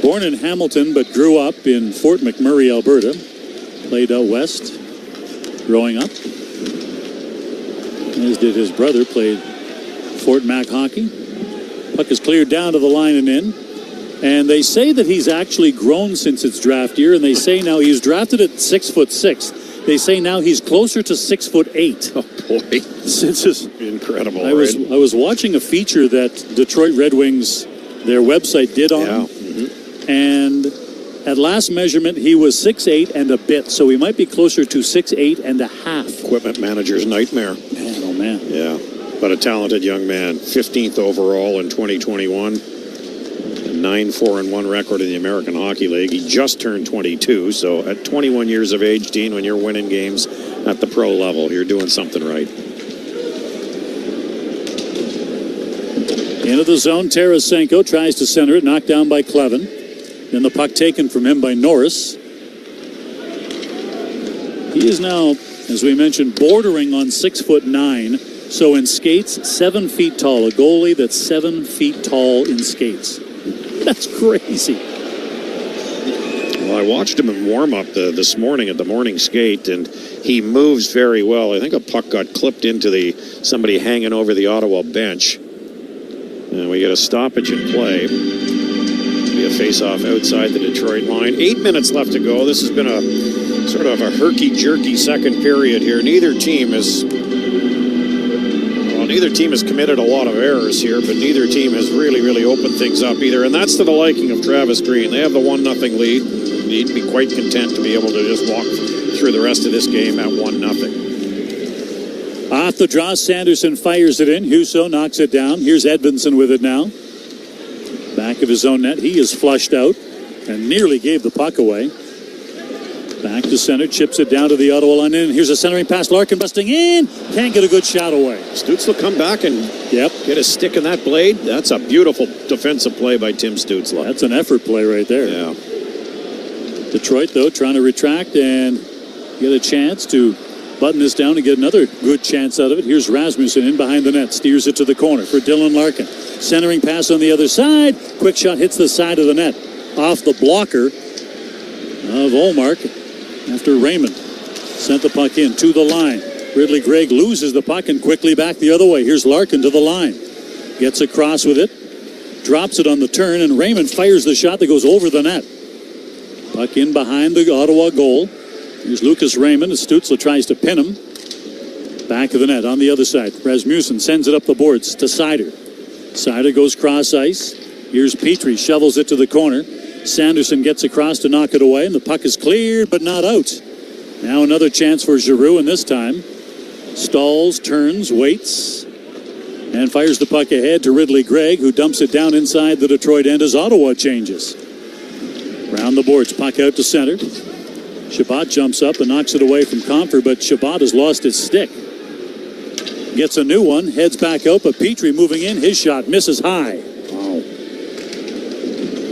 Born in Hamilton, but grew up in Fort McMurray, Alberta. Played out west growing up. As did his brother, played Fort Mac hockey. Puck is cleared down to the line and in. And they say that he's actually grown since its draft year, and they say now he was drafted at 6'6". They say now he's closer to 6'8". Oh boy, Since his incredible. I was watching a feature that Detroit Red Wings, their website, did on him, and at last measurement he was 6'8" and a bit, so he might be closer to 6'8" and a half. Equipment manager's nightmare. Man, oh man. Yeah, but a talented young man. 15th overall in 2021. 9-4-1 record in the American Hockey League. He just turned 22, so at 21 years of age, Dean, when you're winning games at the pro level, you're doing something right. Into the zone, Tarasenko tries to center it, knocked down by Clevin. Then the puck taken from him by Norris. He is now, as we mentioned, bordering on 6'9", so in skates, 7 feet tall. A goalie that's 7 feet tall in skates. That's crazy. Well, I watched him in warm-up this morning at the morning skate, and he moves very well. I think a puck got clipped into somebody hanging over the Ottawa bench. And we get a stoppage in play. Be a face-off outside the Detroit line. 8 minutes left to go. This has been a sort of a herky-jerky second period here. Neither team has committed a lot of errors here, but neither team has really opened things up either. And that's to the liking of Travis Green. They have the 1-0 lead. He'd be quite content to be able to just walk through the rest of this game at 1-0. Off the draw, Sanderson fires it in. Husso knocks it down. Here's Edvinsson with it now. Back of his own net. He is flushed out and nearly gave the puck away. Back to center, chips it down to the Ottawa line in. Here's a centering pass. Larkin busting in. Can't get a good shot away. Stützle come back and get a stick in that blade. That's a beautiful defensive play by Tim Stützle. That's an effort play right there. Yeah. Detroit, though, trying to retract and get a chance to button this down and get another good chance out of it. Here's Rasmussen in behind the net. Steers it to the corner for Dylan Larkin. Centering pass on the other side. Quick shot hits the side of the net. Off the blocker of Olmark. After Raymond sent the puck in to the line. Ridley Gregg loses the puck and quickly back the other way. Here's Larkin to the line. Gets across with it. Drops it on the turn, and Raymond fires the shot that goes over the net. Puck in behind the Ottawa goal. Here's Lucas Raymond as Stützle tries to pin him. Back of the net on the other side. Rasmussen sends it up the boards to Seider. Seider goes cross ice. Here's Petrie, shovels it to the corner. Sanderson gets across to knock it away, and the puck is cleared, but not out. Now another chance for Giroux, and this time stalls, turns, waits, and fires the puck ahead to Ridley Gregg, who dumps it down inside the Detroit end as Ottawa changes. Round the boards, puck out to center. Chabot jumps up and knocks it away from Comfer, but Chabot has lost his stick. Gets a new one, heads back out, but Petrie moving in, his shot misses high.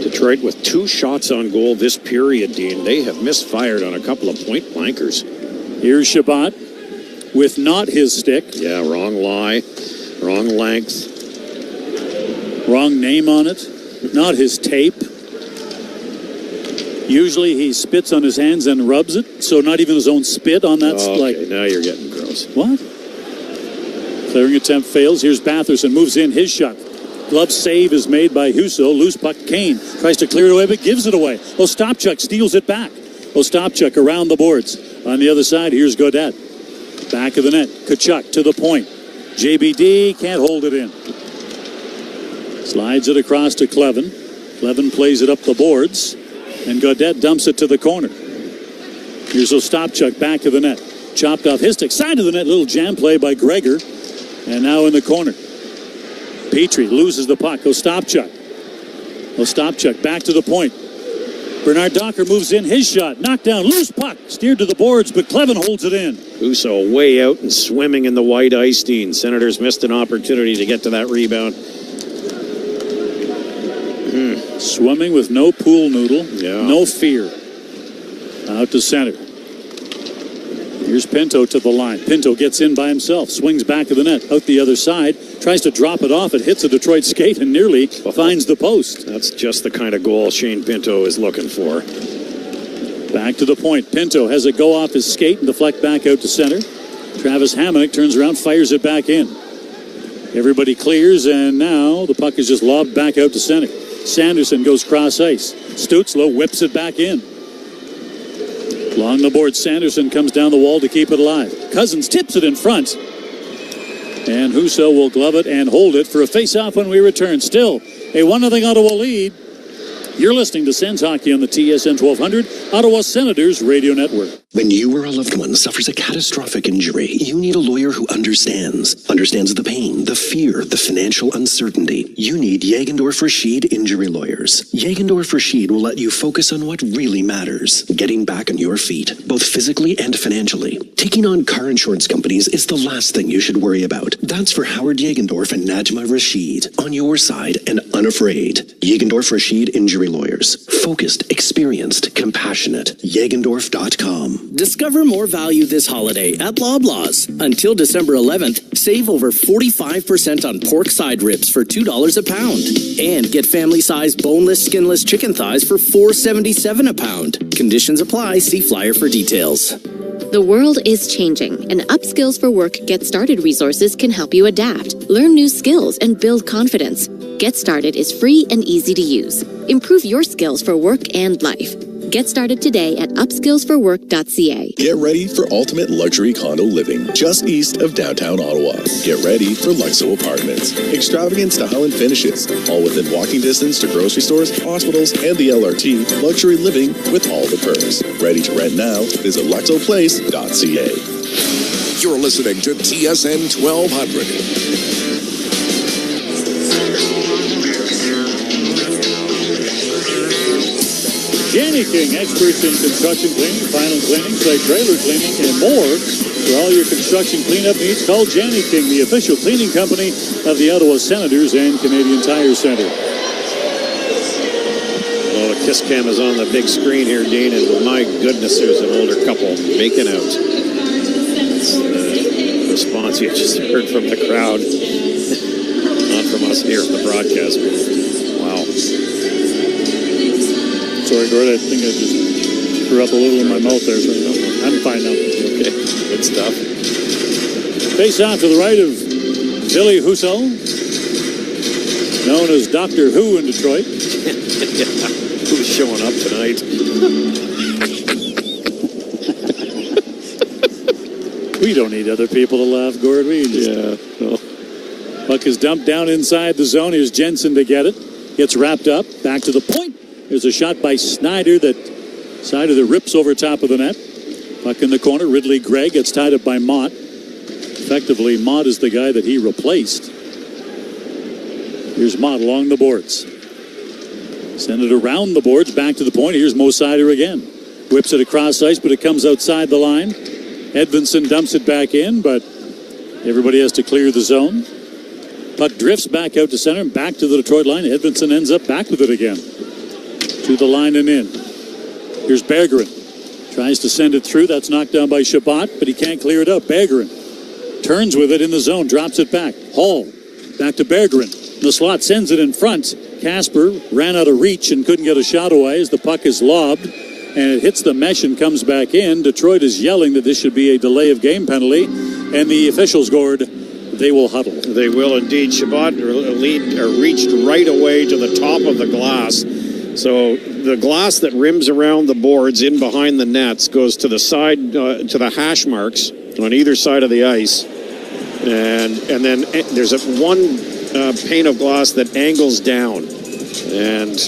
Detroit with 2 shots on goal this period, Dean. They have misfired on a couple of point blankers. Here's Chabot with not his stick. Yeah, wrong lie, wrong length. Wrong name on it. Not his tape. Usually he spits on his hands and rubs it, so not even his own spit on that. Okay, now you're getting gross. What? Clearing attempt fails. Here's Batherson, moves in, his shot. Glove save is made by Husso. Loose puck, Kane tries to clear it away, but gives it away. Ostapchuk steals it back. Ostapchuk around the boards. On the other side, here's Godet. Back of the net, Tkachuk to the point. JBD can't hold it in. Slides it across to Clevin. Clevin plays it up the boards. And Godet dumps it to the corner. Here's Ostapchuk back of the net. Chopped off his stick. Side of the net, little jam play by Gregor. And now in the corner. Petrie loses the puck. Ostapchuk back to the point. Bernard Docker moves in, his shot. Knocked down, loose puck. Steered to the boards, but Clevin holds it in. Husso way out and swimming in the white ice. Senators missed an opportunity to get to that rebound. Swimming with no pool noodle. No fear. Out to center. Here's Pinto to the line. Pinto gets in by himself. Swings back of the net. Out the other side. Tries to drop it off. It hits a Detroit skate and nearly finds the post. That's just the kind of goal Shane Pinto is looking for. Back to the point. Pinto has it go off his skate and deflect back out to center. Travis Hamonic turns around, fires it back in. Everybody clears, and now the puck is just lobbed back out to center. Sanderson goes cross ice. Stützle whips it back in. Along the board, Sanderson comes down the wall to keep it alive. Cousins tips it in front. And Husso will glove it and hold it for a face-off when we return. Still a 1-0 Ottawa lead. You're listening to Sens Hockey on the TSN 1200, Ottawa Senators Radio Network. When you or a loved one suffers a catastrophic injury, you need a lawyer who understands the pain, the fear, the financial uncertainty. You need Jagendorf Rashid Injury Lawyers. Jagendorf Rashid will let you focus on what really matters, getting back on your feet, both physically and financially. Taking on car insurance companies is the last thing you should worry about. That's for Howard Jagendorf and Najma Rashid. On your side and unafraid. Jagendorf Rashid Injury Lawyers. Focused, experienced, compassionate. Jagendorf.com. Discover more value this holiday at Loblaws. Until December 11th, save over 45% on pork side ribs for $2 a pound. And get family-sized boneless, skinless chicken thighs for $4.77 a pound. Conditions apply. See flyer for details. The world is changing, and Upskills for Work Get Started resources can help you adapt, learn new skills, and build confidence. Get Started is free and easy to use. Improve your skills for work and life. Get started today at upskillsforwork.ca. Get ready for ultimate luxury condo living just east of downtown Ottawa. Get ready for Luxo Apartments. Extravagant style and finishes, all within walking distance to grocery stores, hospitals, and the LRT. Luxury living with all the perks. Ready to rent now? Visit luxoplace.ca. You're listening to TSN 1200. Janny King, experts in construction cleaning, final cleaning, site trailer cleaning, and more. For all your construction cleanup needs, call Janny King, the official cleaning company of the Ottawa Senators and Canadian Tire Center. Oh, the kiss cam is on the big screen here, Dean, and my goodness, there's an older couple making out. It's the response you just heard from the crowd, not from us here at the broadcast booth. Wow. Sorry, Gord, I think I just threw up a little in my mouth there, so I'm fine now. Okay, good stuff. Face off to the right of Billy Husso, known as Doctor Who in Detroit. Yeah, who's showing up tonight? We don't need other people to laugh, Gord. Puck is dumped down inside the zone. Here's Jensen to get it. Gets wrapped up. Back to the point. There's a shot by Snyder that rips over top of the net. Puck in the corner. Ridley Gregg gets tied up by Mott. Effectively, Mott is the guy that he replaced. Here's Mott along the boards. Send it around the boards, back to the point. Here's Mo Seider again. Whips it across ice, but it comes outside the line. Edvinsson dumps it back in, but everybody has to clear the zone. Puck drifts back out to center and back to the Detroit line. Edvinsson ends up back with it again. To the line and in. Here's Bergeron. Tries to send it through. That's knocked down by Chabot, but he can't clear it out. Bergeron turns with it in the zone, drops it back. Hall back to Bergeron. The slot sends it in front. Casper ran out of reach and couldn't get a shot away as the puck is lobbed, and it hits the mesh and comes back in. Detroit is yelling that this should be a delay of game penalty, and the officials scored. They will huddle. They will indeed. Shabbat reached right away to the top of the glass. So the glass that rims around the boards in behind the nets goes to the side, to the hash marks on either side of the ice. And then there's one pane of glass that angles down. And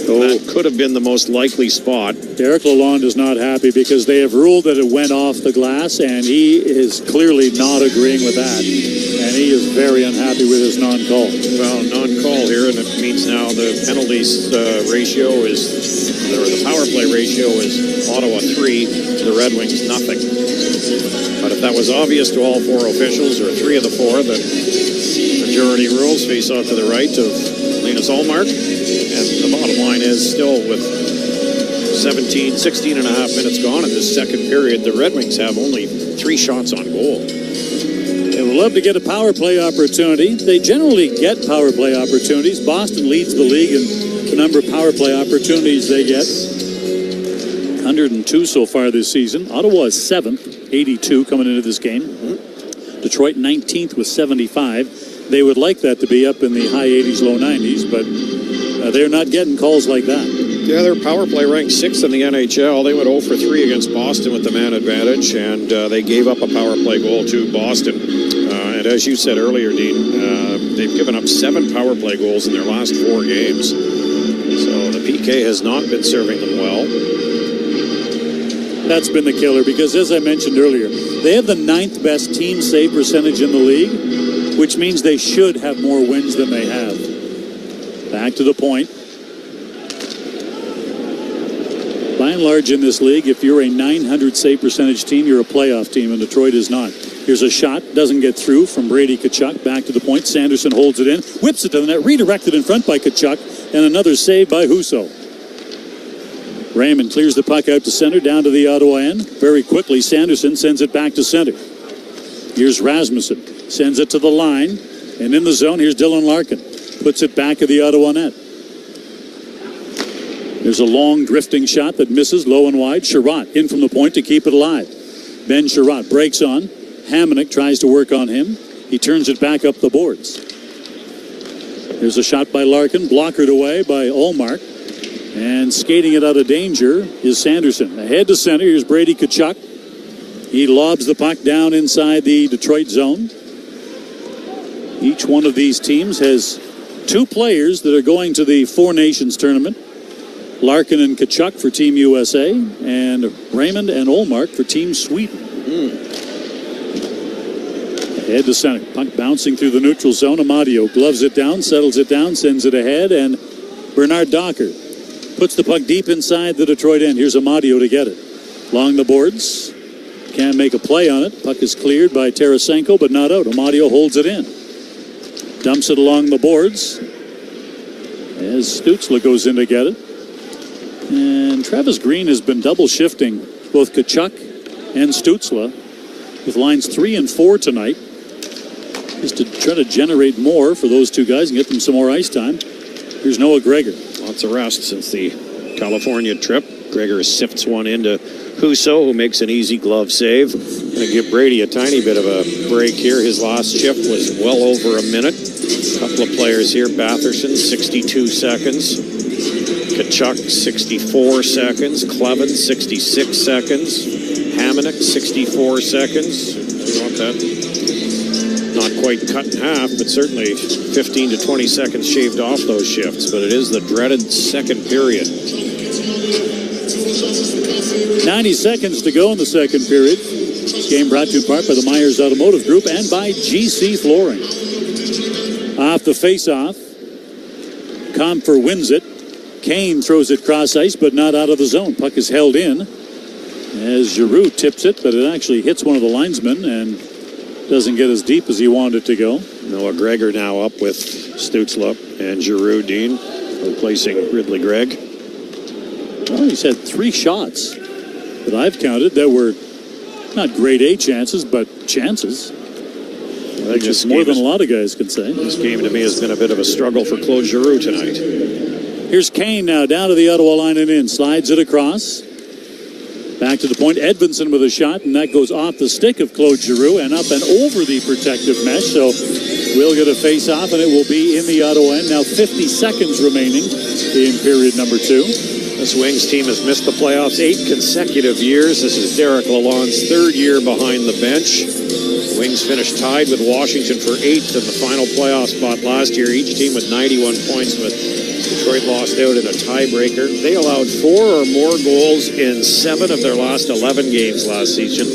that could have been the most likely spot. Derek Lalonde is not happy because they have ruled that it went off the glass, and he is clearly not agreeing with that. And he is very unhappy with his non-call. Well, non-call here, and it means now the penalties ratio is, or the power play ratio is Ottawa 3, the Red Wings nothing. But if that was obvious to all four officials, or three of the four, then majority rules face off to the right of Linus Ullmark. And the bottom line is still with 16 and a half minutes gone in this second period, the Red Wings have only 3 shots on goal. They would love to get a power play opportunity. They generally get power play opportunities. Boston leads the league in the number of power play opportunities they get. 102 so far this season. Ottawa is 7th, 82 coming into this game. Detroit 19th with 75. They would like that to be up in the high 80s, low 90s, but they're not getting calls like that. Yeah, their power play ranked 6th in the NHL. They went 0 for 3 against Boston with the man advantage, and they gave up a power play goal to Boston. And as you said earlier, Dean, they've given up 7 power play goals in their last 4 games. So the PK has not been serving them well. That's been the killer because, as I mentioned earlier, they have the 9th best team save percentage in the league, which means they should have more wins than they have. Back to the point. By and large in this league, if you're a 900 save percentage team, you're a playoff team, and Detroit is not. Here's a shot, doesn't get through from Brady Tkachuk. Back to the point. Sanderson holds it in, whips it to the net, redirected in front by Tkachuk, and another save by Husso. Raymond clears the puck out to center, down to the Ottawa end. Very quickly, Sanderson sends it back to center. Here's Rasmussen, sends it to the line, and in the zone, here's Dylan Larkin. Puts it back of the Ottawa net. There's a long drifting shot that misses low and wide. Sherratt in from the point to keep it alive. Ben Sherratt breaks on. Hamonic tries to work on him. He turns it back up the boards. There's a shot by Larkin, blockered away by Ullmark. And skating it out of danger is Sanderson. Ahead to center, here's Brady Tkachuk. He lobs the puck down inside the Detroit zone. Each one of these teams has 2 players that are going to the Four Nations tournament. Larkin and Tkachuk for Team USA, and Raymond and Ullmark for Team Sweden. Head to center. Puck bouncing through the neutral zone. Amadio gloves it down, settles it down, sends it ahead, and Bernard Docker puts the puck deep inside the Detroit end. Here's Amadio to get it. Along the boards. Can't make a play on it. Puck is cleared by Tarasenko, but not out. Amadio holds it in. Dumps it along the boards as Stützle goes in to get it. And Travis Green has been double shifting both Tkachuk and Stützle with lines 3 and 4 tonight, just to try to generate more for those 2 guys and get them some more ice time. Here's Noah Gregor. Lots of rest since the California trip. Gregor sifts one into Husso, who makes an easy glove save. Going to give Brady a tiny bit of a break here. His last shift was well over a minute. A couple of players here. Batherson, 62 seconds. Tkachuk, 64 seconds. Clevin, 66 seconds. Hamonic, 64 seconds. You want that? Not quite cut in half, but certainly 15 to 20 seconds shaved off those shifts. But it is the dreaded second period. 90 seconds to go in the second period. This game brought to you in part by the Myers Automotive Group and by GC Flooring. Off the face-off, Comfer wins it. Kane throws it cross ice, but not out of the zone. Puck is held in as Giroux tips it, but it actually hits one of the linesmen and doesn't get as deep as he wanted it to go. Noah Gregor now up with Stützle and Giroux, Dean, replacing Ridley Gregg. Well, he's had 3 shots that I've counted that were not grade A chances, but chances. Which is more than a lot of guys could say. This game to me has been a bit of a struggle for Claude Giroux tonight. Here's Kane now down to the Ottawa line and in. Slides it across. Back to the point. Edvinsson with a shot, and that goes off the stick of Claude Giroux and up and over the protective mesh. So we'll get a face-off, and it will be in the Ottawa end. Now 50 seconds remaining in period number 2. This Wings team has missed the playoffs 8 consecutive years. This is Derek Lalonde's 3rd year behind the bench. Wings finished tied with Washington for 8th in the final playoff spot last year. Each team with 91 points, with Detroit lost out in a tiebreaker. They allowed 4 or more goals in 7 of their last 11 games last season.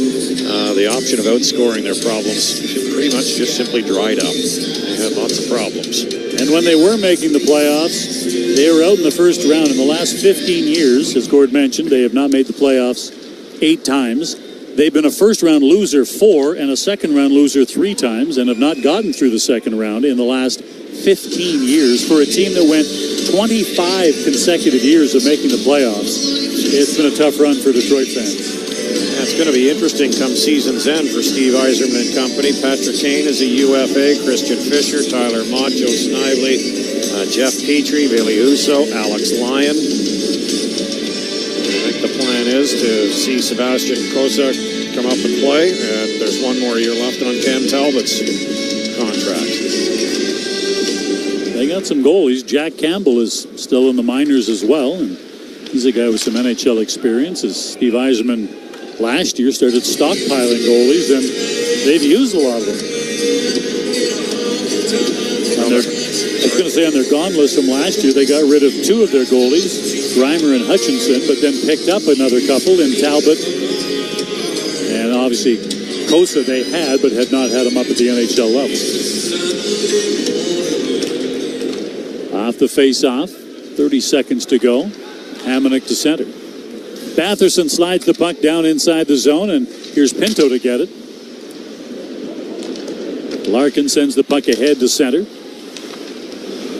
The option of outscoring their problems pretty much just simply dried up. They had lots of problems. And when they were making the playoffs, they were out in the first round. In the last 15 years, as Gord mentioned, they have not made the playoffs 8 times. They've been a first-round loser 4 and a second-round loser 3 times and have not gotten through the second round in the last 15 years. For a team that went 25 consecutive years of making the playoffs, it's been a tough run for Detroit fans. It's going to be interesting come season's end for Steve Yzerman and company. Patrick Kane is a UFA, Christian Fischer, Tyler Mott, Joe Snively, Jeff Petrie, Billy Husso, Alex Lyon. I think the plan is to see Sebastian Kosa come up and play, and there's one more year left on Cam Talbot's contract. They got some goalies. Jack Campbell is still in the minors as well, and he's a guy with some NHL experience. As Steve Yzerman last year started stockpiling goalies, and they've used a lot of them. I was going to say on their gone list from last year, they got rid of 2 of their goalies, Reimer and Hutchinson, but then picked up another couple in Talbot. And obviously, Kosa they had, but had not had him up at the NHL level. Off the face-off, 30 seconds to go. Hamonic to center. Batherson slides the puck down inside the zone, and here's Pinto to get it. Larkin sends the puck ahead to center.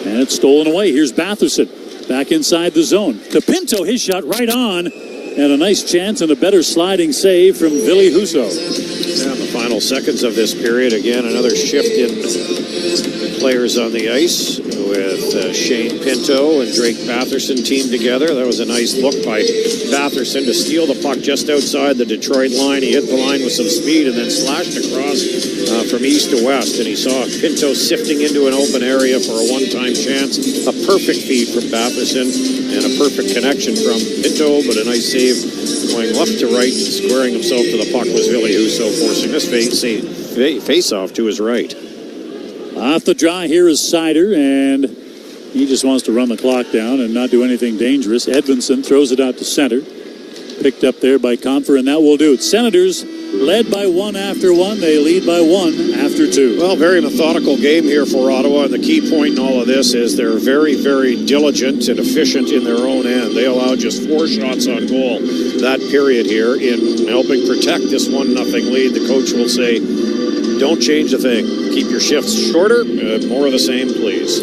And it's stolen away. Here's Batherson back inside the zone. To Pinto, his shot right on. And a nice chance and a better sliding save from Billy Husso. Yeah, in the final seconds of this period, again, another shift in players on the ice with Shane Pinto and Drake Batherson teamed together. That was a nice look by Batherson to steal the puck just outside the Detroit line. He hit the line with some speed and then slashed across from east to west. And he saw Pinto sifting into an open area for a one-time chance. A perfect feed from Batherson and a perfect connection from Pinto, but a nice save going left to right, squaring himself to the puck was Billy Husso, forcing this face-off to his right. Off the draw here is Sider, and he just wants to run the clock down and not do anything dangerous. Edvinsson throws it out to center. Picked up there by Compher, and that will do it. Senators led by 1 after 1. They lead by 1 after 2. Well, very methodical game here for Ottawa, and the key point in all of this is they're very, very diligent and efficient in their own end. They allowed just 4 shots on goal that period here in helping protect this 1-0 lead. The coach will say, don't change a thing. Keep your shifts shorter. More of the same, please.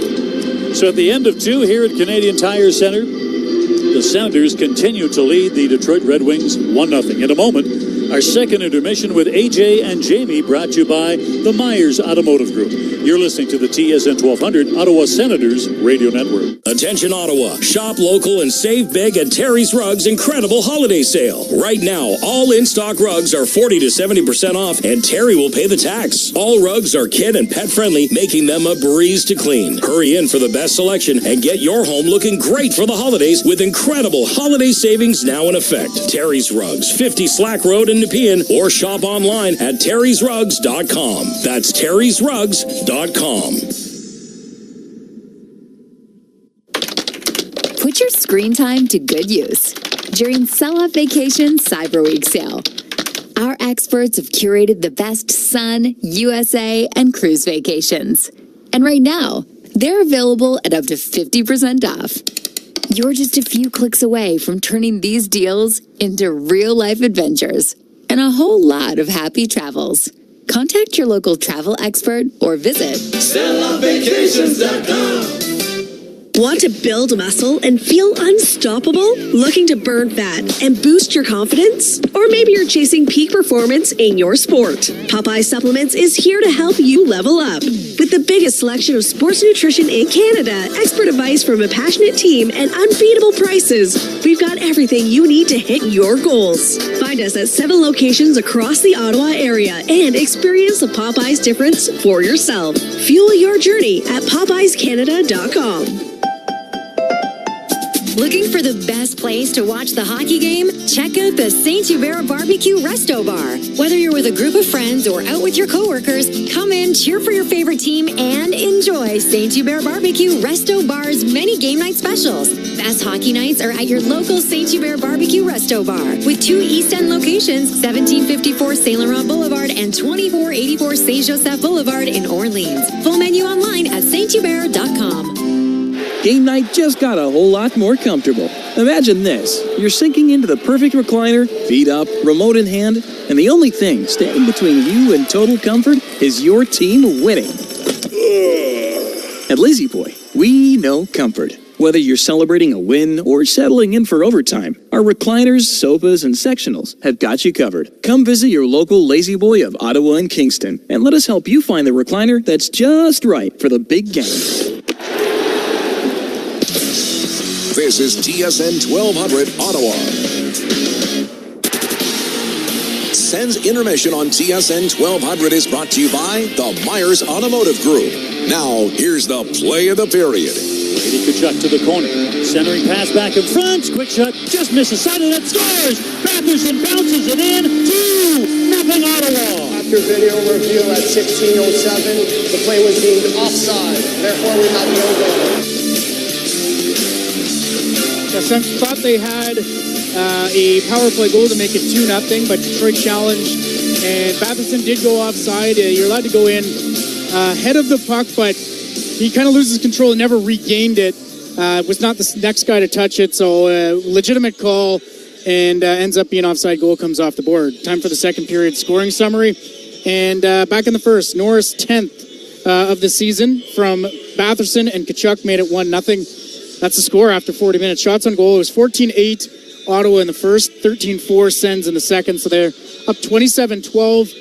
So at the end of 2 here at Canadian Tire Center, the Senators continue to lead the Detroit Red Wings 1-0. In a moment, our second intermission with AJ and Jamie, brought to you by the Myers Automotive Group. You're listening to the TSN 1200 Ottawa Senators Radio Network. Attention Ottawa, shop local and save big at Terry's Rugs' incredible holiday sale. Right now, all in-stock rugs are 40 to 70% off, and Terry will pay the tax. All rugs are kid and pet friendly, making them a breeze to clean. Hurry in for the best selection and get your home looking great for the holidays with incredible holiday savings now in effect. Terry's Rugs, 50 Slack Road in Nepean, or shop online at terrysrugs.com. That's terrysrugs.com. Put your screen time to good use during Sell Off Vacation Cyber Week sale. Our experts have curated the best sun, USA, and cruise vacations. And right now, they're available at up to 50% off. You're just a few clicks away from turning these deals into real-life adventures and a whole lot of happy travels. Contact your local travel expert or visit SellOutVacations.com. Want to build muscle and feel unstoppable? Looking to burn fat and boost your confidence? Or maybe you're chasing peak performance in your sport? Popeye Supplements is here to help you level up. With the biggest selection of sports nutrition in Canada, expert advice from a passionate team, and unbeatable prices, we've got everything you need to hit your goals. Find us at 7 locations across the Ottawa area and experience the Popeyes difference for yourself. Fuel your journey at PopeyesCanada.com. Looking for the best place to watch the hockey game? Check out the St. Hubert Barbecue Resto Bar. Whether you're with a group of friends or out with your coworkers, come in, cheer for your favorite team, and enjoy St. Hubert Barbecue Resto Bar's many game night specials. Best hockey nights are at your local St. Hubert Barbecue Resto Bar with 2 East End locations, 1754 Saint Laurent Boulevard and 2484 Saint Joseph Boulevard in Orleans. Full menu online at sthubert.com. Game night just got a whole lot more comfortable. Imagine this. You're sinking into the perfect recliner, feet up, remote in hand, and the only thing standing between you and total comfort is your team winning. At Lazy Boy, we know comfort. Whether you're celebrating a win or settling in for overtime, our recliners, sofas, and sectionals have got you covered. Come visit your local Lazy Boy of Ottawa and Kingston, and let us help you find the recliner that's just right for the big game. This is TSN 1200 Ottawa. Sens Intermission on TSN 1200 is brought to you by the Myers Automotive Group. Now, here's the play of the period. Brady Tkachuk to the corner. Centering pass back in front. Quick shot. Just misses side of that. Scores. Batherson bounces it in. 2-0 Ottawa. After video review at 16:07, the play was deemed offside. Therefore, we have no goal. The Sens thought they had a power play goal to make it 2-0, but Detroit challenged, and Batherson did go offside. You're allowed to go in ahead of the puck, but he kind of loses control and never regained it. Was not the next guy to touch it, so legitimate call, and ends up being offside. Goal comes off the board. Time for the second period scoring summary, and back in the first, Norris 10th of the season from Batherson, and Tkachuk made it 1-0. That's the score after 40 minutes. Shots on goal, it was 14-8 Ottawa in the first, 13-4 Sens in the second. So they're up 27-12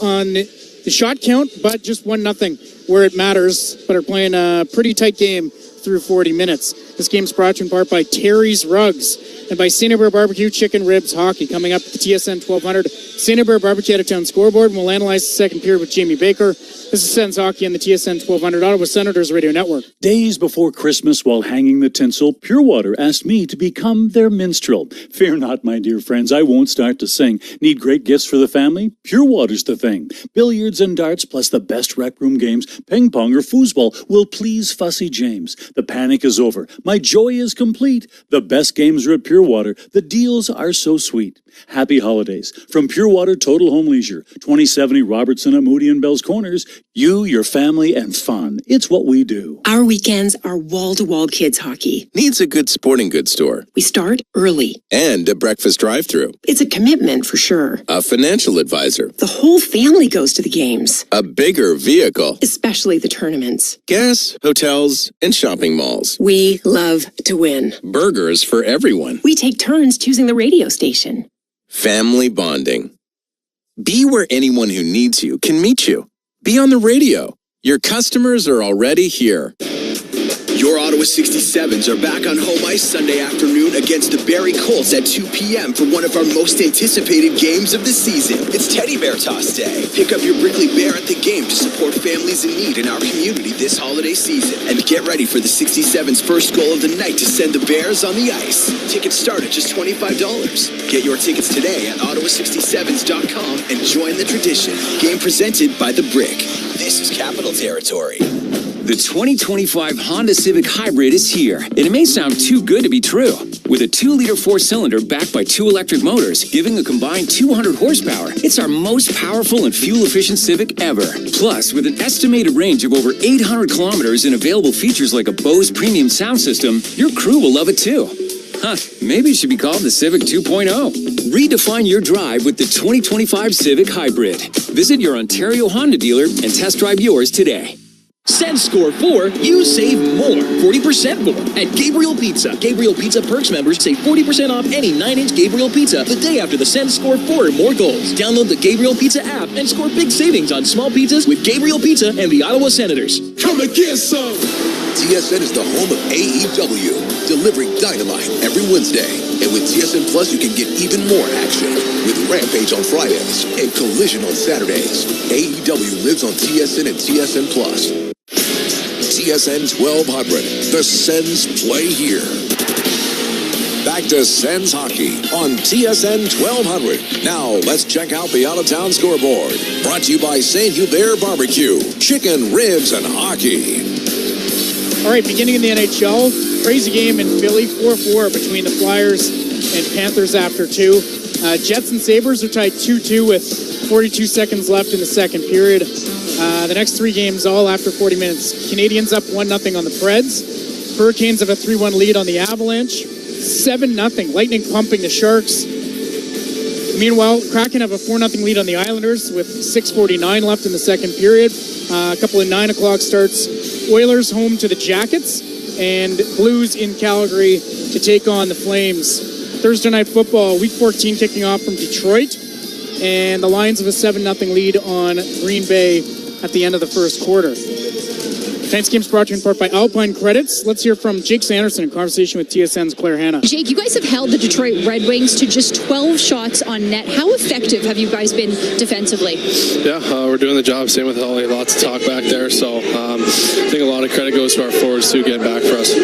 on the shot count, but just 1-0 where it matters. But are playing a pretty tight game through 40 minutes. This game's brought to you in part by Terry's Rugs and by St. Hubert Barbecue Chicken Ribs Hockey. Coming up at the TSN 1200 St. Hubert Barbecue out of town scoreboard, and we'll analyze the second period with Jamie Baker. This is Sens Hockey on the TSN 1200 Ottawa Senators Radio Network. Days before Christmas, while hanging the tinsel, Pure Water asked me to become their minstrel. Fear not, my dear friends, I won't start to sing. Need great gifts for the family? Pure Water's the thing. Billiards and darts, plus the best rec room games, ping pong or foosball will please Fussy James. The panic is over. My joy is complete. The best games are at Pure Water. The deals are so sweet. Happy holidays. From Pure Water Total Home Leisure, 2070 Robertson at Moody and Bell's Corners. You, your family, and fun. It's what we do. Our weekends are wall-to-wall kids hockey. Needs a good sporting goods store. We start early. And a breakfast drive-thru. It's a commitment for sure. A financial advisor. The whole family goes to the games. A bigger vehicle. Especially the tournaments. Gas, hotels, and shopping malls. We love to win. Burgers for everyone. We take turns choosing the radio station. Family bonding. Be where anyone who needs you can meet you. Be on the radio. Your customers are already here. Your Ottawa 67s are back on home ice Sunday afternoon against the Barrie Colts at 2 p.m. for one of our most anticipated games of the season. It's Teddy Bear Toss Day. Pick up your Brickley Bear at the game to support families in need in our community this holiday season. And get ready for the 67's first goal of the night to send the Bears on the ice. Tickets start at just $25. Get your tickets today at ottawa67s.com and join the tradition. Game presented by The Brick. This is Capital Territory. The 2025 Honda Civic Hybrid is here, and it may sound too good to be true. With a 2-liter 4-cylinder backed by 2 electric motors, giving a combined 200 horsepower, it's our most powerful and fuel-efficient Civic ever. Plus, with an estimated range of over 800 kilometers and available features like a Bose premium sound system, your crew will love it too. Huh, maybe it should be called the Civic 2.0. Redefine your drive with the 2025 Civic Hybrid. Visit your Ontario Honda dealer and test drive yours today. Sens score 4, you save more. 40% more at Gabriel Pizza. Gabriel Pizza Perks members save 40% off any 9-inch Gabriel Pizza the day after the Sens score 4 or more goals. Download the Gabriel Pizza app and score big savings on small pizzas with Gabriel Pizza and the Ottawa Senators. Come and get some! TSN is the home of AEW, delivering dynamite every Wednesday. And with TSN Plus, you can get even more action with Rampage on Fridays and Collision on Saturdays. AEW lives on TSN and TSN Plus. TSN 1200. The Sens play here. Back to Sens hockey on TSN 1200. Now let's check out the out-of-town scoreboard. Brought to you by St. Hubert Barbecue, chicken, ribs, and hockey. All right, beginning in the NHL, crazy game in Philly, 4-4 between the Flyers and Panthers after 2. Jets and Sabres are tied 2-2 with 42 seconds left in the second period. The next 3 games all after 40 minutes. Canadians up 1-0 on the Preds. Hurricanes have a 3-1 lead on the Avalanche. 7-0. Lightning pumping the Sharks. Meanwhile, Kraken have a 4-0 lead on the Islanders with 6:49 left in the second period. A couple of 9 o'clock starts. Oilers home to the Jackets, and Blues in Calgary to take on the Flames. Thursday Night Football, Week 14 kicking off from Detroit, and the Lions have a 7-0 lead on Green Bay at the end of the first quarter. Tonight's game is brought to you in part by Alpine Credits. Let's hear from Jake Sanderson in conversation with TSN's Claire Hanna. Jake, you guys have held the Detroit Red Wings to just 12 shots on net. How effective have you guys been defensively? Yeah, we're doing the job. Same with Holly. Lots of talk back there. So I think a lot of credit goes to our forwards too, getting back for us.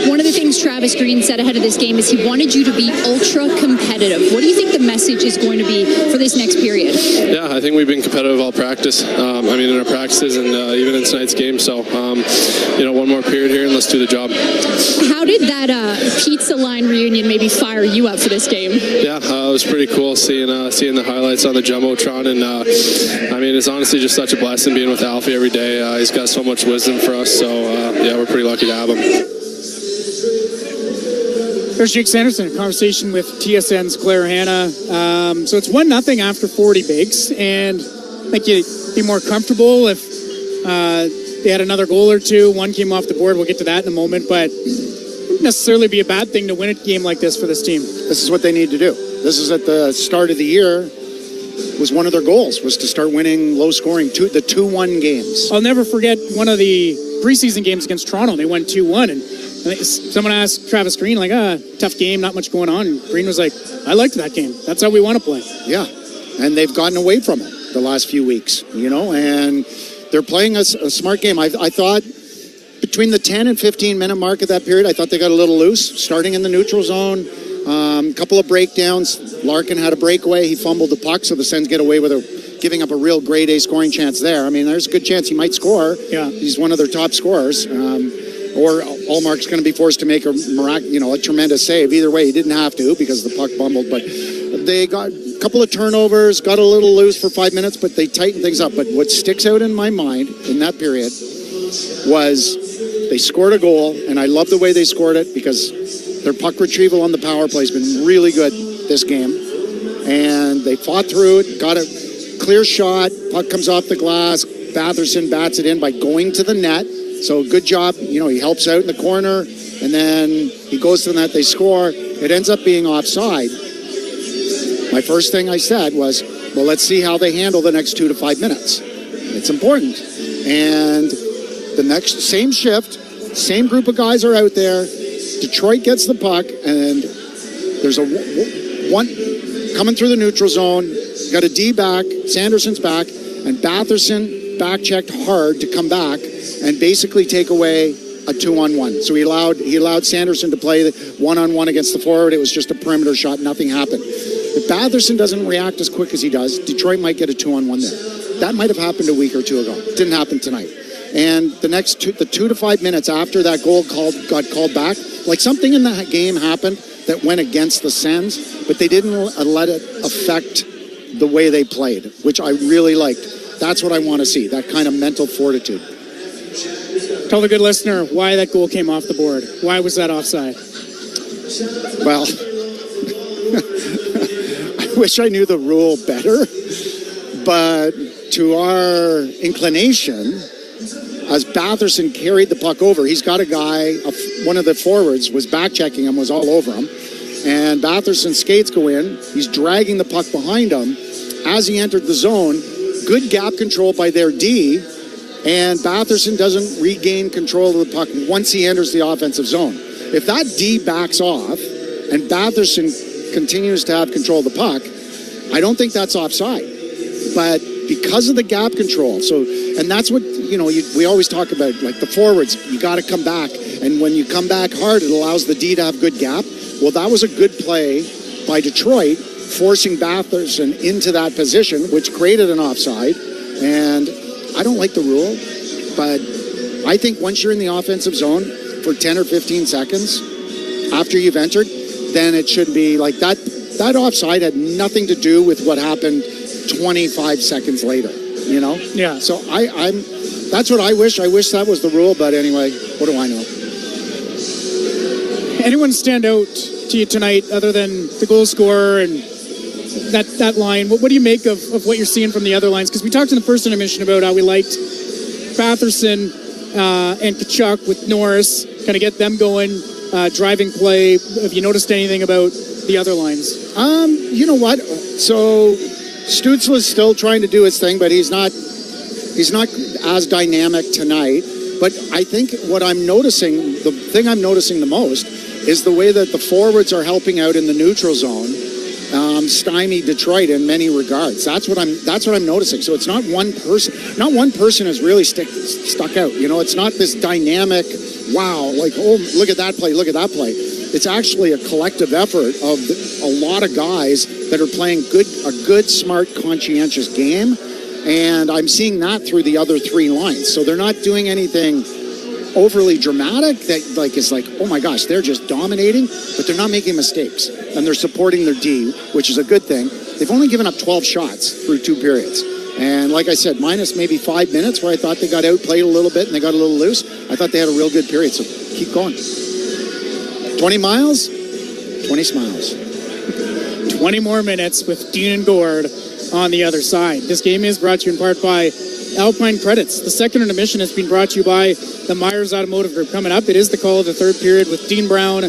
One of the things Travis Green said ahead of this game is he wanted you to be ultra competitive. What do you think the message is going to be for this next period? Yeah, I think we've been competitive all practice. In our practices and even in tonight's game. So, one more period here and let's do the job. How did that pizza line reunion maybe fire you up for this game? Yeah, it was pretty cool seeing the highlights on the Jumbotron. And, it's honestly just such a blessing being with Alfie every day. He's got so much wisdom for us. So, we're pretty lucky to have him. There's Jake Sanderson in conversation with TSN's Claire Hanna. So it's 1-0 after 40 bigs, and I think you'd be more comfortable if they had another goal or two. One came off the board. We'll get to that in a moment, but it wouldn't necessarily be a bad thing to win a game like this for this team. This is what they need to do. This is at the start of the year. Was one of their goals was to start winning low scoring the 2-1 games. I'll never forget one of the preseason games against Toronto. They won 2-1, and someone asked Travis Green, tough game, not much going on. And Green was like, I liked that game. That's how we want to play. Yeah, and they've gotten away from it the last few weeks, and they're playing a smart game. I thought between the 10 and 15 minute mark of that period, I thought they got a little loose, starting in the neutral zone. Couple of breakdowns. Larkin had a breakaway. He fumbled the puck, so the Sens get away with giving up a real grade A scoring chance there. There's a good chance he might score. Yeah. He's one of their top scorers. Or Allmark's going to be forced to make a tremendous save. Either way, he didn't have to because the puck bumbled. But they got a couple of turnovers, got a little loose for 5 minutes, but they tightened things up. But what sticks out in my mind in that period was they scored a goal, and I love the way they scored it because their puck retrieval on the power play has been really good this game. And they fought through it, got a clear shot, puck comes off the glass, Batherson bats it in by going to the net. So good job, he helps out in the corner, and then he goes to the net, they score. It ends up being offside. My first thing I said was, well, let's see how they handle the next 2 to 5 minutes. It's important. And the next, same shift, same group of guys are out there. Detroit gets the puck, and there's a one coming through the neutral zone. Got a D back, Sanderson's back, and Batherson back-checked hard to come back and basically take away a 2-on-1. So he allowed Sanderson to play the 1-on-1 against the forward. It was just a perimeter shot. Nothing happened. If Batherson doesn't react as quick as he does, Detroit might get a 2-on-1 there. That might have happened a week or two ago. It didn't happen tonight. And the 2 to 5 minutes after that goal got called back, something in that game happened that went against the Sens, but they didn't let it affect the way they played, which I really liked. That's what I want to see, that kind of mental fortitude. Tell the good listener why that goal came off the board. Why was that offside? Well, I wish I knew the rule better, but to our inclination, as Batherson carried the puck over, he's got a guy, one of the forwards was back checking him, was all over him. And Batherson's skates go in. He's dragging the puck behind him. As he entered the zone, good gap control by their D, and Batherson doesn't regain control of the puck once he enters the offensive zone. If that D backs off and Batherson continues to have control of the puck, I don't think that's offside. But because of the gap control, and that's what, we always talk about, like the forwards, you got to come back. And when you come back hard, it allows the D to have good gap. Well, that was a good play by Detroit, forcing Batherson into that position, which created an offside. And I don't like the rule, but I think once you're in the offensive zone for 10 or 15 seconds after you've entered, then it should be like that. That offside had nothing to do with what happened 25 seconds later, Yeah. So that's what I wish. I wish that was the rule, but anyway, what do I know? Anyone stand out to you tonight other than the goal scorer and that line? What do you make of what you're seeing from the other lines? Because we talked in the first intermission about how we liked Batherson and Tkachuk with Norris, kind of get them going, driving play. Have you noticed anything about the other lines? You know what? So Stützle's still trying to do his thing, but he's not as dynamic tonight. But I think what I'm noticing, the thing I'm noticing the most, is the way that the forwards are helping out in the neutral zone, stymie Detroit in many regards. That's what I'm noticing. So it's not one person. Not one person is really stuck out. It's not this dynamic. Wow, like, oh, look at that play. Look at that play. It's actually a collective effort of a lot of guys that are playing a good, smart, conscientious game. And I'm seeing that through the other three lines. So they're not doing anything overly dramatic that is like, oh my gosh, they're just dominating, but they're not making mistakes. And they're supporting their D, which is a good thing. They've only given up 12 shots through 2 periods. And like I said, minus maybe 5 minutes where I thought they got outplayed a little bit and they got a little loose. I thought they had a real good period. So keep going. 20 miles, 20 smiles. 20 more minutes with Dean and Gord on the other side. This game is brought to you in part by Alpine Credits. The second intermission has been brought to you by the Myers Automotive Group. Coming up, it is the call of the third period with Dean Brown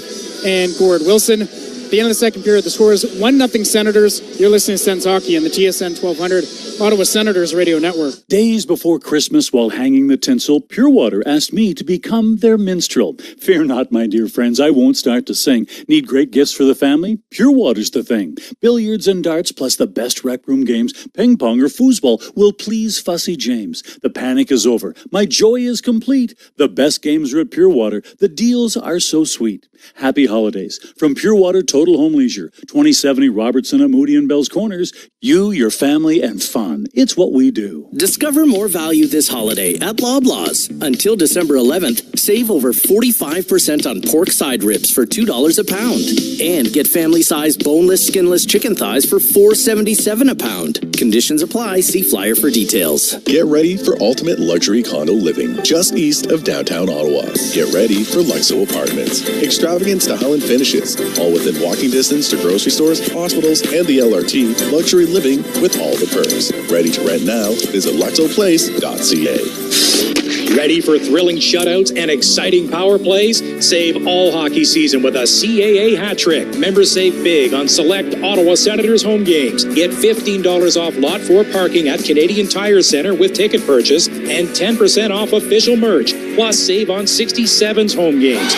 and Gord Wilson. At the end of the second period, the score is 1-0 Senators. You're listening to Sens Hockey on the TSN 1200 Ottawa Senators Radio Network. Days before Christmas, while hanging the tinsel, Pure Water asked me to become their minstrel. Fear not, my dear friends, I won't start to sing. Need great gifts for the family? Pure Water's the thing. Billiards and darts, plus the best rec room games, ping pong or foosball, will please Fussy James. The panic is over. My joy is complete. The best games are at Pure Water. The deals are so sweet. Happy holidays. From Pure Water Total Home Leisure, 2070 Robertson at Moody and Bell's Corners. You, your family, and fun. It's what we do. Discover more value this holiday at Loblaws. Until December 11th, save over 45% on pork side ribs for $2 a pound. And get family-sized boneless, skinless chicken thighs for $4.77 a pound. Conditions apply. See flyer for details. Get ready for ultimate luxury condo living just east of downtown Ottawa. Get ready for Luxo Apartments. Extravagant style and finishes, all within walking distance to grocery stores, hospitals, and the LRT. Luxury living with all the perks. Ready to rent now? Visit luxoplace.ca. Ready for thrilling shutouts and exciting power plays? Save all hockey season with a CAA hat trick. Members save big on select Ottawa Senators home games. Get $15 off Lot 4 parking at Canadian Tire Centre with ticket purchase and 10% off official merch. Plus save on 67's home games.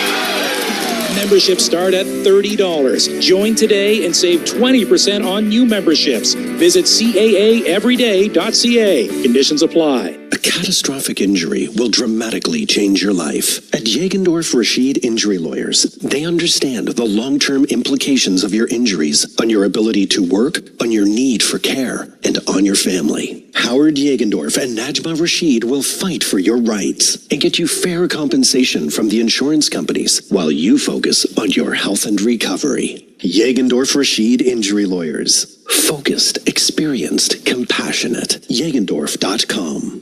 Memberships start at $30. Join today and save 20% on new memberships. Visit CAAeveryday.ca. Conditions apply. A catastrophic injury will dramatically change your life. At Jagendorf Rashid Injury Lawyers, they understand the long-term implications of your injuries on your ability to work, on your need for care, and on your family. Howard Jagendorf and Najma Rashid will fight for your rights and get you fair compensation from the insurance companies while you focus on your health and recovery. Jagendorf Rashid Injury Lawyers. Focused, experienced, compassionate. Jagendorf.com.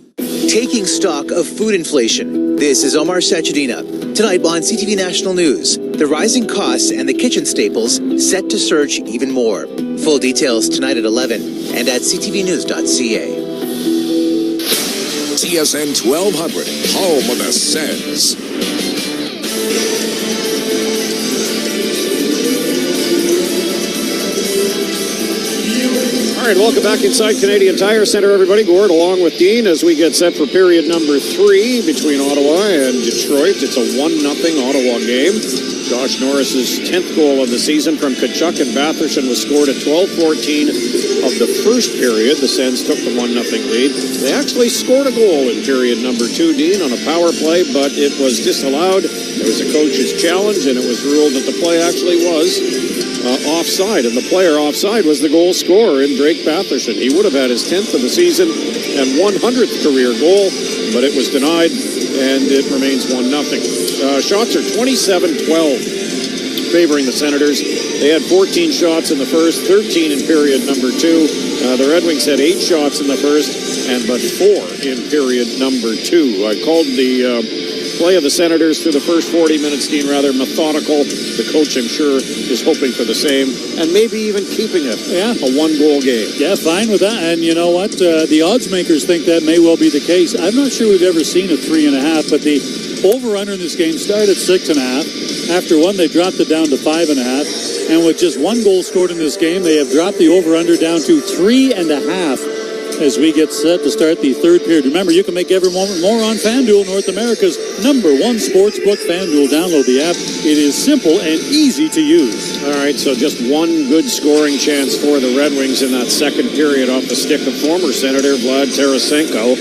Taking stock of food inflation. This is Omar Sachedina. Tonight on CTV National News, the rising costs and the kitchen staples set to surge even more. Full details tonight at 11 and at ctvnews.ca. TSN 1200, home of the Sens. All right, welcome back inside Canadian Tire Center, everybody. Gord along with Dean as we get set for period number 3 between Ottawa and Detroit. It's a 1-0 Ottawa game. Josh Norris's 10th goal of the season from Tkachuk and Batherson was scored at 12:14 of the first period. The Sens took the 1-0 lead. They actually scored a goal in period number 2, Dean, on a power play, but it was disallowed. There was a coach's challenge, and it was ruled that the play actually was offside, and the player offside was the goal scorer in Drake Batherson. He would have had his 10th of the season and 100th career goal, but it was denied, and it remains 1-0. Shots are 27-12 favoring the Senators. They had 14 shots in the first, 13 in period number 2. The Red Wings had 8 shots in the first, but 4 in period number 2. I called the play of the Senators through the first 40 minutes, Dean, rather methodical. The coach, I'm sure, is hoping for the same, and maybe even keeping it a 1-goal game. Yeah, fine with that. And you know what? The odds makers think that may well be the case. I'm not sure we've ever seen a 3.5, but the over-under in this game started at 6.5. After one, they dropped it down to 5.5. And with just 1 goal scored in this game, they have dropped the over-under down to 3.5 as we get set to start the third period. Remember, you can make every moment more on FanDuel, North America's #1 sportsbook. FanDuel, download the app. It is simple and easy to use. All right, so just 1 good scoring chance for the Red Wings in that second period off the stick of former Senator Vlad Tarasenko.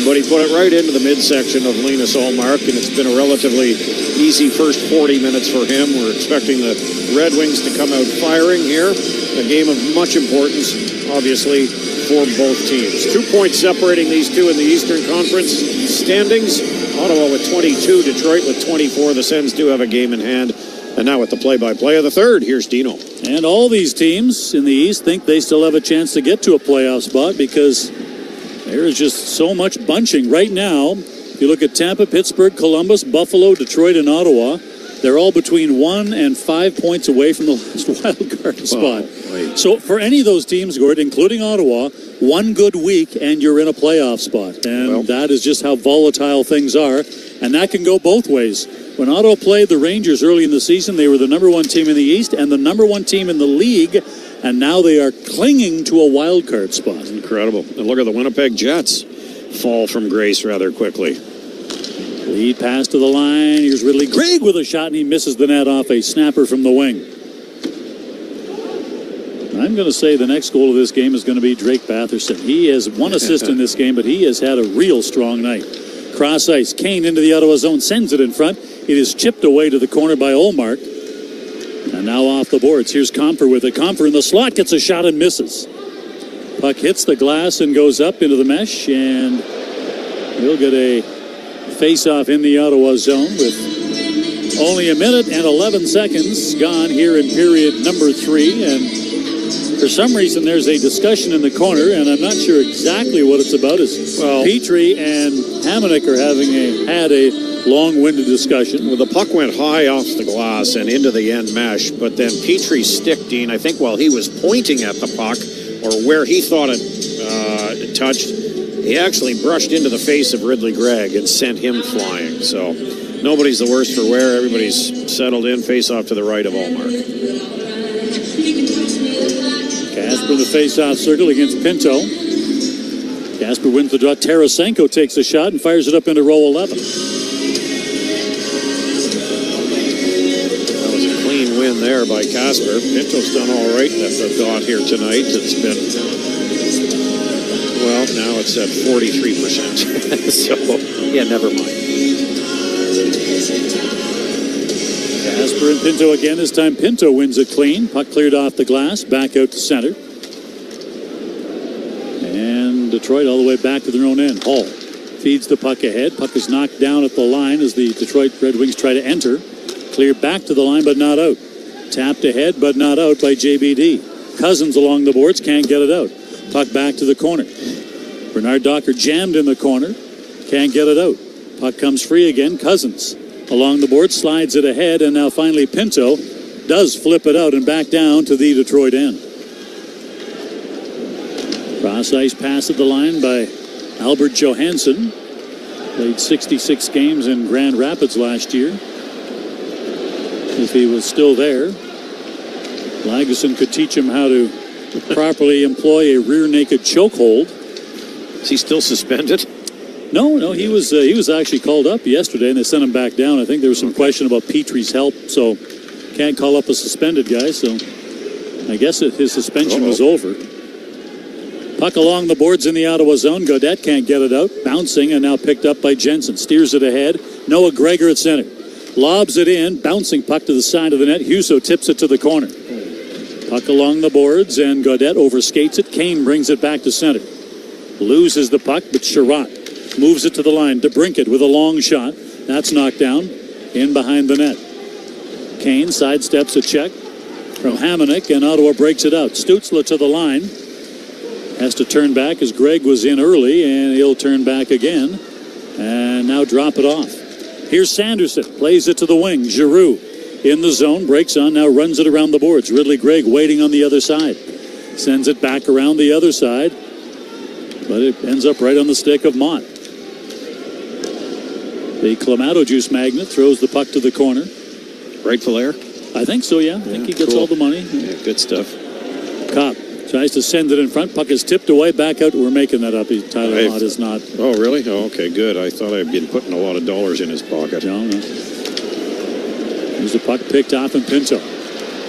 But he put it right into the midsection of Linus Ullmark, and it's been a relatively easy first 40 minutes for him. We're expecting the Red Wings to come out firing here. A game of much importance, obviously, for both teams. 2 points separating these two in the Eastern Conference standings. Ottawa with 22, Detroit with 24. The Sens do have a game in hand. And now with the play-by-play of the third, here's Dino. And all these teams in the East think they still have a chance to get to a playoff spot because there is just so much bunching right now. If you look at Tampa, Pittsburgh, Columbus, Buffalo, Detroit, and Ottawa, they're all between 1 and 5 points away from the last wild card spot. So for any of those teams, Gord, including Ottawa, 1 good week and you're in a playoff spot. And that is just how volatile things are. And that can go both ways. When Ottawa played the Rangers early in the season, they were the #1 team in the East and the #1 team in the league. And now they are clinging to a wild card spot. Incredible. And look at the Winnipeg Jets fall from grace rather quickly. Lead pass to the line. Here's Ridley Greig with a shot, and he misses the net off a snapper from the wing. I'm going to say the next goal of this game is going to be Drake Batherson. He has 1 assist in this game, but he has had a real strong night. Cross ice. Kane into the Ottawa zone, sends it in front. It is chipped away to the corner by Ullmark. And now off the boards. Here's Comfer with it. Comfer in the slot gets a shot and misses. Puck hits the glass and goes up into the mesh, and we'll get a face-off in the Ottawa zone with only 1 minute and 11 seconds gone here in period number 3. And for some reason, there's a discussion in the corner, and I'm not sure exactly what it's about. Petrie and Hamonic are had a long-winded discussion. Well, the puck went high off the glass and into the end mesh, but then Petrie's stick, Dean, I think while he was pointing at the puck, or where he thought it touched, he actually brushed into the face of Ridley Greig and sent him flying. So nobody's the worse for wear. Everybody's settled in. Face off to the right of Ullmark. Casper in the face-off circle against Pinto. Casper wins the draw. Tarasenko takes a shot and fires it up into row 11. That was a clean win there by Casper. Pinto's done all right at the dot here tonight. It's been, well, now it's at 43%. So, yeah, never mind. Casper and Pinto again. This time Pinto wins it clean. Puck cleared off the glass. Back out to center. And Detroit all the way back to their own end. Hall feeds the puck ahead. Puck is knocked down at the line as the Detroit Red Wings try to enter. Cleared back to the line, but not out. Tapped ahead, but not out by JBD. Cousins along the boards, can't get it out. Puck back to the corner. Bernard Docker jammed in the corner. Can't get it out. Puck comes free again. Cousins along the board, slides it ahead, and now finally Pinto does flip it out and back down to the Detroit end. Cross ice pass at the line by Albert Johansson played 66 games in Grand Rapids last year. If he was still there, Lagesson could teach him how to properly employ a rear naked chokehold. Is he still suspended? No, he was actually called up yesterday, and they sent him back down. I think there was some question about Petrie's help, so can't call up a suspended guy. So I guess his suspension was over. Puck along the boards in the Ottawa zone. Gaudette can't get it out, bouncing, and now picked up by Jensen. Steers it ahead. Noah Gregor at center. Lobs it in, bouncing puck to the side of the net. Huso tips it to the corner. Puck along the boards, and Gaudette overskates it. Kane brings it back to center. Loses the puck, but Sherratt moves it to the line. DeBrincat with a long shot. That's knocked down in behind the net. Kane sidesteps a check from Hamonic, and Ottawa breaks it out. Stützle to the line. Has to turn back as Greg was in early, and he'll turn back again. And now drop it off. Here's Sanderson. Plays it to the wing. Giroux in the zone. Breaks on. Now runs it around the boards. Ridley Gregg waiting on the other side. Sends it back around the other side. But it ends up right on the stick of Mott. The Clamato juice magnet throws the puck to the corner. Rightful air? I think so, yeah. I think he gets all the money. Yeah, good stuff. Copp tries to send it in front. Puck is tipped away, back out. We're making that up. Tyler Mott is not. Oh, really? Oh, okay, good. I thought I'd been putting a lot of dollars in his pocket. No. There's the puck picked off, and Pinto.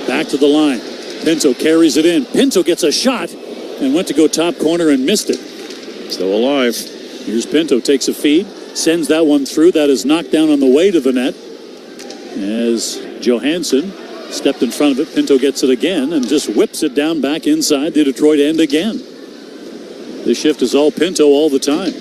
Back to the line. Pinto carries it in. Pinto gets a shot and went to go top corner and missed it. Still alive. Here's Pinto, takes a feed, sends that one through. That is knocked down on the way to the net as Johansson stepped in front of it. Pinto gets it again and just whips it down back inside the Detroit end again. This shift is all Pinto all the time.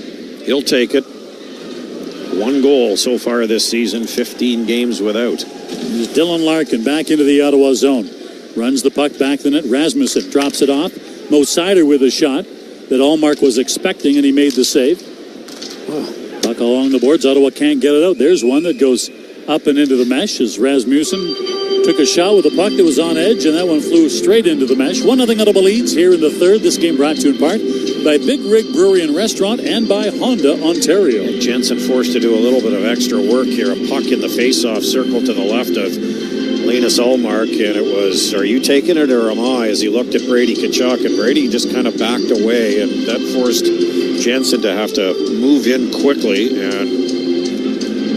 He'll take it. 1 goal so far this season, 15 games without. Here's Dylan Larkin back into the Ottawa zone. Runs the puck back the net. Rasmussen drops it off. Mo Seider with a shot that Allmark was expecting, and he made the save. Puck along the boards. Ottawa can't get it out. There's one that goes up and into the mesh as Rasmussen took a shot with a puck that was on edge, and that one flew straight into the mesh. 1-0 Ottawa leads here in the third. This game brought to you in part by Big Rig Brewery and Restaurant and by Honda Ontario. And Jensen forced to do a little bit of extra work here. A puck in the face-off circle to the left of Linus Allmark, and it was, are you taking it or am I? As he looked at Brady Tkachuk, and Brady just kind of backed away, and that forced Jensen to have to move in quickly, and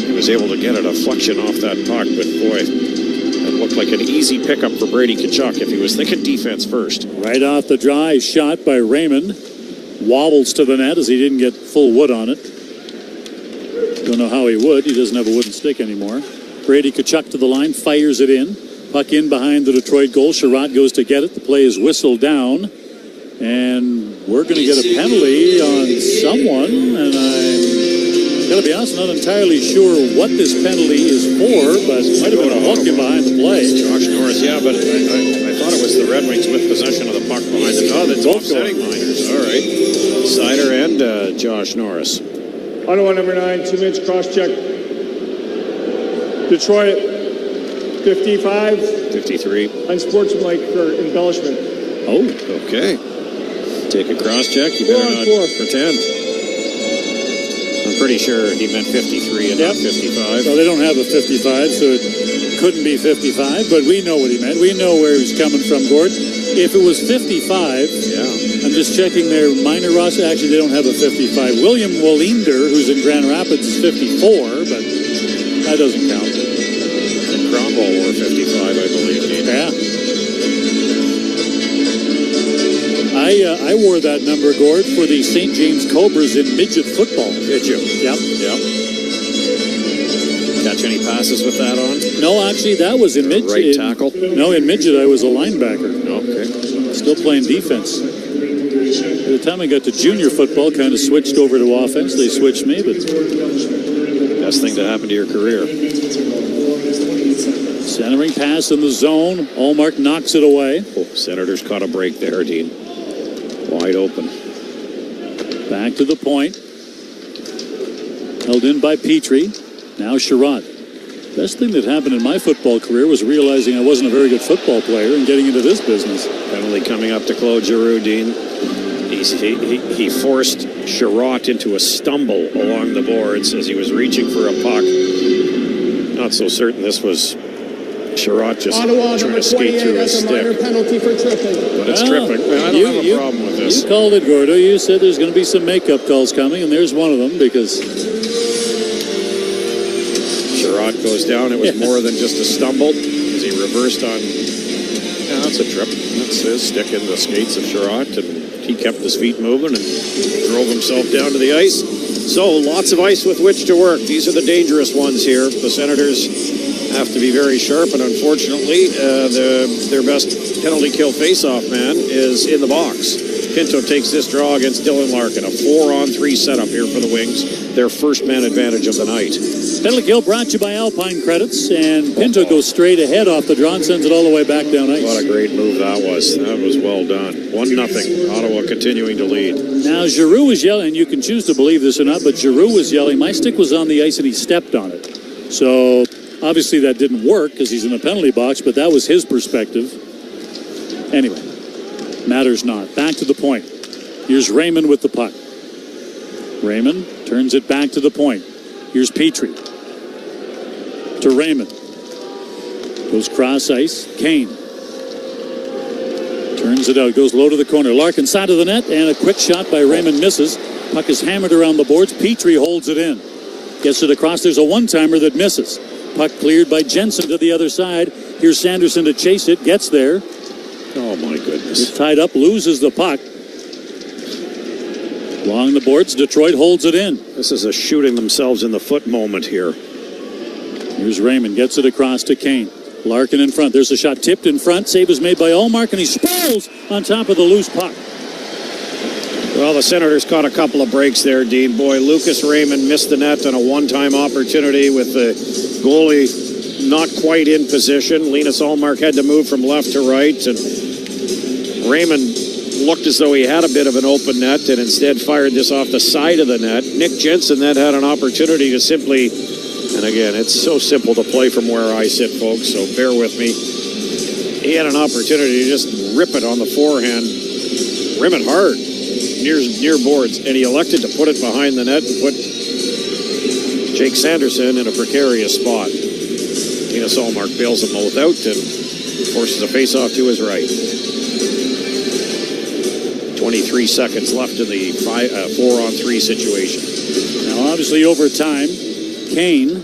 he was able to get a deflection off that puck. But boy, it looked like an easy pickup for Brady Tkachuk if he was thinking defense first. Right off the dry shot by Raymond. Wobbles to the net as he didn't get full wood on it. Don't know how he would. He doesn't have a wooden stick anymore. Brady Tkachuk to the line, fires it in. Puck in behind the Detroit goal. Sherratt goes to get it. The play is whistled down. And we're going to get a penalty on someone. And I'm going to be honest, not entirely sure what this penalty is for, but it might have been a hook in behind the play. Josh Norris, yeah, but I thought it was the Red Wings with possession of the puck behind the net. It's offsetting minors. All right. Seider and Josh Norris. Ottawa number 9, 2-minute cross-check. Detroit, 55. 53. Unsportsmanlike for embellishment. Oh, okay. Take a cross-check. You better not pretend. I'm pretty sure he meant 53 and not 55. Well, they don't have a 55, so it couldn't be 55, but we know what he meant. We know where he's coming from, Gord. If it was 55, I'm just checking their minor roster. Actually, they don't have a 55. William Wallinder, who's in Grand Rapids, is 54, but that doesn't count. And Cromwell wore 55, I believe. Yeah. I wore that number, Gord, for the St. James Cobras in midget football. Did you? Yep. Catch any passes with that on? No, actually, that was in midget. Right tackle? No, in midget, I was a linebacker. Okay. Still playing defense. By the time I got to junior football, kind of switched over to offense. They switched me, but best thing to happen to your career. Centering pass in the zone. Allmark knocks it away. Oh, Senators caught a break there, Dean. Wide open. Back to the point. Held in by Petrie. Now Sherratt. Best thing that happened in my football career was realizing I wasn't a very good football player and getting into this business. Penalty coming up to Claude Giroux, Dean. He forced Sherratt into a stumble along the boards as he was reaching for a puck. Not so certain this was Sherratt just Ottawa, trying number to skate 28 through has his a minor stick. penalty for tripping. But it's tripping. I don't have a problem with this. You called it, Gordo. You said there's going to be some makeup calls coming, and there's one of them because Sherratt goes down. It was more than just a stumble as he reversed on. Yeah, that's a trip. That's his stick in the skates of Sherratt, and he kept his feet moving and drove himself down to the ice. So lots of ice with which to work. These are the dangerous ones here. The Senators have to be very sharp, and unfortunately, their best penalty kill face-off man is in the box. Pinto takes this draw against Dylan Larkin. A 4-on-3 setup here for the Wings. Their first man advantage of the night. penalty kill brought to you by Alpine Credits, and Pinto goes straight ahead off the draw and sends it all the way back down ice. What a great move that was. That was well done. 1-0. Ottawa continuing to lead. Now, Giroux was yelling, and you can choose to believe this or not, but Giroux was yelling, my stick was on the ice and he stepped on it. So, obviously that didn't work because he's in the penalty box, but that was his perspective. Anyway, matters not. Back to the point. Here's Raymond with the puck. Raymond turns it back to the point. Here's Petrie. To Raymond. Goes cross ice. Kane. Turns it out. Goes low to the corner. Larkin side of the net, and a quick shot by Raymond misses. Puck is hammered around the boards. Petrie holds it in. Gets it across. There's a one-timer that misses. Puck cleared by Jensen to the other side. Here's Sanderson to chase it. Gets there. Oh, my goodness. Gets tied up. Loses the puck. Along the boards, Detroit holds it in. This is a shooting themselves in the foot moment here. Here's Raymond. Gets it across to Kane. Larkin in front. There's a shot tipped in front. Save is made by Ullmark, and he sprawls on top of the loose puck. Well, the Senators caught a couple of breaks there, Dean. Boy, Lucas Raymond missed the net on a one-time opportunity with the goalie not quite in position. Linus Ullmark had to move from left to right, and Raymond looked as though he had a bit of an open net and instead fired this off the side of the net. Nick Jensen then had an opportunity to simply, and again, it's so simple to play from where I sit, folks, so bear with me. He had an opportunity to just rip it on the forehand, rim it hard, near boards, and he elected to put it behind the net and put Jake Sanderson in a precarious spot. Linus Ullmark bails them both out and forces a face-off to his right. 23 seconds left in the 4-on-3 situation. Now, obviously, over time, Kane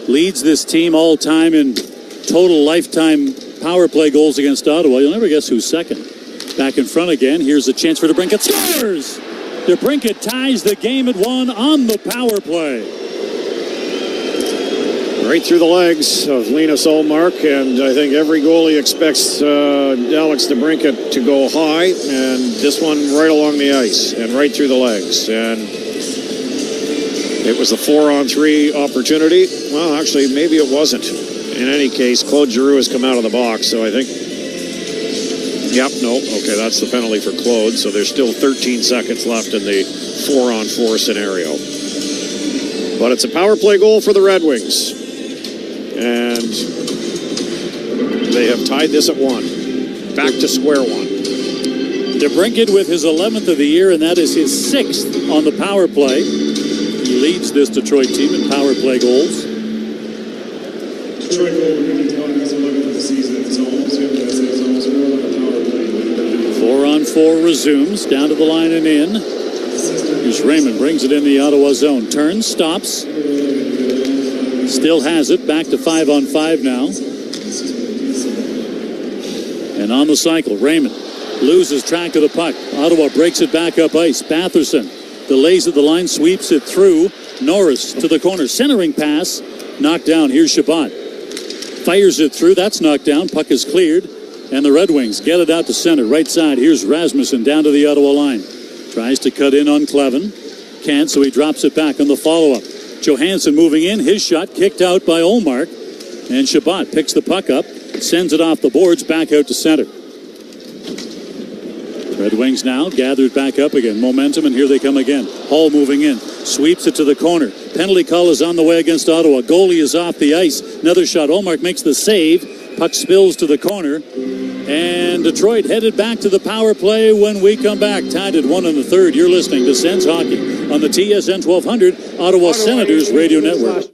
leads this team all time in total lifetime power play goals against Ottawa. You'll never guess who's second. Back in front again. Here's a chance for DeBrincat. Scores! DeBrincat ties the game at 1 on the power play. Right through the legs of Linus Ullmark, and I think every goalie expects Alex DeBrincat to go high, and this one right along the ice and right through the legs. And it was the 4-on-3 opportunity. Well, actually, maybe it wasn't. In any case, Claude Giroux has come out of the box, so I think... Yep, no, okay, that's the penalty for Claude, so there's still 13 seconds left in the 4-on-4 scenario. But it's a power play goal for the Red Wings. And they have tied this at 1. Back to square one. DeBrincat with his 11th of the year, and that is his 6th on the power play. He leads this Detroit team in power play goals. Detroit goal has 11th of the season. It's almost 4-on-4 resumes, down to the line and in. Here's Raymond, brings it in the Ottawa zone. Turns, stops. Still has it, back to 5-on-5 now. And on the cycle, Raymond loses track of the puck. Ottawa breaks it back up ice. Batherson delays at the line, sweeps it through. Norris to the corner, centering pass, knocked down. Here's Shabbat. Fires it through, that's knocked down. Puck is cleared, and the Red Wings get it out to center. Right side, here's Rasmussen down to the Ottawa line. Tries to cut in on Clevin. Can't, so he drops it back on the follow-up. Johansson moving in, his shot kicked out by Ullmark, and Shabbat picks the puck up, sends it off the boards, back out to center. Red Wings now gathered back up again. Momentum, and here they come again. Hall moving in, sweeps it to the corner. Penalty call is on the way against Ottawa. Goalie is off the ice. Another shot. Ullmark makes the save. Puck spills to the corner. And Detroit headed back to the power play when we come back. Tied at 1 in the third. You're listening to Sens Hockey on the TSN 1200 Ottawa Senators Radio Network.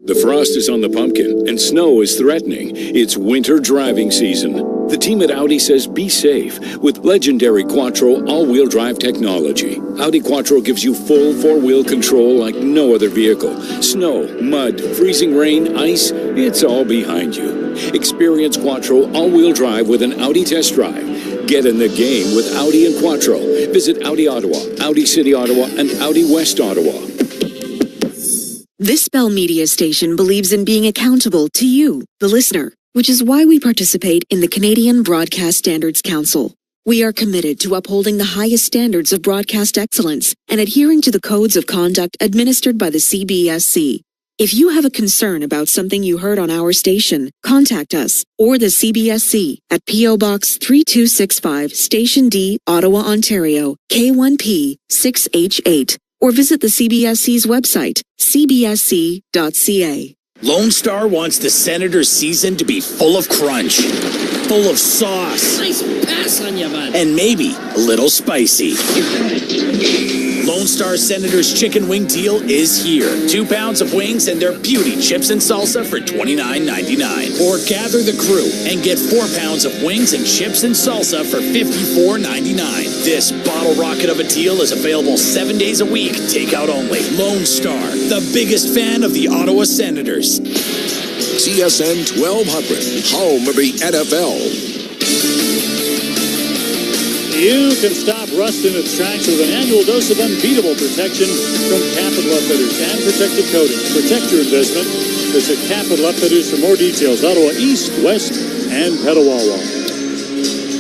The frost is on the pumpkin and snow is threatening. It's winter driving season. The team at Audi says be safe with legendary Quattro all-wheel drive technology. Audi Quattro gives you full four-wheel control like no other vehicle. Snow, mud, freezing rain, ice, it's all behind you. Experience Quattro all-wheel drive with an Audi test drive. Get in the game with Audi and Quattro. Visit Audi Ottawa, Audi City Ottawa, and Audi West Ottawa. This Bell Media station believes in being accountable to you, the listener, which is why we participate in the Canadian Broadcast Standards Council. We are committed to upholding the highest standards of broadcast excellence and adhering to the codes of conduct administered by the CBSC. If you have a concern about something you heard on our station, contact us or the CBSC at P.O. Box 3265, Station D, Ottawa, Ontario, K1P 6H8, or visit the CBSC's website, cbsc.ca. Lone Star wants the Senators' season to be full of crunch, full of sauce. Nice pass on you, bud. And maybe a little spicy. Lone Star Senators chicken wing deal is here. 2 pounds of wings and their beauty chips and salsa for $29.99. Or gather the crew and get 4 pounds of wings and chips and salsa for $54.99. This bottle rocket of a deal is available 7 days a week, takeout only. Lone Star, the biggest fan of the Ottawa Senators. TSN 1200, home of the NFL. You can stop rust in its tracks with an annual dose of unbeatable protection from Capital Upfitters and Protective Coatings. Protect your investment. Visit Capital Upfitters for more details. Ottawa East, West, and Petawawa.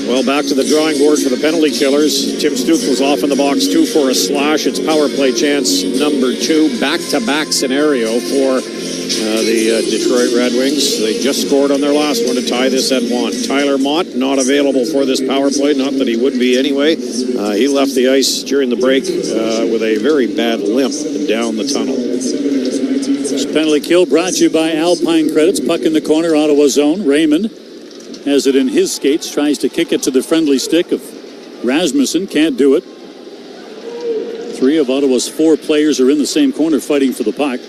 Well, back to the drawing board for the penalty killers. Tim Stützle was off in the box 2 for a slash. It's power play chance number 2. Back-to-back scenario for the Detroit Red Wings. They just scored on their last one to tie this at 1. Tyler Mott not available for this power play. Not that he would be anyway. He left the ice during the break with a very bad limp down the tunnel. This penalty kill brought to you by Alpine Credits. Puck in the corner, Ottawa zone. Raymond has it in his skates. Tries to kick it to the friendly stick of Rasmussen. Can't do it. 3 of Ottawa's 4 players are in the same corner fighting for the puck.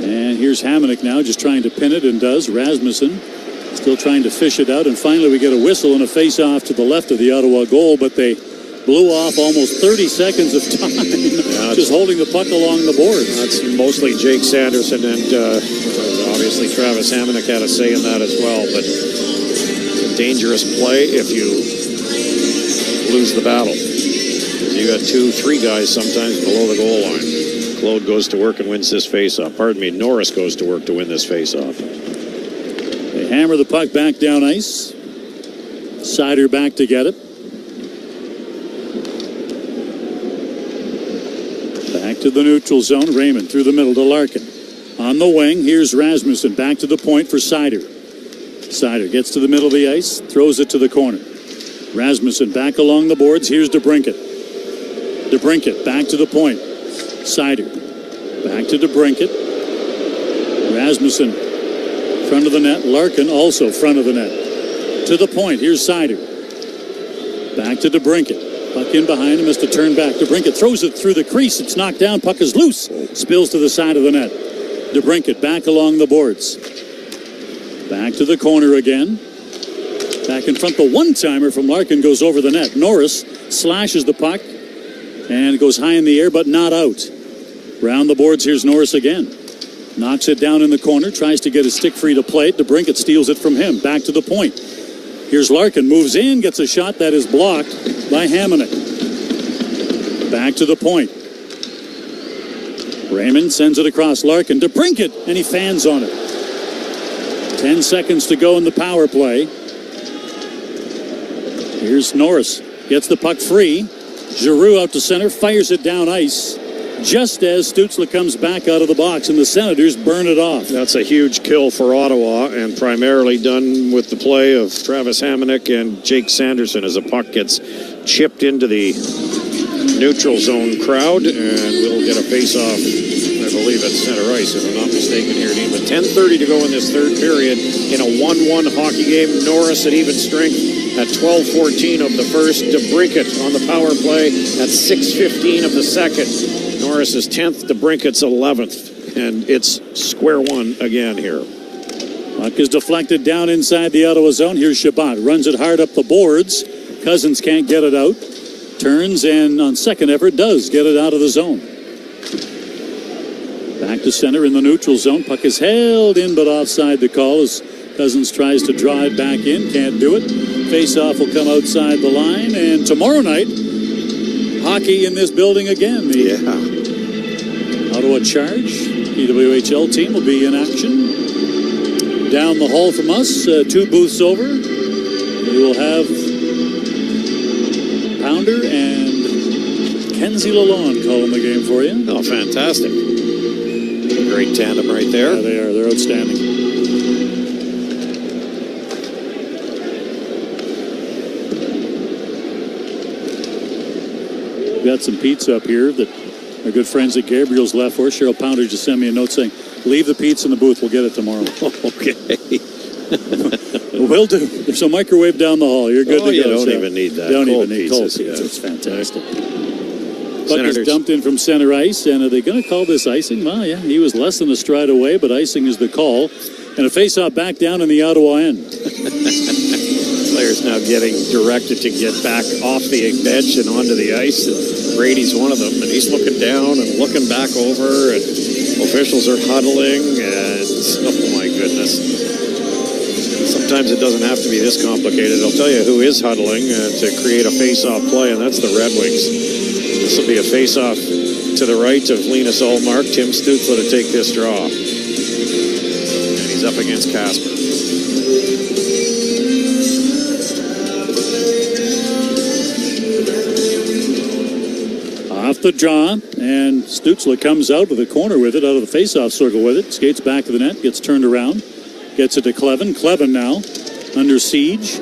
And here's Hamonic now just trying to pin it and does. Rasmussen still trying to fish it out. And finally we get a whistle and a face-off to the left of the Ottawa goal. But they blew off almost 30 seconds of time just holding the puck along the boards. That's mostly Jake Sanderson and obviously Travis Hamonic had a say in that as well. But a dangerous play if you lose the battle. You got 2-3 guys sometimes below the goal line. Claude goes to work and wins this face-off. Pardon me, Norris goes to work to win this face-off. They hammer the puck back down ice. Sider back to get it. Back to the neutral zone. Raymond through the middle to Larkin. On the wing, here's Rasmussen. Back to the point for Sider. Sider gets to the middle of the ice. Throws it to the corner. Rasmussen back along the boards. Here's DeBrincat. DeBrincat back to the point. Sider back to DeBrincat. Rasmussen front of the net. Larkin also front of the net. To the point. Here's Sider. Back to DeBrincat. Puck in behind him has to turn back. DeBrincat throws it through the crease. It's knocked down. Puck is loose. Spills to the side of the net. DeBrincat back along the boards. Back to the corner again. Back in front. The one-timer from Larkin goes over the net. Norris slashes the puck. And it goes high in the air, but not out. Round the boards, here's Norris again. Knocks it down in the corner, tries to get a stick free to plate. DeBrincat steals it from him. Back to the point. Here's Larkin, moves in, gets a shot that is blocked by Hamonic. Back to the point. Raymond sends it across Larkin. DeBrincat, and he fans on it. 10 seconds to go in the power play. Here's Norris, gets the puck free. Giroux out to center, fires it down ice just as Stützle comes back out of the box, and the Senators burn it off. That's a huge kill for Ottawa, and primarily done with the play of Travis Hamonic and Jake Sanderson as a puck gets chipped into the neutral zone crowd, and we'll get a face-off. believe, at center ice, if I'm not mistaken here, Dean. With 10:30 to go in this third period in a 1-1 hockey game. Norris at even strength at 12:14 of the first. DeBrincat on the power play at 6:15 of the second. Norris is 10th, DeBrincat's 11th. And it's square one again here. Puck is deflected down inside the Ottawa zone. Here's Shabbat. Runs it hard up the boards. Cousins can't get it out. Turns and on second effort does get it out of the zone. Back to center in the neutral zone. Puck is held in but offside the call as Cousins tries to drive back in. Can't do it. Face-off will come outside the line. And tomorrow night, hockey in this building again. The Ottawa Charge, PWHL team, will be in action. Down the hall from us, 2 booths over, we will have Pounder and Kenzie Lalonde calling the game for you. Oh, fantastic. Great tandem right there. Yeah, they are. They're outstanding. We've got some pizza up here that our good friends at Gabriel's left for us. Cheryl Pounder just sent me a note saying, leave the pizza in the booth. We'll get it tomorrow. Okay. Will do. There's a microwave down the hall. You're good to go. You don't even need that. Don't cold even need pizzas, cold pizza. It's fantastic. Puck Senators. is dumped in from center ice. And are they going to call this icing? Well, yeah, he was less than a stride away, but icing is the call. And a face-off back down in the Ottawa end. Players now getting directed to get back off the bench and onto the ice. And Brady's one of them, and he's looking down and looking back over, and officials are huddling, and oh my goodness. Sometimes it doesn't have to be this complicated. I'll tell you who is huddling to create a face-off play, and that's the Red Wings. This will be a face-off to the right of Linus Ullmark. Tim Stützle to take this draw. And he's up against Casper. Off the draw, and Stützle comes out of the corner with it, out of the face-off circle with it, skates back to the net, gets turned around, gets it to Clevin. Clevin now under siege,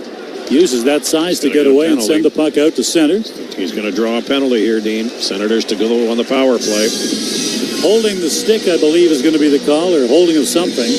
uses that size to get away and send the puck out to center. He's going to draw a penalty here, Dean. Senators to go on the power play. Holding the stick, I believe, is going to be the call, or holding of something.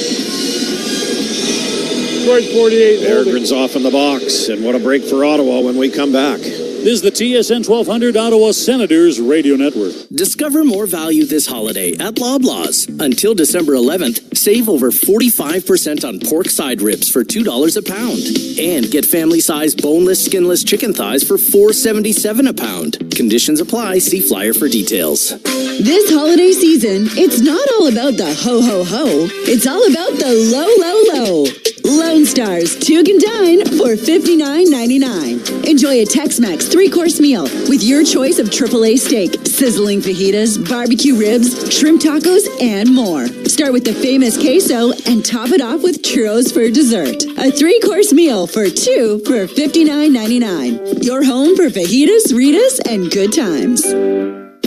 Scored 48. Berggren's off in the box, and what a break for Ottawa when we come back. This is the TSN 1200 Ottawa Senators Radio Network. Discover more value this holiday at Loblaws. Until December 11th, save over 45% on pork side ribs for $2 a pound. And get family-sized boneless, skinless chicken thighs for $4.77 a pound. Conditions apply. See flyer for details. This holiday season, it's not all about the ho-ho-ho. It's all about the low-low-low. Lone Star's 2 can dine for $59.99. Enjoy a Tex-Mex 3-course meal with your choice of AAA steak, sizzling fajitas, barbecue ribs, shrimp tacos, and more. Start with the famous queso and top it off with churros for dessert. A 3-course meal for 2 for $59.99. Your home for fajitas, Ritas, and good times.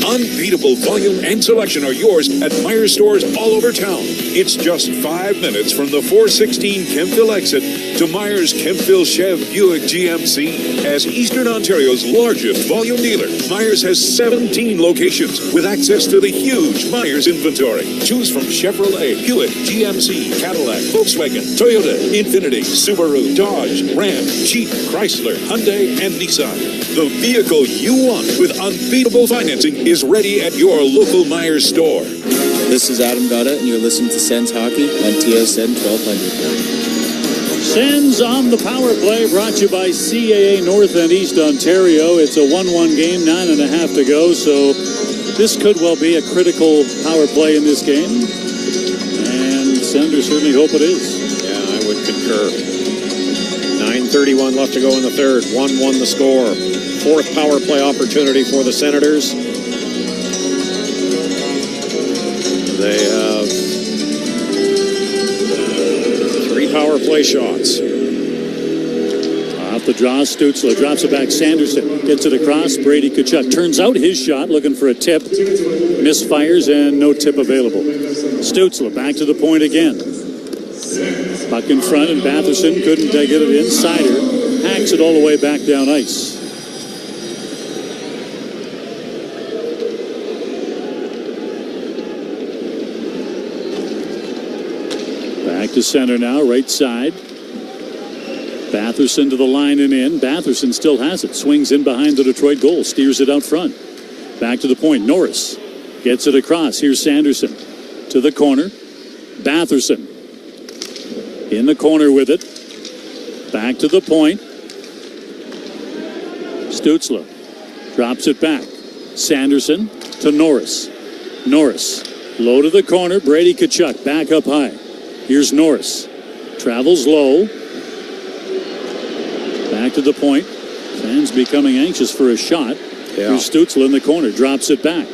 Unbeatable volume and selection are yours at Myers stores all over town. It's just 5 minutes from the 416 Kemptville exit to Myers Kemptville Chev Buick GMC. As Eastern Ontario's largest volume dealer, Myers has 17 locations with access to the huge Myers inventory. Choose from Chevrolet, Buick, GMC, Cadillac, Volkswagen, Toyota, Infiniti, Subaru, Dodge, Ram, Jeep, Chrysler, Hyundai, and Nissan. The vehicle you want with unbeatable financing is ready at your local Myers store. This is Adam Gotta, and you're listening to Sens Hockey on TSN 1200. Sens on the power play, brought to you by CAA North and East Ontario. It's a 1-1 game, 9.5 to go, so this could well be a critical power play in this game. And Senators certainly hope it is. Yeah, I would concur. 9:31 left to go in the third. 1-1 the score. Fourth power play opportunity for the Senators. They have 3 power play shots. Off the draw, Stützle drops it back. Sanderson gets it across. Brady Tkachuk turns out his shot, looking for a tip. Misfires, and no tip available. Stützle back to the point again. Puck in front, and Batherson couldn't get it in. Sider hacks it all the way back down ice. to center now, right side. Batherson to the line and in. Batherson still has it. Swings in behind the Detroit goal. Steers it out front. Back to the point. Norris gets it across. Here's Sanderson to the corner. Batherson in the corner with it. Back to the point. Stützle drops it back. Sanderson to Norris. Norris low to the corner. Brady Tkachuk back up high. Here's Norris. Travels low. Back to the point. Fans becoming anxious for a shot. Yeah. Here's Stützle in the corner. Drops it back.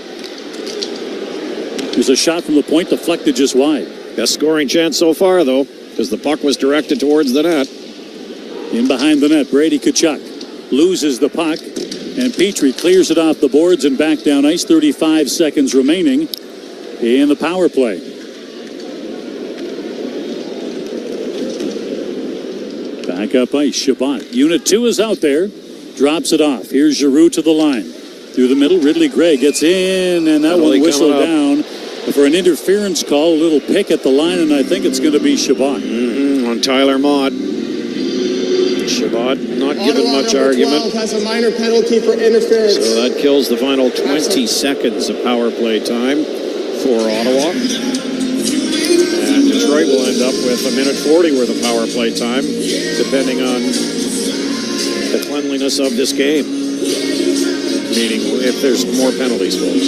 There's a shot from the point deflected just wide. Best scoring chance so far, though, because the puck was directed towards the net. In behind the net, Brady Tkachuk loses the puck, and Petrie clears it off the boards and back down ice. 35 seconds remaining in the power play. Back up ice, Shabbat. Unit 2 is out there. Drops it off. Here's Giroux to the line. Through the middle, Ridley Gray gets in, and that one whistled down for an interference call. A little pick at the line, and I think it's going to be Shabbat. On Tyler Mott. Shabbat not given much argument. Has a minor penalty for interference. So that kills the final 20 seconds of power play time for Ottawa. And Detroit will end up with a minute 40 worth of power play time, depending on the cleanliness of this game. Meaning if there's more penalties, folks.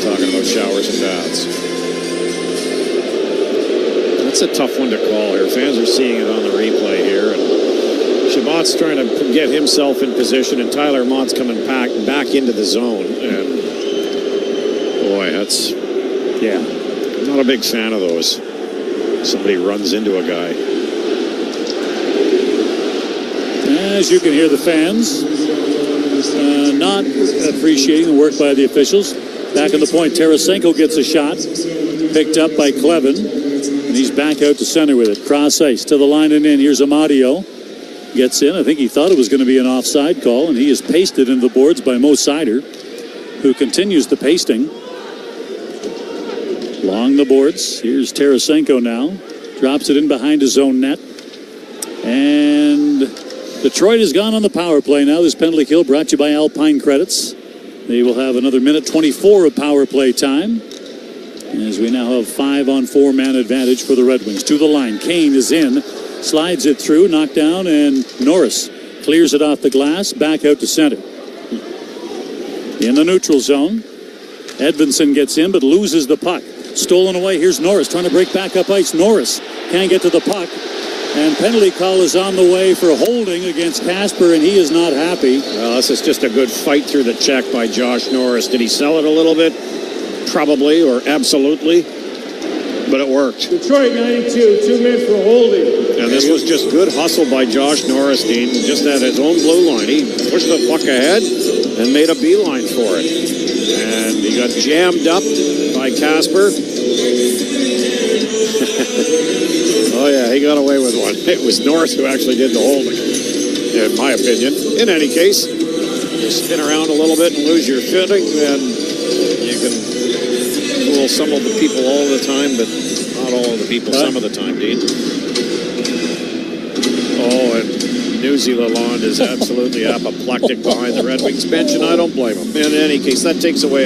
Talking about showers and baths. That's a tough one to call here. Fans are seeing it on the replay here. And Shabbat's trying to get himself in position, and Tyler Mott's coming back into the zone. And boy, that's, I'm not a big fan of those. Somebody runs into a guy. As you can hear, the fans not appreciating the work by the officials. Back on the point, Tarasenko gets a shot. Picked up by Clevin. And he's back out to center with it. Cross ice to the line and in. Here's Amadio. Gets in. I think he thought it was going to be an offside call, and he is pasted into the boards by Mo Seider, who continues the pasting. Along the boards. Here's Tarasenko now. Drops it in behind his own net. And Detroit has gone on the power play now. This penalty kill brought to you by Alpine Credits. They will have another minute 24 of power play time, as we now have 5-on-4 man advantage for the Red Wings. To the line. Kane is in. Slides it through. Knocked down. And Norris clears it off the glass. Back out to center. In the neutral zone. Edvinsson gets in but loses the puck. Stolen away. Here's Norris trying to break back up ice. Norris can't get to the puck. And penalty call is on the way for holding against Casper, and he is not happy. Well, this is just a good fight through the check by Josh Norris. Did he sell it a little bit? Probably, or absolutely. But it worked. Detroit 92, 2 minutes for holding. And this was just good hustle by Josh Norris, Dean, just at his own blue line. He pushed the puck ahead and made a beeline for it. And he got jammed up by Casper. Oh, yeah, he got away with one. It was Norris who actually did the holding, in my opinion. In any case, you spin around a little bit and lose your footing, and you can fool some of the people all the time, but not all of the people some of the time, Dean. Oh, and Newsy Lalonde is absolutely apoplectic behind the Red Wings bench, and I don't blame him. In any case, that takes away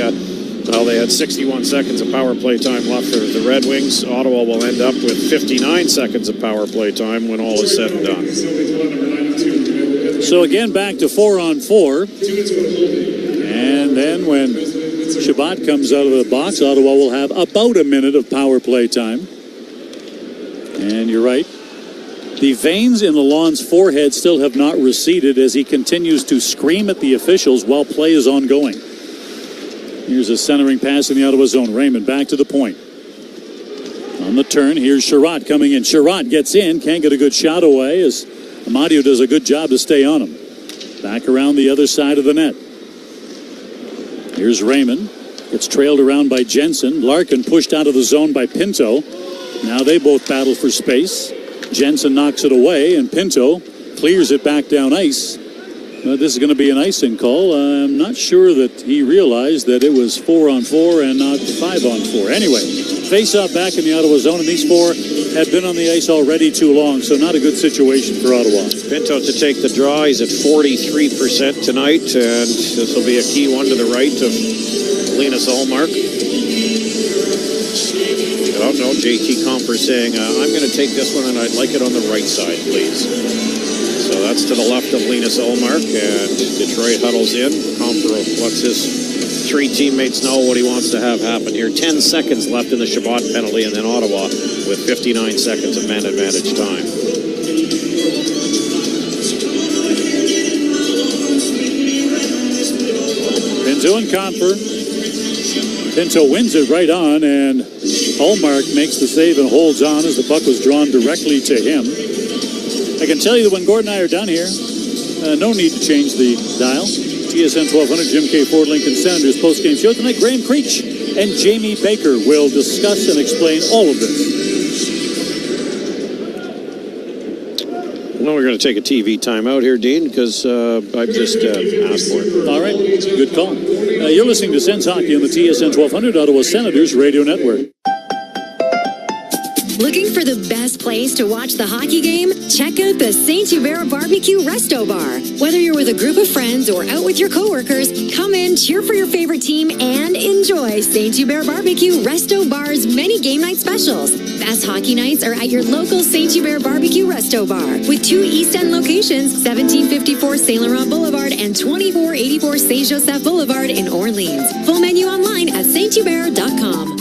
they had 61 seconds of power play time left for the Red Wings. Ottawa will end up with 59 seconds of power play time when all is said and done. So again, back to 4-on-4. And then when Shabbat comes out of the box, Ottawa will have about a minute of power play time. And you're right. The veins in Lalonde's forehead still have not receded as he continues to scream at the officials while play is ongoing. Here's a centering pass in the Ottawa zone. Raymond back to the point. On the turn, here's Sherratt coming in. Sherratt gets in, can't get a good shot away as Amadio does a good job to stay on him. Back around the other side of the net. Here's Raymond. Gets trailed around by Jensen. Larkin pushed out of the zone by Pinto. Now they both battle for space. Jensen knocks it away, and Pinto clears it back down ice. This is going to be an icing call. I'm not sure that he realized that it was 4-on-4 and not 5-on-4. Anyway, face-off back in the Ottawa zone, and these four have been on the ice already too long, so not a good situation for Ottawa. Pinto to take the draw. He's at 43% tonight, and this will be a key one to the right of Linus Ullmark. Oh, no, JT Comper saying, I'm going to take this one, and I'd like it on the right side, please. So that's to the left of Linus Ullmark, and Detroit huddles in. Comper lets his three teammates know what he wants to have happen here. 10 seconds left in the Chabot penalty, and then Ottawa with 59 seconds of man advantage time. Pinto and Comper. Pinto wins it right on, and Ullmark makes the save and holds on as the puck was drawn directly to him. I can tell you that when Gordon and I are done here, no need to change the dial. TSN 1200, Jim K. Ford Lincoln Senators postgame show tonight. Graham Creech and Jamie Baker will discuss and explain all of this. Well, we're going to take a TV timeout here, Dean, because I've just asked for it. All right, good call. You're listening to Sens Hockey on the TSN 1200 Ottawa Senators Radio Network. Looking for the best place to watch the hockey game? Check out the St. Hubert Barbecue Resto Bar. Whether you're with a group of friends or out with your coworkers, come in, cheer for your favorite team, and enjoy St. Hubert Barbecue Resto Bar's many game night specials. Best hockey nights are at your local St. Hubert Barbecue Resto Bar with 2 East End locations, 1754 Saint Laurent Boulevard and 2484 Saint Joseph Boulevard in Orleans. Full menu online at sthubert.com.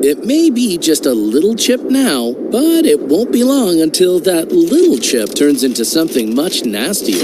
It may be just a little chip now, but it won't be long until that little chip turns into something much nastier.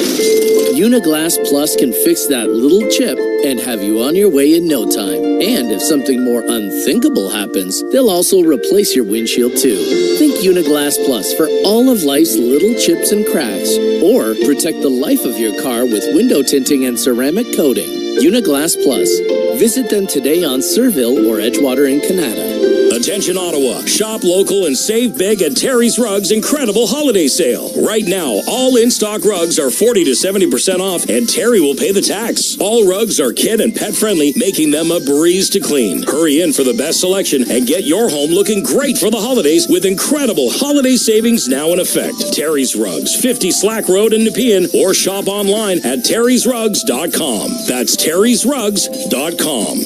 Uniglass Plus can fix that little chip and have you on your way in no time. And if something more unthinkable happens, they'll also replace your windshield too. Think Uniglass Plus for all of life's little chips and cracks. Or protect the life of your car with window tinting and ceramic coating. Uniglass Plus. Visit them today on Surville or Edgewater in Canada. Attention Ottawa, shop local and save big at Terry's Rugs' incredible holiday sale. Right now, all in-stock rugs are 40 to 70% off, and Terry will pay the tax. All rugs are kid and pet friendly, making them a breeze to clean. Hurry in for the best selection and get your home looking great for the holidays with incredible holiday savings now in effect. Terry's Rugs, 50 Slack Road in Nepean, or shop online at terrysrugs.com. That's terrysrugs.com.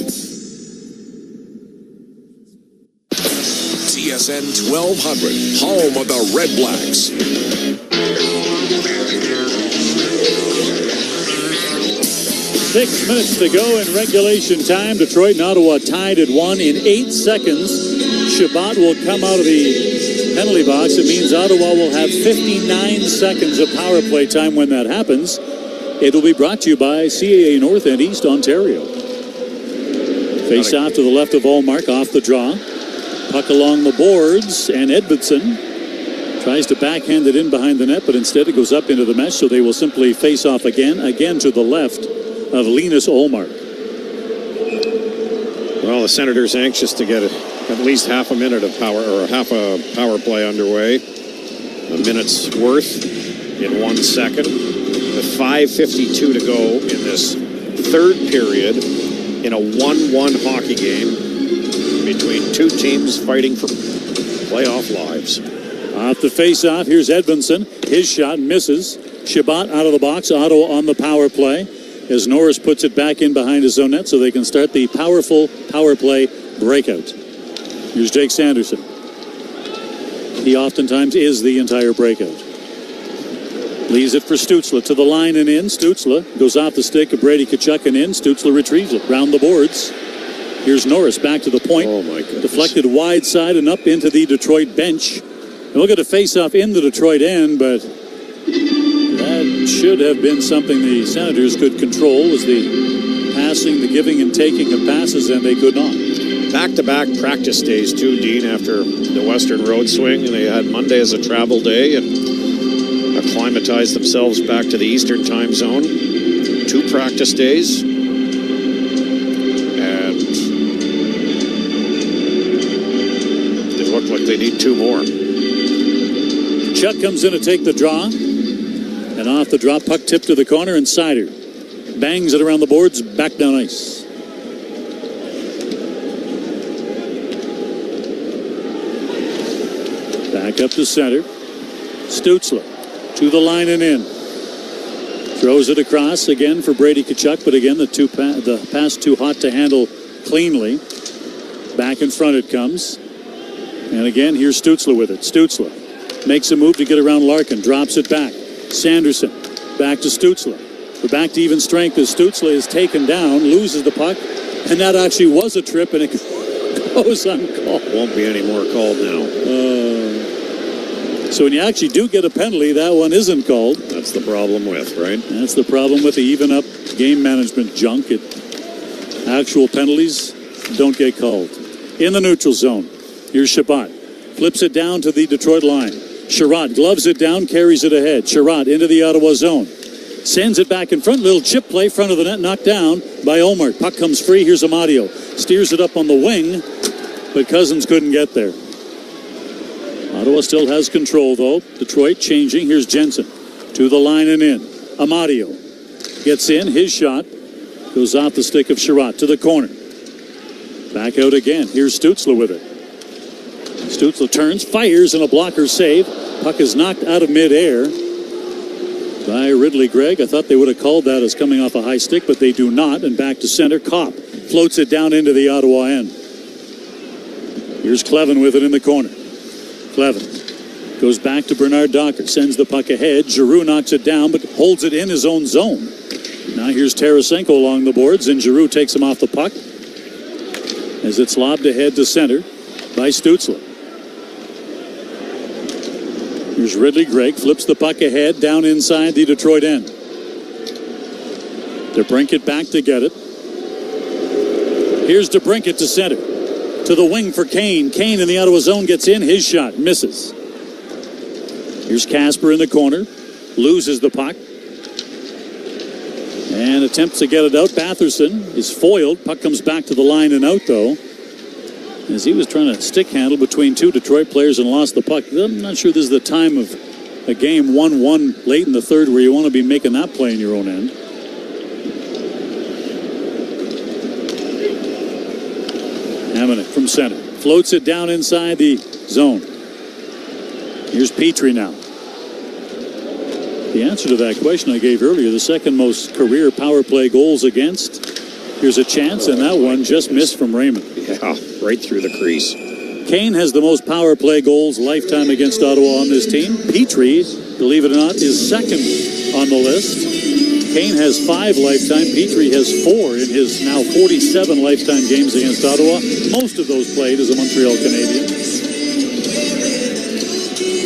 TSN 1200, home of the Red Blacks. 6 minutes to go in regulation time. Detroit and Ottawa tied at 1 in 8 seconds. Chabot will come out of the penalty box. It means Ottawa will have 59 seconds of power play time when that happens. It will be brought to you by CAA North and East Ontario. Face off to the left of Ullmark, off the draw. Puck along the boards, and Edmondson tries to backhand it in behind the net, but instead it goes up into the mesh, so they will simply face off again to the left of Linus Ullmark. Well, the Senators anxious to get at least half a minute of power, or half a power play underway. A minute's worth in 1 second. With 5:52 to go in this third period in a 1-1 hockey game between two teams fighting for playoff lives. Off the face-off, here's Edmondson. His shot misses. Chabot out of the box. Ottawa on the power play as Norris puts it back in behind his own net so they can start the powerful power play breakout. Here's Jake Sanderson. He oftentimes is the entire breakout. Leaves it for Stützle to the line and in. Stützle goes off the stick of Brady Tkachuk and in. Stützle retrieves it round the boards. Here's Norris back to the point. Oh, my goodness. Deflected wide side and up into the Detroit bench. And we'll get a face-off in the Detroit end, but that should have been something the Senators could control, was the passing, the giving and taking of passes, and they could not. Back-to-back practice days, too, Dean, after the Western Road swing. And they had Monday as a travel day and acclimatized themselves back to the Eastern time zone. 2 practice days. Like they need 2 more. Chuck comes in to take the draw. And off the drop, puck tipped to the corner, and Sider bangs it around the boards, back down ice. Back up to center. Stützle to the line and in. Throws it across again for Brady Tkachuk, but again the pass too hot to handle cleanly. Back in front it comes. And again, here's Stützle with it. Stützle makes a move to get around Larkin, drops it back. Sanderson back to Stützle. We're back to even strength as Stützle is taken down, loses the puck, and that actually was a trip, and it goes uncalled. Won't be any more called now. So when you actually do get a penalty, that one isn't called. That's the problem with, right? That's the problem with the even up game management junk. Actual penalties don't get called. In the neutral zone, here's Shabbat. Flips it down to the Detroit line. Sherratt gloves it down, carries it ahead. Sherratt into the Ottawa zone. Sends it back in front. Little chip play, front of the net, knocked down by Omar. Puck comes free. Here's Amadio. Steers it up on the wing, but Cousins couldn't get there. Ottawa still has control, though. Detroit changing. Here's Jensen to the line and in. Amadio gets in. His shot goes off the stick of Sherratt to the corner. Back out again. Here's Stützle with it. Stützle turns, fires, and a blocker save. Puck is knocked out of midair by Ridley Gregg. I thought they would have called that as coming off a high stick, but they do not. And back to center. Kopp floats it down into the Ottawa end. Here's Clevin with it in the corner. Clevin goes back to Bernard Docker, sends the puck ahead. Giroux knocks it down, but holds it in his own zone. Now here's Tarasenko along the boards, and Giroux takes him off the puck as it's lobbed ahead to center by Stützle. Here's Ridley Gregg, flips the puck ahead down inside the Detroit end. DeBrincat back to get it. Here's DeBrincat to center. To the wing for Kane. Kane in the Ottawa zone gets in. His shot misses. Here's Kasper in the corner. Loses the puck. And attempts to get it out. Batherson is foiled. Puck comes back to the line and out, though, as he was trying to stick handle between two Detroit players and lost the puck. I'm not sure this is the time of a game 1-1 late in the third where you want to be making that play in your own end. Hamonic from center. Floats it down inside the zone. Here's Petrie now. The answer to that question I gave earlier, the second most career power play goals against. Here's a chance, and that one just missed from Raymond. Yeah, right through the crease. Kane has the most power play goals lifetime against Ottawa on this team. Petrie, believe it or not, is second on the list. Kane has 5 lifetime. Petrie has 4 in his now 47 lifetime games against Ottawa. Most of those played as a Montreal Canadian.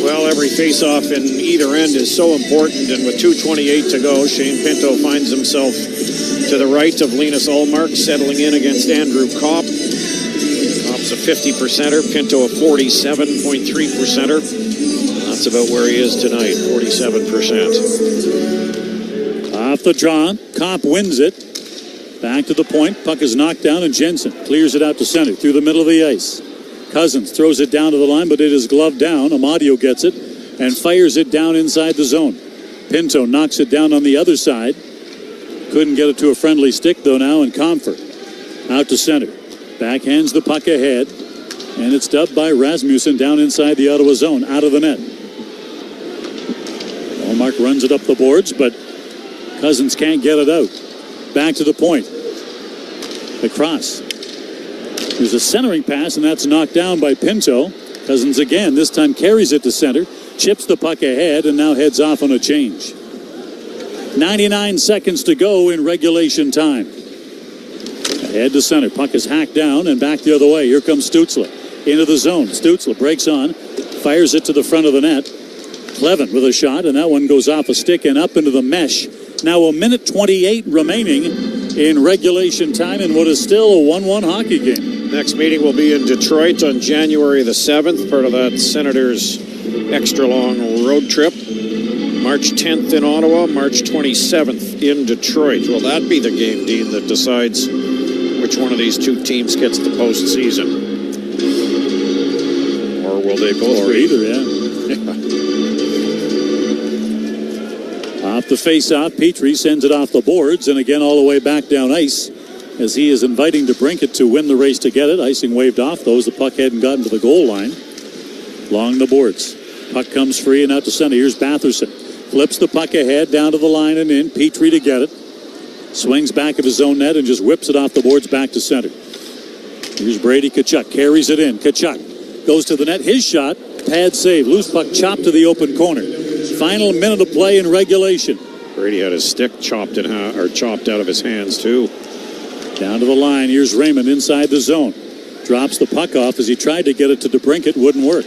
Well, every face-off in either end is so important, and with 2:28 to go, Shane Pinto finds himself to the right of Linus Ullmark, settling in against Andrew Kopp. Kopp's a 50%er, Pinto a 47.3%er. That's about where he is tonight, 47%. Off the draw, Kopp wins it. Back to the point, puck is knocked down, and Jensen clears it out to center through the middle of the ice. Cousins throws it down to the line, but it is gloved down. Amadio gets it and fires it down inside the zone. Pinto knocks it down on the other side. Couldn't get it to a friendly stick, though, now, and Comfort out to center. Backhands the puck ahead, and it's dubbed by Rasmussen down inside the Ottawa zone, out of the net. Ullmark runs it up the boards, but Cousins can't get it out. Back to the point. The cross. There's a centering pass, and that's knocked down by Pinto. Cousins again, this time carries it to center, chips the puck ahead, and now heads off on a change. 99 seconds to go in regulation time. Ahead to center. Puck is hacked down and back the other way. Here comes Stützle into the zone. Stützle breaks on, fires it to the front of the net. Clevin with a shot, and that one goes off a stick and up into the mesh. Now a minute 28 remaining in regulation time in what is still a 1-1 hockey game. Next meeting will be in Detroit on January the 7th, part of that Senators extra long road trip. March 10th in Ottawa, March 27th in Detroit. Will that be the game, Dean, that decides which one of these two teams gets the postseason? Or will they both or be? Either, yeah. Off the face-off, Petrie sends it off the boards, and again all the way back down ice as he is inviting DeBrincat to win the race to get it. Icing waved off, though, as the puck hadn't gotten to the goal line. Along the boards. Puck comes free and out to center. Here's Batherson. Flips the puck ahead, down to the line and in. Petrie to get it. Swings back of his own net and just whips it off the boards back to center. Here's Brady Tkachuk. Carries it in. Tkachuk goes to the net. His shot. Pad save. Loose puck chopped to the open corner. Final minute of play in regulation. Brady had his stick chopped out of his hands, too. Down to the line. Here's Raymond inside the zone. Drops the puck off as he tried to get it to DeBrincat. Wouldn't work.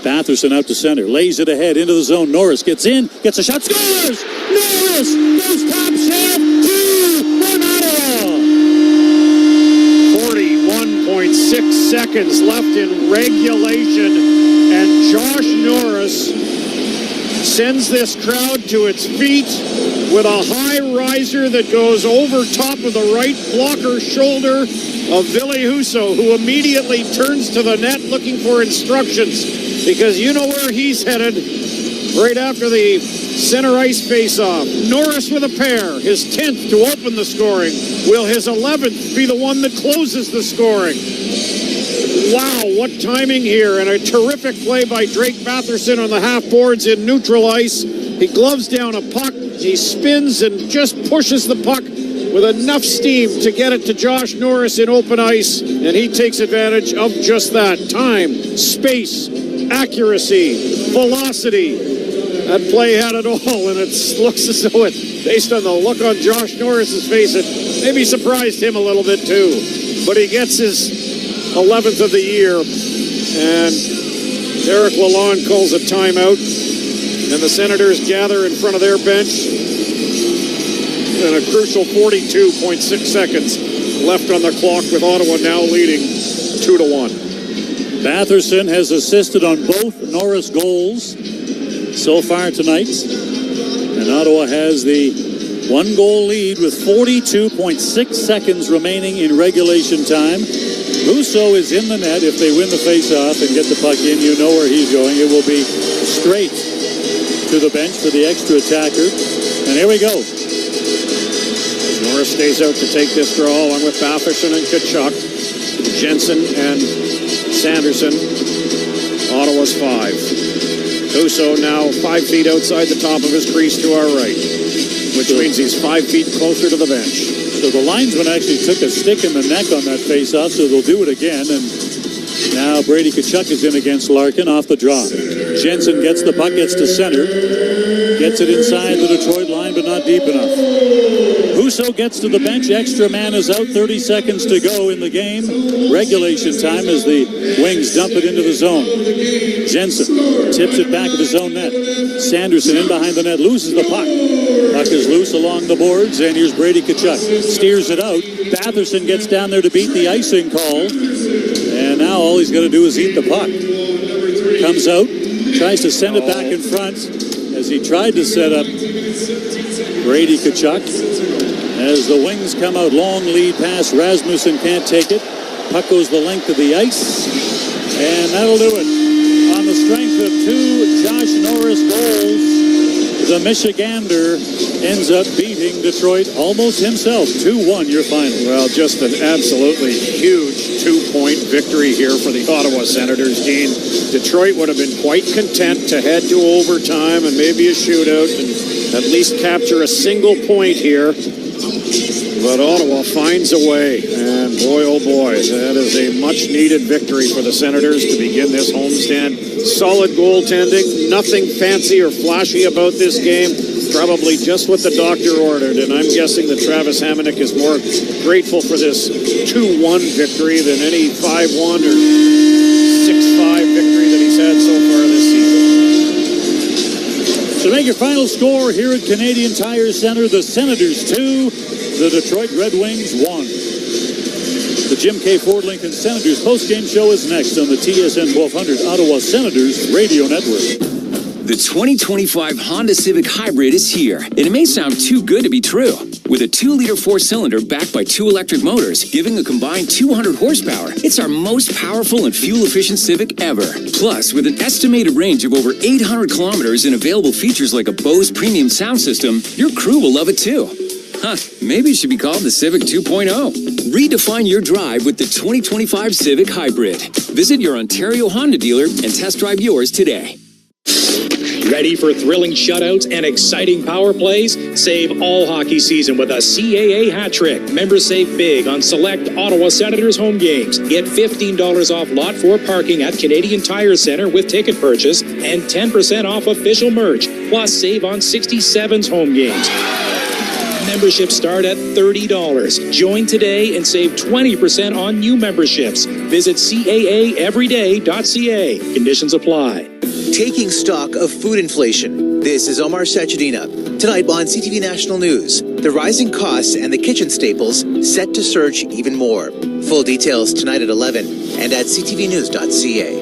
Batherson out to center. Lays it ahead into the zone. Norris gets in. Gets a shot. Scores! Norris goes top shelf. 2-1 Ottawa. 41.6 seconds left in regulation. And Josh Norris sends this crowd to its feet with a high riser that goes over top of the right blocker shoulder of Ville Husso, who immediately turns to the net looking for instructions, because you know where he's headed right after the center ice face-off. Norris with a pair, his 10th to open the scoring. Will his 11th be the one that closes the scoring? Wow, what timing here, and a terrific play by Drake Batherson on the half boards in neutral ice. He gloves down a puck, he spins and just pushes the puck with enough steam to get it to Josh Norris in open ice, and he takes advantage of just that. Time, space, accuracy, velocity. That play had it all, and it looks as though it, based on the look on Josh Norris's face, it maybe surprised him a little bit too. But he gets his 11th of the year, and Derek Lalonde calls a timeout, and the Senators gather in front of their bench, and a crucial 42.6 seconds left on the clock, with Ottawa now leading 2-1. Batherson has assisted on both Norris goals so far tonight, and Ottawa has the one-goal lead with 42.6 seconds remaining in regulation time. Husso is in the net. If they win the face-off and get the puck in, you know where he's going. It will be straight to the bench for the extra attacker. And here we go. Norris stays out to take this draw along with Batherson and Tkachuk, Jensen and Sanderson. Ottawa's 5. Husso now 5 feet outside the top of his crease to our right, which means he's 5 feet closer to the bench. So the linesman actually took a stick in the neck on that face-off, so they'll do it again. And now Brady Tkachuk is in against Larkin off the draw. Jensen gets the puck, gets to center, gets it inside the Detroit line, but not deep enough. Husso gets to the bench. Extra man is out. 30 seconds to go in the game. Regulation time as the Wings dump it into the zone. Jensen tips it back of his own net. Sanderson in behind the net, loses the puck. Puck is loose along the boards, and here's Brady Tkachuk. Steers it out. Batherson gets down there to beat the icing call. And now all he's got to do is eat the puck. Comes out, tries to send it back in front as he tried to set up Brady Tkachuk. As the Wings come out, long lead pass. Rasmussen can't take it. Puck goes the length of the ice. And that'll do it. On the strength of 2 Josh Norris goals, the Michigander ends up beating Detroit almost himself. 2-1 your final. Well, just an absolutely huge 2-point victory here for the Ottawa Senators, Dean. Detroit would have been quite content to head to overtime and maybe a shootout and at least capture a single point here. But Ottawa finds a way, and boy, oh boy, that is a much-needed victory for the Senators to begin this homestand. Solid goaltending, nothing fancy or flashy about this game, probably just what the doctor ordered, and I'm guessing that Travis Hamonic is more grateful for this 2-1 victory than any 5-1 or 6-5 victory that he's had so far this season. So make your final score here at Canadian Tire Center, the Senators 2, the Detroit Red Wings 1. The Jim K. Ford Lincoln Senators postgame show is next on the TSN 1200 Ottawa Senators Radio Network. The 2025 Honda Civic Hybrid is here, and it may sound too good to be true. With a 2-liter 4-cylinder backed by 2 electric motors, giving a combined 200 horsepower, it's our most powerful and fuel-efficient Civic ever. Plus, with an estimated range of over 800 kilometers and available features like a Bose premium sound system, your crew will love it too. Huh, maybe it should be called the Civic 2.0. Redefine your drive with the 2025 Civic Hybrid. Visit your Ontario Honda dealer and test drive yours today. Ready for thrilling shutouts and exciting power plays? Save all hockey season with a CAA hat trick. Members save big on select Ottawa Senators home games. Get $15 off Lot 4 parking at Canadian Tire Centre with ticket purchase and 10% off official merch. Plus, save on 67's home games. Memberships start at $30. Join today and save 20% on new memberships. Visit CAAeveryday.ca. Conditions apply. Taking stock of food inflation. This is Omar Sachedina. Tonight on CTV National News, the rising costs and the kitchen staples set to surge even more. Full details tonight at 11 and at ctvnews.ca.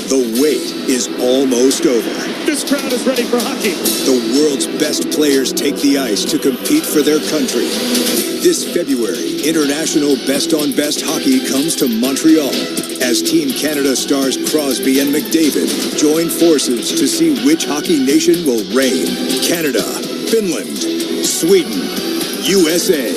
The wait is almost over. This crowd is ready for hockey. The world's best players take the ice to compete for their country. This February, international best-on-best hockey comes to Montreal as Team Canada stars Crosby and McDavid join forces to see which hockey nation will reign. Canada, Finland, Sweden, USA.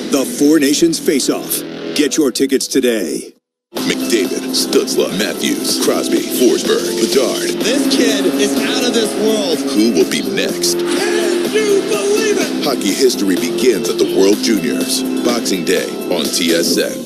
The Four Nations face-off. Get your tickets today. McDavid, Stützle, Matthews, Crosby, Forsberg, Bedard. This kid is out of this world. Who will be next? Can you believe it? Hockey history begins at the World Juniors. Boxing Day on TSN.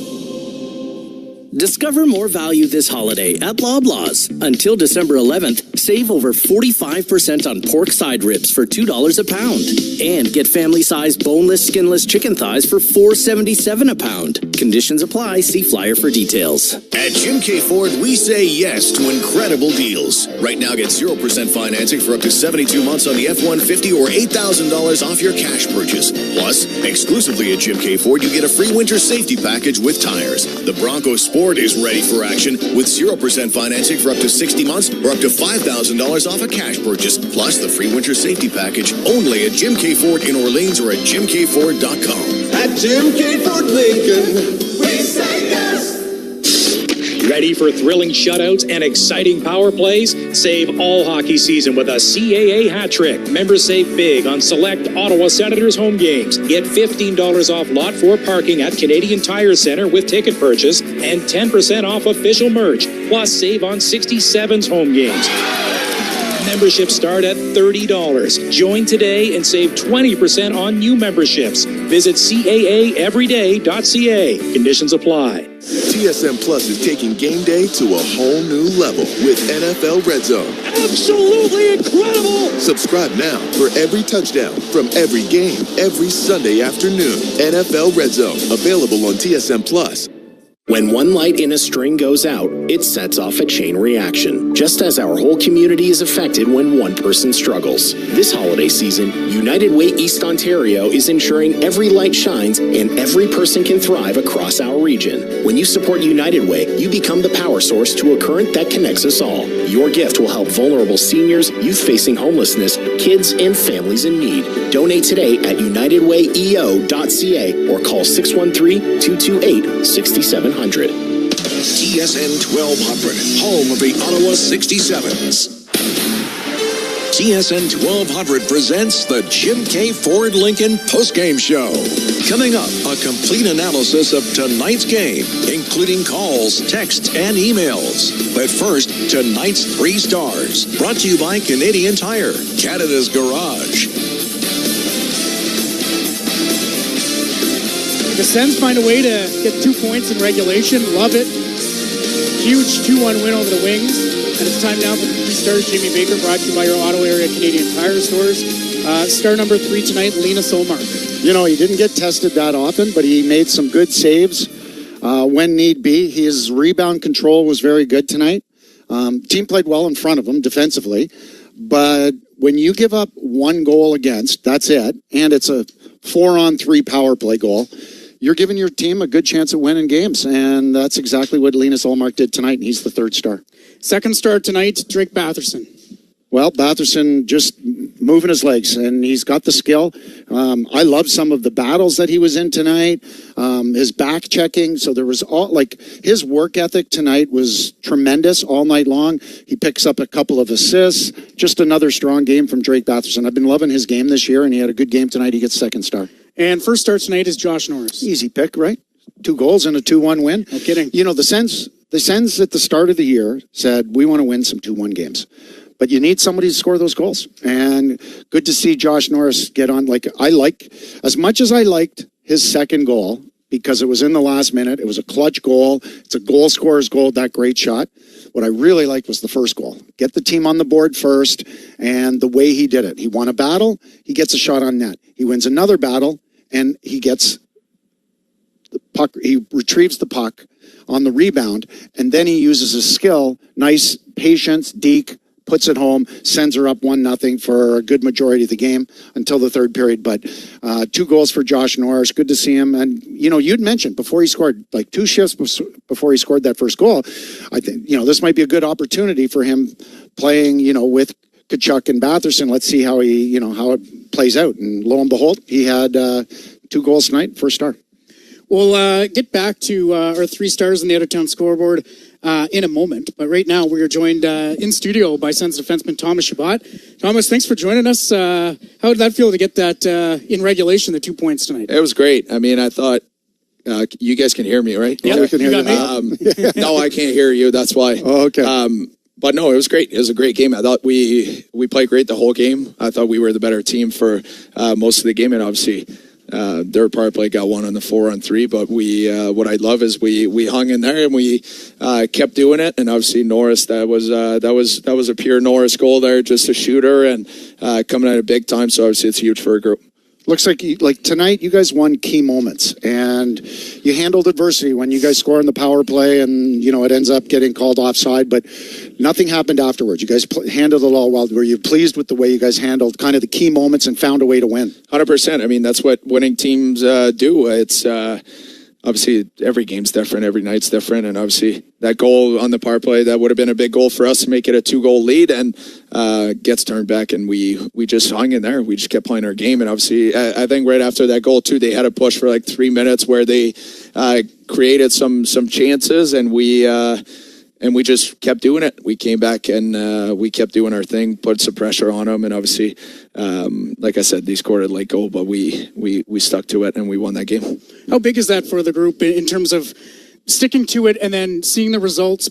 Discover more value this holiday at Loblaws. Until December 11th, save over 45% on pork side ribs for $2 a pound. And get family-sized boneless, skinless chicken thighs for $4.77 a pound. Conditions apply. See flyer for details. At Jim K. Ford, we say yes to incredible deals. Right now, get 0% financing for up to 72 months on the F-150 or $8,000 off your cash purchase. Plus, exclusively at Jim K. Ford, you get a free winter safety package with tires. The Bronco Sport is ready for action with 0% financing for up to 60 months or up to $5,000 off a cash purchase. Plus, the free winter safety package only at Jim K. Ford in Orleans or at jimkford.com. At Jim K. Ford Lincoln, we say yes. Ready for thrilling shutouts and exciting power plays? Save all hockey season with a CAA hat trick. Members save big on select Ottawa Senators home games. Get $15 off Lot 4 parking at Canadian Tire Centre with ticket purchase and 10% off official merch. Plus, save on 67's home games. Memberships start at $30. Join today and save 20% on new memberships. Visit CAAeveryday.ca. Conditions apply. TSN Plus is taking game day to a whole new level with NFL Red Zone. Absolutely incredible! Subscribe now for every touchdown from every game, every Sunday afternoon. NFL Red Zone, available on TSN Plus. When one light in a string goes out, it sets off a chain reaction, just as our whole community is affected when one person struggles. This holiday season, United Way East Ontario is ensuring every light shines and every person can thrive across our region. When you support United Way, you become the power source to a current that connects us all. Your gift will help vulnerable seniors, youth facing homelessness, kids, and families in need. Donate today at unitedwayeo.ca or call 613-228-6700. TSN 1200, home of the Ottawa 67s. TSN 1200 presents the Jim K. Ford Lincoln postgame show. Coming up, a complete analysis of tonight's game, including calls, texts, and emails. But first, tonight's 3 stars, brought to you by Canadian Tire, Canada's Garage. The Sens find a way to get 2 points in regulation. Love it. Huge 2-1 win over the Wings. And it's time now for the 3 stars. Jimmy Baker, brought to you by your Ottawa area Canadian Tire stores. Star number 3 tonight, Linus Ullmark. You know, he didn't get tested that often, but he made some good saves when need be. His rebound control was very good tonight. Team played well in front of him defensively. But when you give up 1 goal against, that's it. And it's a 4-on-3 power play goal. You're giving your team a good chance at winning games, and that's exactly what Linus Ullmark did tonight, and he's the 3rd star. 2nd star tonight, Drake Batherson. Well, Batherson just moving his legs, and he's got the skill. I love some of the battles that he was in tonight. His back checking. So there was his work ethic tonight was tremendous all night long. He picks up a couple of assists. Just another strong game from Drake Batherson. I've been loving his game this year, and he had a good game tonight. He gets second star. And first star tonight is Josh Norris. Easy pick, right? 2 goals and a 2-1 win. No kidding. You know, the Sens at the start of the year said, we want to win some 2-1 games. But you need somebody to score those goals. And good to see Josh Norris get on. As much as I liked his second goal, because it was in the last minute, it was a clutch goal. It's a goal scorer's goal, that great shot. What I really liked was the first goal. Get the team on the board first, and the way he did it. He won a battle, he gets a shot on net. He wins another battle, and he gets the puck. He retrieves the puck on the rebound, and then he uses his skill, nice patience, deke, puts it home, sends her up 1-0 for a good majority of the game until the third period. But 2 goals for Josh Norris. Good to see him. And, you know, you'd mentioned before he scored, 2 shifts before he scored that first goal, I think, this might be a good opportunity for him playing, with Tkachuk and Batherson. Let's see how how it plays out. And lo and behold, he had 2 goals tonight, first star. We'll get back to our 3 stars in the out-of-town scoreboard in a moment. But right now, we are joined in studio by Sens defenseman Thomas Chabot. Thomas, thanks for joining us. How did that feel to get that in regulation, the 2 points tonight? It was great. I mean, I thought you guys can hear me, right? Yeah, we can hear you. No, I can't hear you. That's why. Oh, okay. But no, it was great. It was a great game. I thought we played great the whole game. I thought we were the better team for most of the game, and obviously their power play got one on the 4-on-3. But what I love is we hung in there and we kept doing it. And obviously Norris, that was a pure Norris goal there, just a shooter and coming at a big time. So obviously it's huge for a group. Looks like tonight you guys won key moments and you handled adversity when you guys score in the power play and, it ends up getting called offside, but nothing happened afterwards. You guys handled it all well. Were you pleased with the way you guys handled kind of the key moments and found a way to win? 100%. I mean, that's what winning teams do. It's obviously every game's different, every night's different, and obviously that goal on the power play, that would have been a big goal for us to make it a 2-goal lead, and gets turned back, and we just hung in there. We just kept playing our game, and obviously I think right after that goal too, they had a push for 3 minutes where they created some chances, and we just kept doing it. We came back and we kept doing our thing, put some pressure on them, and obviously, like I said, they scored a late goal, but we stuck to it and we won that game. How big is that for the group in terms of sticking to it and then seeing the results?